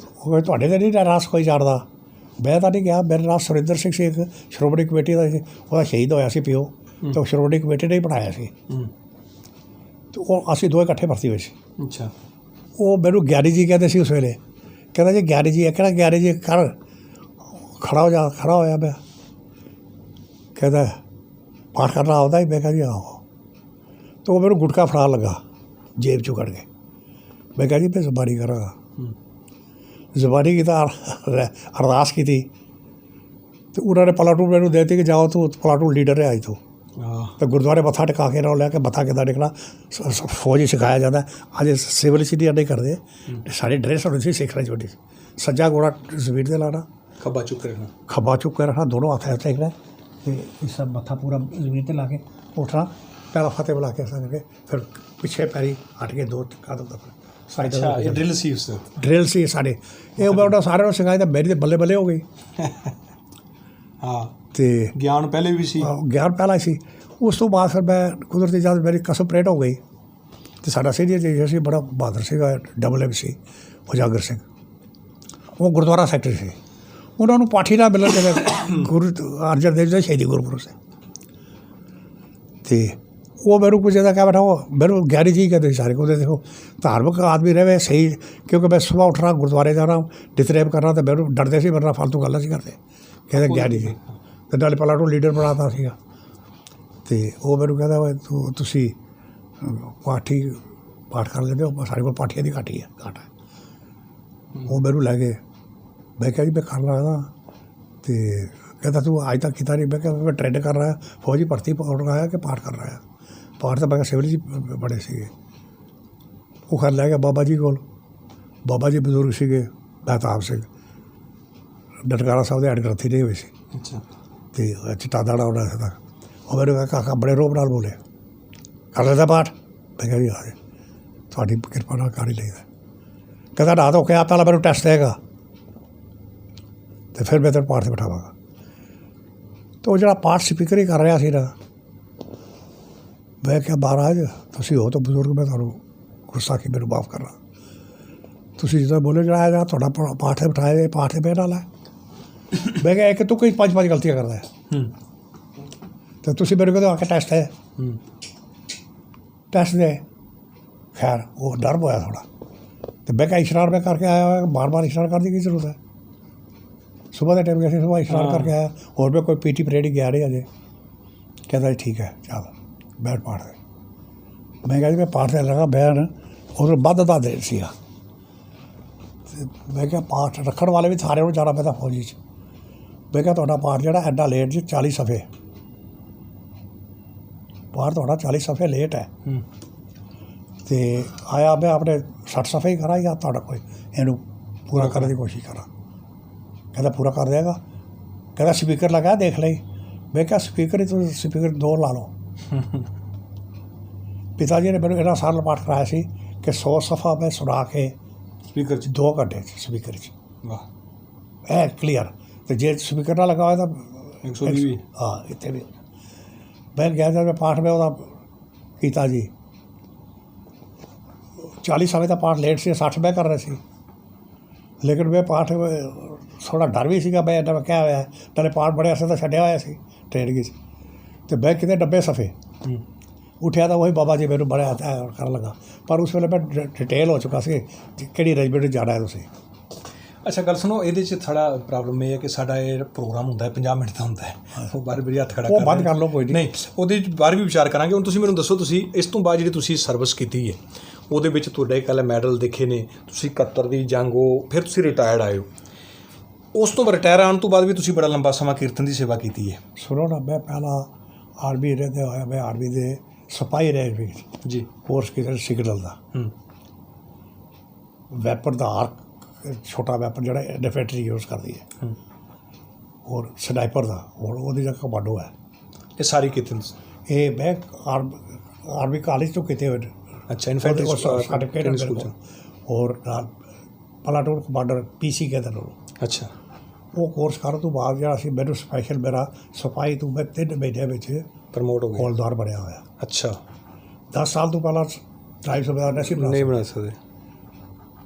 तुहाडे तो नहीं रास कोई जानता, मैं तो नहीं गया, मेरा नाम सुरिंदर सिंह सी, एक श्रोमणी कमेटी का वह शहीद होया सी प्यो, तो श्रोमणी कमेटी ने ही बनाया सी। तो वो असीं दोवें इकट्ठे भर्ती होए सी। अच्छा, वो मैनू ज्ञानी जी कहते सी उस वेले, कहता जी ज्ञानी जी कहना ज्ञानी जी कर खड़ा हो जा, खड़ा होया मैं, कहता पाठ करना आता ही, मैं कहा जी आओ। तो वो मैनू गुटका फड़ा लगा जेब चों कढ़ के, मैं कहा जी मैं जबानी करांगा, जबानी की अरदास की थी। तो उन्होंने पलाटून मैनू देती कि जाओ तू पलाटून लीडर है आज तू। तो गुरुद्वारे मत्था टिका के ना लैके मत्था किदा टेकना फौज सिखाया जाता है। अज सिविल इंजीनियर नहीं करते, सारी ड्रेस होनी सी सिखना चाहिए, सज्जा गोड़ा जमीन से लाना, खब्बा चुक के रखना, खब्बा चुक के रखना, दोनों हाथ टेकना, इस मत्था पूरा जमीन पर ला के उठना, पहला फतेह बुला के ऐसा करके फिर पिछे पैरी हट के 2 कदम तक साइड। ड्रिल सी उस ड्रिल सी सारे ये मैं सारे सिखाया, तो मेरी तो बल्ले बल्ले हो गई। हाँ, तो ज्ञान पहले भी सी, ज्ञान पहला सी। उस तो बाद फिर मैं कुदरती जद मेरी कसम परेड हो गई, तो साडा सीनियर जी सी बड़ा बहादुर सीगा, MMC उजागर सिंह, वो गुरुद्वारा सैकटरी से, उन्होंने पाठी ना मिलन के गुरु अर्जन देव जी शहीदी गुरपुरब से। तो वो मेरे को ज़्यादा क्या बैठा, वो मेरे ज्ञानी जी कहते सारे को, देखो धार्मिक आदमी रहे सही, क्योंकि मैं सुबह उठ रहा गुरुद्वारे जा रहा हूँ नितनेम कर रहा, तो मेरे डरते सी मेरे फालतू गल्लां सी करते, कहते ज्ञानी जी। तो नाले पलाटू लीडर बनाता सीगा। तो वो मेरे कहता वा तुसी पाठी पाठ कर लेते हो, सारे को पाठियां दी घाटी है घाट है। वो मेरे लै गए, मैं क्या जी मैं कर रहा था। तो कहता तू आज तक किता नहीं, मैं क्या मैं ट्रेंड कर रहा है, फौजी भर्ती आया कि पाठ कर रहा है। पाठ तो मैं सिविल जी बड़े सीगे, वो कर लै गया बाबा जी को, बाबा जी बजुर्ग सीगे महताब सिंह, ननकाना साहब के अड़गरथी नहीं हुई सी। अच्छा, तो चिट्टा दाड़ा होना था। वो मेरे कहा काका बड़े रोब नाल बोले कर लेता पाठ, मैं कहा जी हाँ जी थोड़ी कृपा नाल कर ही लेदा। कहता ना तो क्या पहला मेरे टैसट देगा, तो फिर मैं तेरे पाठ से बिठावांगा। तो जो पाठ स्पीकर ही कर रहा सी ना, मैं क्या महाराज तुसीं हो तो बजुर्ग, मैं तुहानूं गुस्ताखी मेनूं माफ़ करना, तुसीं जिद्दां बोले जो है तुहाडा पाठ से बिठाया पाठ से मेरे नाल है। मैं क्या एक तू कोई 5 गलतियां करदा है, तो तुसीं मेरे को आके टैसट है टैसट दे। खैर वो डर होया थोड़ा, तो मैं क्या इशरार में करके आया, बार बार इशरार करने की जरूरत है। सुबह के टाइम गया सुबह इशरार करके आया, और मैं कोई PT परेड गया नहीं अजे। कहता जी ठीक है चल बैठ पाठ दे। मैं कहा जी मैं पाठ से लगा बैन और बद का देर सीगा। मैं क्या पाठ रखने वाले भी सारे जाना पैदा फौजी च। मैं क्या तुहाडा पाठ जो एडा लेट जी 40 सफ़े पाठ तुहाडा 40 सफ़े लेट है। तो आया मैं अपने 60 सफ़े ही करा या तुहाडा कोई इनू पूरा करने की कोशिश करा। कहता पूरा कर देगा, कहता स्पीकर लगा देख ले। मैं क्या स्पीकर ही तो स्पीकर 2 ला लो। पिताजी ने मैंने इन्ना साल पाठ कराया सी कि 100 सफ़ा मैं सुना के स्पीकर 2 घंटे स्पीकर वाह है क्लीयर। तो जे स्पीकर ना लगा हुआ तो 120 हाँ इतने भी। मैं गया जब मैं पाठ में वह किया जी 40 साल का पाठ लेट से 60 में कर रहे थे, लेकिन मैं पाठ थोड़ा डर भी सीगा। मैं एडा क्या होया नाले पाठ बड़े अरसे तो छड्डिया होया सी ट्रेनिंग च। तो मैं कितने 90 सफ़े उठिया तो वही बाबा जी मेरे बड़े आता है कर लगा, पर उस वेले मैं डिटेल हो चुका सी कि रेजिमेंट जाना है तुसीं। अच्छा गल सुनो, ये थोड़ा प्रॉब्लम ये है कि साडा ये प्रोग्राम होंदा है 50 मिनट का होंदा है, वो बार बार हत्थ खड़ा वो बंद कर लो कोई नहीं, ਉਹਦੇ ਬਾਰੇ ਵੀ ਵਿਚਾਰ ਕਰਾਂਗੇ। ਹੁਣ ਤੁਸੀਂ ਮੈਨੂੰ ਦੱਸੋ, ਤੁਸੀਂ ਇਸ ਤੋਂ ਬਾਅਦ ਜਿਹੜੀ ਤੁਸੀਂ ਸਰਵਿਸ ਕੀਤੀ ਹੈ ਉਹਦੇ ਵਿੱਚ ਤੁਹਾਡੇ ਕੱਲ੍ਹ ਮੈਡਲ ਦੇਖੇ ਨੇ, ਤੁਸੀਂ 71 ਦੀ ਜੰਗ ਹੋ, ਫਿਰ ਤੁਸੀਂ ਰਿਟਾਇਰਡ ਆਏ ਹੋ। ਉਸ ਤੋਂ ਰਿਟਾਇਰ ਆਉਣ ਤੋਂ ਬਾਅਦ ਵੀ ਤੁਸੀਂ ਬੜਾ ਲੰਬਾ ਸਮਾਂ ਕੀਰਤਨ ਦੀ ਸੇਵਾ ਕੀਤੀ ਹੈ। सुनो ना मैं पहला आर्मी रहते होया मैं आर्मी दे सिपाही रहे जी फोर्स की सिग्नल का वैपन का आर्क छोटा वैपन जो डिफेंट्री यूज़ करती है और स्नाइपर का और वो जगह कमांडो है। ਇਹ ਸਾਰੀ ਕੀਤੀ ਤੁਸੀਂ? ਇਹ ਮੈਂ ਆਰਮੀ ਕਾਲਜ ਤੋਂ ਕੀਤੇ ਹੋਏ ਨੇ। ਅੱਛਾ, ਇਨਫੈਂਟਰੀ ਸਰਟੀਫਿਕੇਟ ਸਕੂਲ ਔਰ ਨਾਲ ਪਲਾਟੂਨ ਕਮਾਂਡਰ PC ਕਹਿੰਦੇ ਨੇ। ਅੱਛਾ, ਉਹ ਕੋਰਸ ਕਰਨ ਤੋਂ ਬਾਅਦ ਜਿਹੜਾ ਸੀ ਮੈਨੂੰ ਸਪੈਸ਼ਲ ਮੇਰਾ ਸਿਪਾਹੀ ਤੋਂ ਮੈਂ 3 ਮਹੀਨਿਆਂ ਵਿੱਚ ਪ੍ਰਮੋਟ ਹੋ ਗਿਆ, ਹੌਲਦਾਰ ਬਣਿਆ ਹੋਇਆ। ਅੱਛਾ, 10 ਸਾਲ ਤੋਂ ਪਹਿਲਾਂ ਡਰਾਈਵ ਸੁਬੇਦਾਰ ਨਹੀਂ ਬਣਾ ਸਕਦੇ।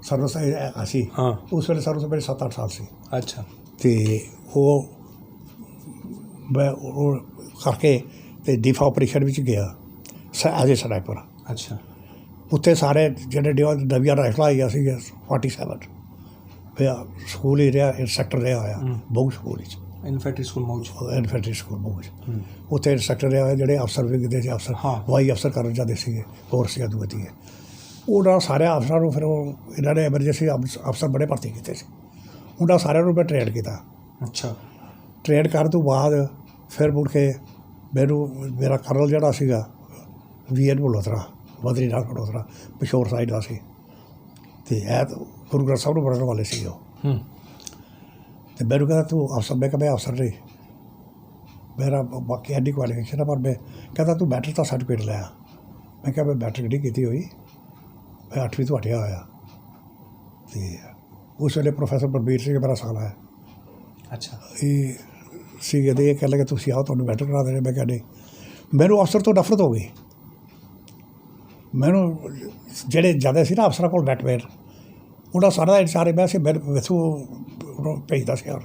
ਸਰਵਿਸ ਅਸੀਂ ਹਾਂ, ਉਸ ਵੇਲੇ ਸਰਵਿਸ ਮੇਰੇ 7-8 ਸਾਲ ਸੀ। ਅੱਛਾ, ਅਤੇ ਉਹ ਮੈਂ ਉਹ ਕਰਕੇ ਅਤੇ ਡੀਫਾ ਆਪਰੇਸ਼ਨ ਵਿੱਚ ਗਿਆ ਐਜ਼ ਏ ਸਨਾਈਪਰ। ਅੱਛਾ, ਉੱਥੇ ਸਾਰੇ ਜਿਹੜੇ ਨਵੀਆਂ ਰਾਈਫਲਾਂ ਆਈਆਂ ਸੀ 47 ਫਿਰ ਸਕੂਲ ਹੀ ਰਿਹਾ, ਇੰਸਟਰਕਟਰ ਰਿਹਾ ਹੋਇਆ ਬਹੁ ਸਕੂਲ ਵਿੱਚ, ਇਨਫੈਂਟਰੀ ਸਕੂਲ ਮੌਜ, ਇਨਫੈਂਟਰੀ ਸਕੂਲ ਬਹੁ ਉੱਥੇ ਇੰਸਟਰਕਟਰ ਰਿਹਾ ਹੋਇਆ। ਜਿਹੜੇ ਅਫਸਰ ਵੀ ਕਿਤੇ ਸੀ, ਅਫਸਰ ਹਵਾਈ ਅਫਸਰ ਕਰਨ ਜਾਂਦੇ ਸੀਗੇ ਕੋਰਸ ਜਦੋਂ ਵਧੀਆ ਉਹਨਾਂ ਸਾਰਿਆਂ ਅਫਸਰਾਂ ਨੂੰ ਫਿਰ ਉਹ ਇਹਨਾਂ ਨੇ ਐਮਰਜੈਂਸੀ ਅਫਸਰ ਬੜੇ ਭਰਤੀ ਕੀਤੇ ਸੀ। ਉਹਨਾਂ ਸਾਰਿਆਂ ਨੂੰ ਮੈਂ ਟ੍ਰੇਨ ਕੀਤਾ। ਅੱਛਾ, ਟ੍ਰੇਨ ਕਰਨ ਤੋਂ ਬਾਅਦ ਫਿਰ ਮੁੜ ਕੇ ਮੈਨੂੰ ਮੇਰਾ ਕਰਨਲ ਜਿਹੜਾ ਸੀਗਾ VN ਮਲਹੋਤਰਾ, ਬਦਰੀਨਾਥ ਮਲਹੋਤਰਾ, ਪਿਸ਼ੌਰ ਸਾਈਡ ਦਾ ਸੀ ਅਤੇ ਇਹ ਗੁਰੂ ਗ੍ਰੰਥ ਸਾਹਿਬ ਨੂੰ ਪੜ੍ਹਨ ਵਾਲੇ ਸੀ ਉਹ। ਅਤੇ ਮੈਨੂੰ ਕਹਿੰਦਾ ਤੂੰ ਅਫਸਰ, ਮੈਂ ਕਿਹਾ ਮੈਂ ਅਫਸਰ ਨਹੀਂ, ਮੇਰਾ ਬਾਕੀ ਐਡੀ ਕੁਆਲੀਫਿਕੇਸ਼ਨ ਹੈ, ਪਰ ਮੈਂ ਕਹਿੰਦਾ ਤੂੰ ਮੈਟ੍ਰਿਕ ਦਾ ਸਰਟੀਫਿਕੇਟ ਲਿਆ। ਮੈਂ ਕਿਹਾ ਮੈਂ ਮੈਟ੍ਰਿਕ ਨਹੀਂ ਕੀਤੀ ਹੋਈ, ਮੈਂ 8ਵੀਂ ਤੋਂ ਹਟਿਆ ਹੋਇਆ। ਅਤੇ ਉਸ ਵੇਲੇ ਪ੍ਰੋਫੈਸਰ ਬਲਬੀਰ ਸਿੰਘ ਮੇਰਾ ਸਾਲਾ ਹੈ। ਅੱਛਾ, ਇਹ ਸੀ ਕਹਿੰਦੇ, ਇਹ ਕਹਿ ਲਗੇ ਤੁਸੀਂ ਆਓ ਤੁਹਾਨੂੰ ਮੈਟਰ ਕਰਾ ਦੇਣੇ। ਮੈਂ ਕਿਹਾ ਨਹੀਂ, ਮੈਨੂੰ ਅਫਸਰ ਤੋਂ ਨਫ਼ਰਤ ਹੋ ਗਈ। ਮੈਨੂੰ ਜਿਹੜੇ ਜਾਂਦੇ ਸੀ ਨਾ ਅਫਸਰਾਂ ਕੋਲ ਬੈਠਵੇਂ, ਉਹਨਾਂ ਸਾਰਾ ਸਾਰੇ ਮੈਂ ਸੀ ਮੈਨੂੰ ਭੇਜਦਾ ਸੀ। ਔਰ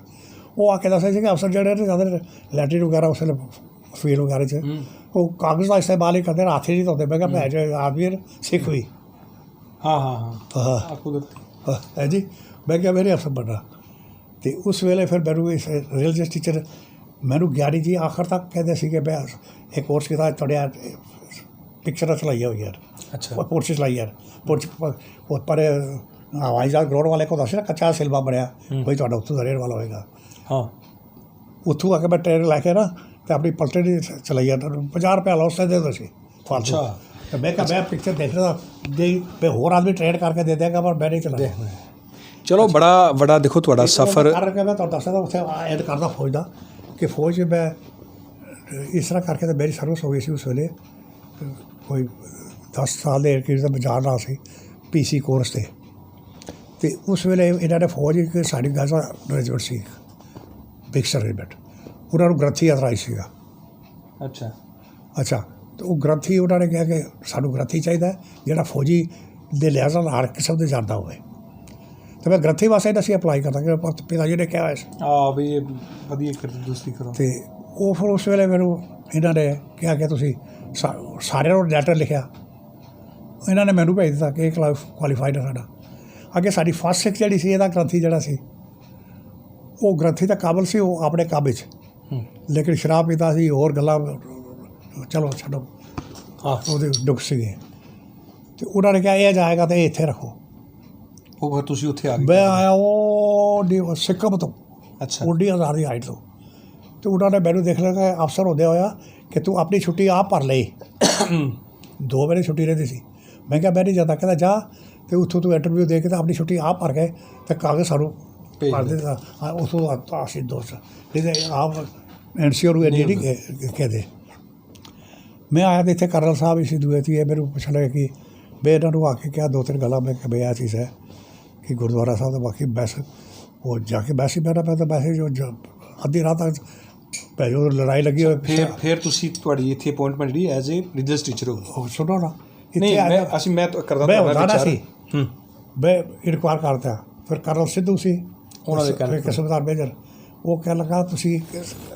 ਉਹ ਆ ਕੇ ਦੱਸਦੇ ਸੀ ਕਿ ਅਫਸਰ ਜਿਹੜੇ ਨੇ ਜਾਂਦੇ ਲੈਟਰਿਨ ਵਗੈਰਾ ਉਸ ਵੇਲੇ ਫੀਲ ਵਗੈਰਾ 'ਚ ਉਹ ਕਾਗਜ਼ ਦਾ ਇਸਤੇਮਾਲ ਹੀ ਕਰਦੇ, ਹੱਥ ਹੀ ਨਹੀਂ ਧੋਂਦੇ। ਮੈਂ ਕਿਹਾ ਭੈ ਜੋ ਆਦਮੀ ਸਿੱਖ ਵੀ ਹੈ ਜੀ। ਮੈਂ ਕਿਹਾ ਮੇਰੇ ਅਫਸਰ ਬਣਨਾ। ਅਤੇ ਉਸ ਵੇਲੇ ਫਿਰ ਮੈਨੂੰ ਇਸ ਰਿਲੀਜੀਅਸ ਟੀਚਰ ਮੈਨੂੰ ਗਿਆਨੀ ਜੀ ਆਖਰ ਤੱਕ ਕਹਿੰਦੇ ਸੀਗੇ ਮੈਂ ਇਹ ਕੋਰਸ ਕੀਤਾ ਤੁਹਾਡੇ ਪਿਕਚਰਾਂ ਚਲਾਈਆਂ ਹੋਈਆਂ। ਅੱਛਾ, ਪੋਰਚ ਚਲਾਈ ਯਾਰ, ਪੋਰਚ ਪਰ ਹਵਾਈ ਜਹਾਜ਼ ਗਰਾਊਂਡ ਵਾਲੇ ਕੋਲ ਦੱਸਿਆ ਕੱਚਾ ਸਿਲਵਾ ਬਣਿਆ ਕੋਈ ਤੁਹਾਡਾ ਉੱਥੋਂ ਦਾ ਰਹਿਣ ਵਾਲਾ ਹੋਏਗਾ। ਹਾਂ, ਉੱਥੋਂ ਆ ਕੇ ਮੈਂ ਟ੍ਰੇਨ ਲੈ ਕੇ ਨਾ ਅਤੇ ਆਪਣੀ ਪਲਟੇ ਦੀ ਚਲਾਈ ਜਾਂਦਾ, 50 ਰੁਪਏ ਲਾਉਸ ਦੇ ਦਿਓ ਸੀ ਫਾਲਤੂ। ਅਤੇ ਮੈਂ ਕਿਹਾ ਮੈਂ ਪਿਕਚਰ ਦੇਖਦਾ ਜੀ, ਮੈਂ ਹੋਰ ਆਦਮੀ ਟ੍ਰੇਨ ਕਰਕੇ ਦੇ ਦਿਆਂਗਾ, ਪਰ ਮੈਂ ਨਹੀਂ ਚਲਾ। ਚਲੋ ਬੜਾ ਵੱਡਾ ਦੇਖੋ ਤੁਹਾਡਾ ਸਫ਼ਰ ਕਰਕੇ ਮੈਂ ਤੁਹਾਨੂੰ ਦੱਸਦਾ ਉੱਥੇ ਐਡ ਕਰਦਾ ਫੌਜ ਦਾ ਕਿ ਫੌਜ 'ਚ ਮੈਂ ਇਸ ਤਰ੍ਹਾਂ ਕਰਕੇ ਤਾਂ ਮੇਰੀ ਸਰਵਿਸ ਹੋ ਗਈ ਸੀ ਉਸ ਵੇਲੇ ਕੋਈ 10 ਸਾਲ ਦੇ ਏਜ ਦਾ ਮੈਂ ਜਾ ਰਿਹਾ ਸੀ PC ਕੋਰਸ 'ਤੇ। ਅਤੇ ਉਸ ਵੇਲੇ ਇਹਨਾਂ ਨੇ ਫੌਜ ਇੱਕ ਸਾਡੀ ਗਾਜ਼ਾ ਗ੍ਰੈਜੂਏਟ ਸੀ ਬਿਕਸਰ ਰੈਜੀਮੈਂਟ, ਉਹਨਾਂ ਨੂੰ ਗ੍ਰੰਥੀ ਅਥਰਾਈਜ਼ ਸੀਗਾ। ਅੱਛਾ, ਅਤੇ ਉਹ ਗ੍ਰੰਥੀ ਉਹਨਾਂ ਨੇ ਕਿਹਾ ਕਿ ਸਾਨੂੰ ਗ੍ਰੰਥੀ ਚਾਹੀਦਾ ਜਿਹੜਾ ਫੌਜੀ ਦੇ ਲਿਹਾਜ਼ ਨਾਲ ਹਰ ਕਿਸਮ ਦੇ ਜਾਣਦਾ ਹੋਵੇ। ਅਤੇ ਮੈਂ ਗ੍ਰੰਥੀ ਵਾਸਤੇ ਅਸੀਂ ਅਪਲਾਈ ਕਰਦਾ ਕਿ ਪਿਤਾ ਜੀ ਨੇ ਕਿਹਾ ਹੋਇਆ ਸੀ ਵੀ ਇਹ ਵਧੀਆ ਦੋਸਤੀ ਕਰੋ। ਅਤੇ ਉਹ ਫਿਰ ਉਸ ਵੇਲੇ ਮੈਨੂੰ ਇਹਨਾਂ ਨੇ ਕਿਹਾ ਕਿ ਤੁਸੀਂ ਸਾਰਿਆਂ ਨੂੰ ਲੈਟਰ ਲਿਖਿਆ। ਇਹਨਾਂ ਨੇ ਮੈਨੂੰ ਭੇਜ ਦਿੱਤਾ ਕਿ ਇਹ ਕੁਆਲੀਫਾਈਡ ਹੈ ਸਾਡਾ। ਅੱਗੇ ਸਾਡੀ ਫਸਟ ਸਿੱਖ ਜਿਹੜੀ ਸੀ ਇਹਦਾ ਗ੍ਰੰਥੀ ਜਿਹੜਾ ਸੀ ਉਹ ਗ੍ਰੰਥੀ ਦਾ ਕਾਬਲ ਸੀ, ਉਹ ਆਪਣੇ ਕੰਮ ਵਿੱਚ, ਲੇਕਿਨ ਸ਼ਰਾਬ ਪੀਤਾ ਸੀ, ਹੋਰ ਗੱਲਾਂ ਚਲੋ ਛੱਡੋ, ਉਹਦੇ ਦੁੱਖ ਸੀਗੇ। ਅਤੇ ਉਹਨਾਂ ਨੇ ਕਿਹਾ ਇਹ ਜਾਏਗਾ ਤਾਂ ਇਹ ਇੱਥੇ ਰੱਖੋ। ਉਹ ਫਿਰ ਤੁਸੀਂ ਉੱਥੇ ਆ ਗਏ? ਮੈਂ ਆਇਆ ਉਹ ਸਿੱਕਮ ਤੋਂ। ਅੱਛਾ, 19,000 ਦੀ ਹਾਈਟ ਤੋਂ। ਅਤੇ ਉਹਨਾਂ ਨੇ ਮੈਨੂੰ ਦੇਖ ਲਿਆ ਕਿ ਅਫਸਰ ਹੁੰਦੇ ਹੋਇਆ ਕਿ ਤੂੰ ਆਪਣੀ ਛੁੱਟੀ ਆਪ ਭਰ ਲਈ। 2 ਮਹੀਨੇ ਛੁੱਟੀ ਰਹਿੰਦੀ ਸੀ। ਮੈਂ ਕਿਹਾ ਮੈਂ ਨਹੀਂ ਜਾਂਦਾ। ਕਹਿੰਦਾ ਜਾ ਅਤੇ ਉੱਥੋਂ ਤੂੰ ਇੰਟਰਵਿਊ ਦੇ ਕੇ ਤਾਂ ਆਪਣੀ ਛੁੱਟੀ ਆਪ ਭਰ ਕੇ ਅਤੇ ਕਾਗਜ਼ ਸਾਨੂੰ ਭਰ ਦੇ। ਉੱਥੋਂ ਅਸੀਂ ਦੋਸਤ ਨਹੀਂ ਆਪ NCO ਨੂੰ ਇੰਨੀ ਨਹੀਂ ਕਹਿੰਦੇ। ਮੈਂ ਆਇਆ ਤਾਂ ਇੱਥੇ ਕਰਨਲ ਸਾਹਿਬ ਇਸੀ ਦੂਏ ਸੀ। ਇਹ ਮੈਨੂੰ ਪੁੱਛਣ ਲੱਗੇ ਕਿ ਮੈਂ ਇਹਨਾਂ ਨੂੰ ਆ ਕੇ ਕਿਹਾ 2-3 ਗੱਲਾਂ। ਮੈਂ ਕਿਹਾ ਬਈ ਇਹ ਚੀਜ਼ ਹੈ ਕਿ ਗੁਰਦੁਆਰਾ ਸਾਹਿਬ ਦਾ ਬਾਕੀ ਬੈਸ ਉਹ ਜਾ ਕੇ ਬੈਸ ਹੀ ਬਹਿਣਾ ਪੈਂਦਾ। ਵੈਸੇ ਜੋ ਅੱਧੀ ਰਾਤ ਤੱਕ ਪੈ ਜੋ ਲੜਾਈ ਲੱਗੀ ਹੋਈ। ਫਿਰ ਤੁਸੀਂ ਤੁਹਾਡੀ ਇੱਥੇ ਅਪਾਇੰਟਮੈਂਟ ਜਿਹੜੀ ਐਜ਼ ਏ ਰਿਲੀਜੀਅਸ ਟੀਚਰ ਹੋ? ਸੁਣੋ ਨਾ, ਨਹੀਂ ਮੈਂ ਕਰਦਾ ਮੈਂ ਹੁੰਦਾ ਸੀ, ਮੈਂ ਇਨਕੁਆਇਰ ਕਰਦਾ। ਫਿਰ ਕਰਨਲ ਸਿੱਧੂ ਸੀ ਉਹਨਾਂ ਦੇ ਕਿਸਮਦਾਰ ਮੇਜਰ, ਉਹ ਕਹਿਣ ਲੱਗਾ ਤੁਸੀਂ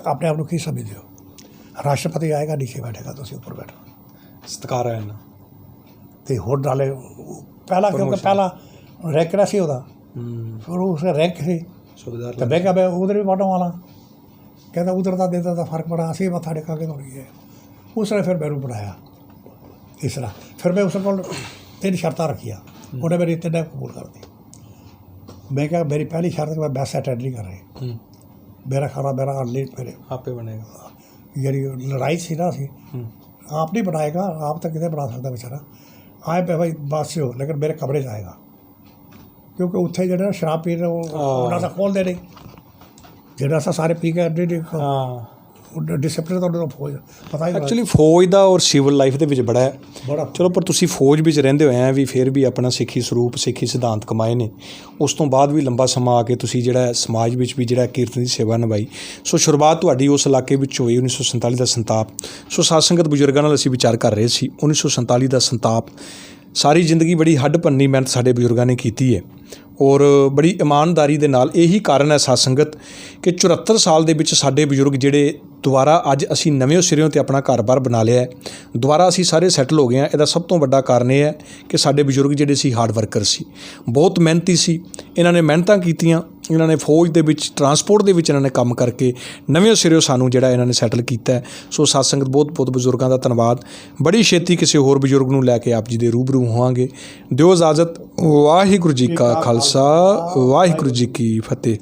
ਆਪਣੇ ਆਪ ਨੂੰ ਕੀ ਸਮਝਦੇ ਹੋ? ਰਾਸ਼ਟਰਪਤੀ ਆਏਗਾ ਨੀਚੇ ਬੈਠੇਗਾ, ਤੁਸੀਂ ਉੱਪਰ ਬੈਠੋ। ਸਤਿਕਾਰ ਹੈ ਨਾ। ਅਤੇ ਹੋਰ ਨਾਲੇ ਪਹਿਲਾਂ ਕਿਉਂਕਿ ਪਹਿਲਾਂ ਰੈਂਕ ਨਾ ਸੀ ਉਹਦਾ, ਫਿਰ ਉਸ ਰੈਂਕ ਸੀ ਤਾਂ ਮੈਂ ਕਿਹਾ ਮੈਂ ਉਧਰ ਵੀ ਪੜ੍ਹਨ ਵਾਲਾ। ਕਹਿੰਦਾ ਉਧਰ ਦਾ ਦੇਦਾ ਦਾ ਫਰਕ ਬੜਾ, ਅਸੀਂ ਮੱਥਾ ਟੇਕਾ ਕੇ ਦੌੜੀ ਹੈ। ਉਸ ਨੇ ਫਿਰ ਮੈਨੂੰ ਬਣਾਇਆ ਇਸ ਤਰ੍ਹਾਂ। ਫਿਰ ਮੈਂ ਉਸ ਕੋਲ 3 ਸ਼ਰਤਾਂ ਰੱਖੀਆਂ, ਉਹਨੇ ਮੇਰੀ 3 ਕਬੂਲ ਕਰਤੀ। ਮੈਂ ਕਿਹਾ ਮੇਰੀ ਪਹਿਲੀ ਸ਼ਰਤ ਕਿ ਮੈਂ ਬੈਸ ਅਟੈਂਡ ਨਹੀਂ ਕਰ ਰਹੀ, ਮੇਰਾ ਖਾਣਾ ਮੇਰਾ ਅਰਲੀ ਮੇਰੇ ਆਪੇ ਬਣੇਗਾ। ਜਿਹੜੀ ਲੜਾਈ ਸੀ ਨਾ ਅਸੀਂ ਆਪ ਨਹੀਂ ਬਣਾਏਗਾ, ਆਪ ਤਾਂ ਕਿਤੇ ਬਣਾ ਸਕਦਾ ਵਿਚਾਰਾ। ਆਏ ਪਏ ਭਾਈ ਬਸ ਹੋ, ਲੇਕਿਨ ਮੇਰੇ ਕਮਰੇ 'ਚ ਆਏਗਾ ਕਿਉਂਕਿ ਉੱਥੇ ਜਿਹੜੇ ਸ਼ਰਾਬ ਪੀਣ ਉਹਨਾਂ ਦਾ ਖੋਲ੍ਹਦੇ ਨਹੀਂ, ਜਿਹੜਾ ਅਸਾਂ ਸਾਰੇ ਪੀ ਕੇ ਅੱਡੇ ਡਿਸਪਲਿਨ ਤੁਹਾਨੂੰ ਪਤਾ ਹੀ ਐਕਚੁਅਲੀ ਫੌਜ ਦਾ ਔਰ ਸਿਵਲ ਲਾਈਫ ਦੇ ਵਿੱਚ ਬੜਾ ਹੈ ਬੜਾ ਚਲੋ, ਪਰ ਤੁਸੀਂ ਫੌਜ ਵਿੱਚ ਰਹਿੰਦੇ ਹੋਏ ਆ ਵੀ ਫਿਰ ਵੀ ਆਪਣਾ ਸਿੱਖੀ ਸਰੂਪ ਸਿੱਖੀ ਸਿਧਾਂਤ ਕਮਾਏ ਨੇ। ਉਸ ਤੋਂ ਬਾਅਦ ਵੀ ਲੰਬਾ ਸਮਾਂ ਆ ਕੇ ਤੁਸੀਂ ਜਿਹੜਾ ਸਮਾਜ ਵਿੱਚ ਵੀ ਜਿਹੜਾ ਕੀਰਤਨ ਦੀ ਸੇਵਾ ਨਿਭਾਈ। ਸੋ ਸ਼ੁਰੂਆਤ ਤੁਹਾਡੀ ਉਸ ਇਲਾਕੇ ਵਿੱਚ ਹੋਈ 1947 ਦਾ ਸੰਤਾਪ। ਸੋ ਸਾਧ ਸੰਗਤ ਬਜ਼ੁਰਗਾਂ ਨਾਲ ਅਸੀਂ ਵਿਚਾਰ ਕਰ ਰਹੇ ਸੀ 1947 ਦਾ ਸੰਤਾਪ। ਸਾਰੀ ਜ਼ਿੰਦਗੀ ਬੜੀ ਹੱਡ ਭੰਨੀ ਮਿਹਨਤ ਸਾਡੇ ਬਜ਼ੁਰਗਾਂ ਨੇ ਕੀਤੀ ਹੈ ਔਰ ਬੜੀ ਇਮਾਨਦਾਰੀ ਦੇ ਨਾਲ। ਇਹੀ ਕਾਰਨ ਹੈ ਸਾਧ ਸੰਗਤ ਕਿ 74 ਸਾਲ ਦੇ ਵਿੱਚ ਸਾਡੇ ਬਜ਼ੁਰਗ ਜਿਹੜੇ ਦੁਬਾਰਾ ਅੱਜ ਅਸੀਂ ਨਵੇਂ ਸਿਰਿਓਂ 'ਤੇ ਆਪਣਾ ਘਰ-ਬਾਰ ਬਣਾ ਲਿਆ ਹੈ, ਦੁਬਾਰਾ ਅਸੀਂ ਸਾਰੇ ਸੈਟਲ ਹੋ ਗਏ ਹਾਂ। ਇਹਦਾ ਸਭ ਤੋਂ ਵੱਡਾ ਕਾਰਨ ਇਹ ਹੈ ਕਿ ਸਾਡੇ ਬਜ਼ੁਰਗ ਜਿਹੜੇ ਸੀ ਹਾਰਡ ਵਰਕਰ ਸੀ, ਬਹੁਤ ਮਿਹਨਤੀ ਸੀ। ਇਹਨਾਂ ਨੇ ਮਿਹਨਤਾਂ ਕੀਤੀਆਂ, ਇਹਨਾਂ ਨੇ ਫੌਜ ਦੇ ਵਿੱਚ ਟਰਾਂਸਪੋਰਟ ਦੇ ਵਿੱਚ ਇਹਨਾਂ ਨੇ ਕੰਮ ਕਰਕੇ ਨਵੇਂ ਸਿਰਿਓਂ ਸਾਨੂੰ ਜਿਹੜਾ ਇਹਨਾਂ ਨੇ ਸੈਟਲ ਕੀਤਾ ਹੈ। ਸੋ ਸਾਧ ਸੰਗਤ ਬਹੁਤ ਬਹੁਤ ਬਜ਼ੁਰਗਾਂ ਦਾ ਧੰਨਵਾਦ। ਬੜੀ ਛੇਤੀ ਕਿਸੇ ਹੋਰ ਬਜ਼ੁਰਗ ਨੂੰ ਲੈ ਕੇ ਆਪ ਜੀ ਦੇ ਰੂਬਰੂ ਹੋਵਾਂਗੇ। ਦਿਓ ਇਜਾਜ਼ਤ। ਵਾਹਿਗੁਰੂ ਜੀ ਕਾ ਖਾਲਸਾ, ਵਾਹਿਗੁਰੂ ਜੀ ਕੀ ਫਤਿਹ।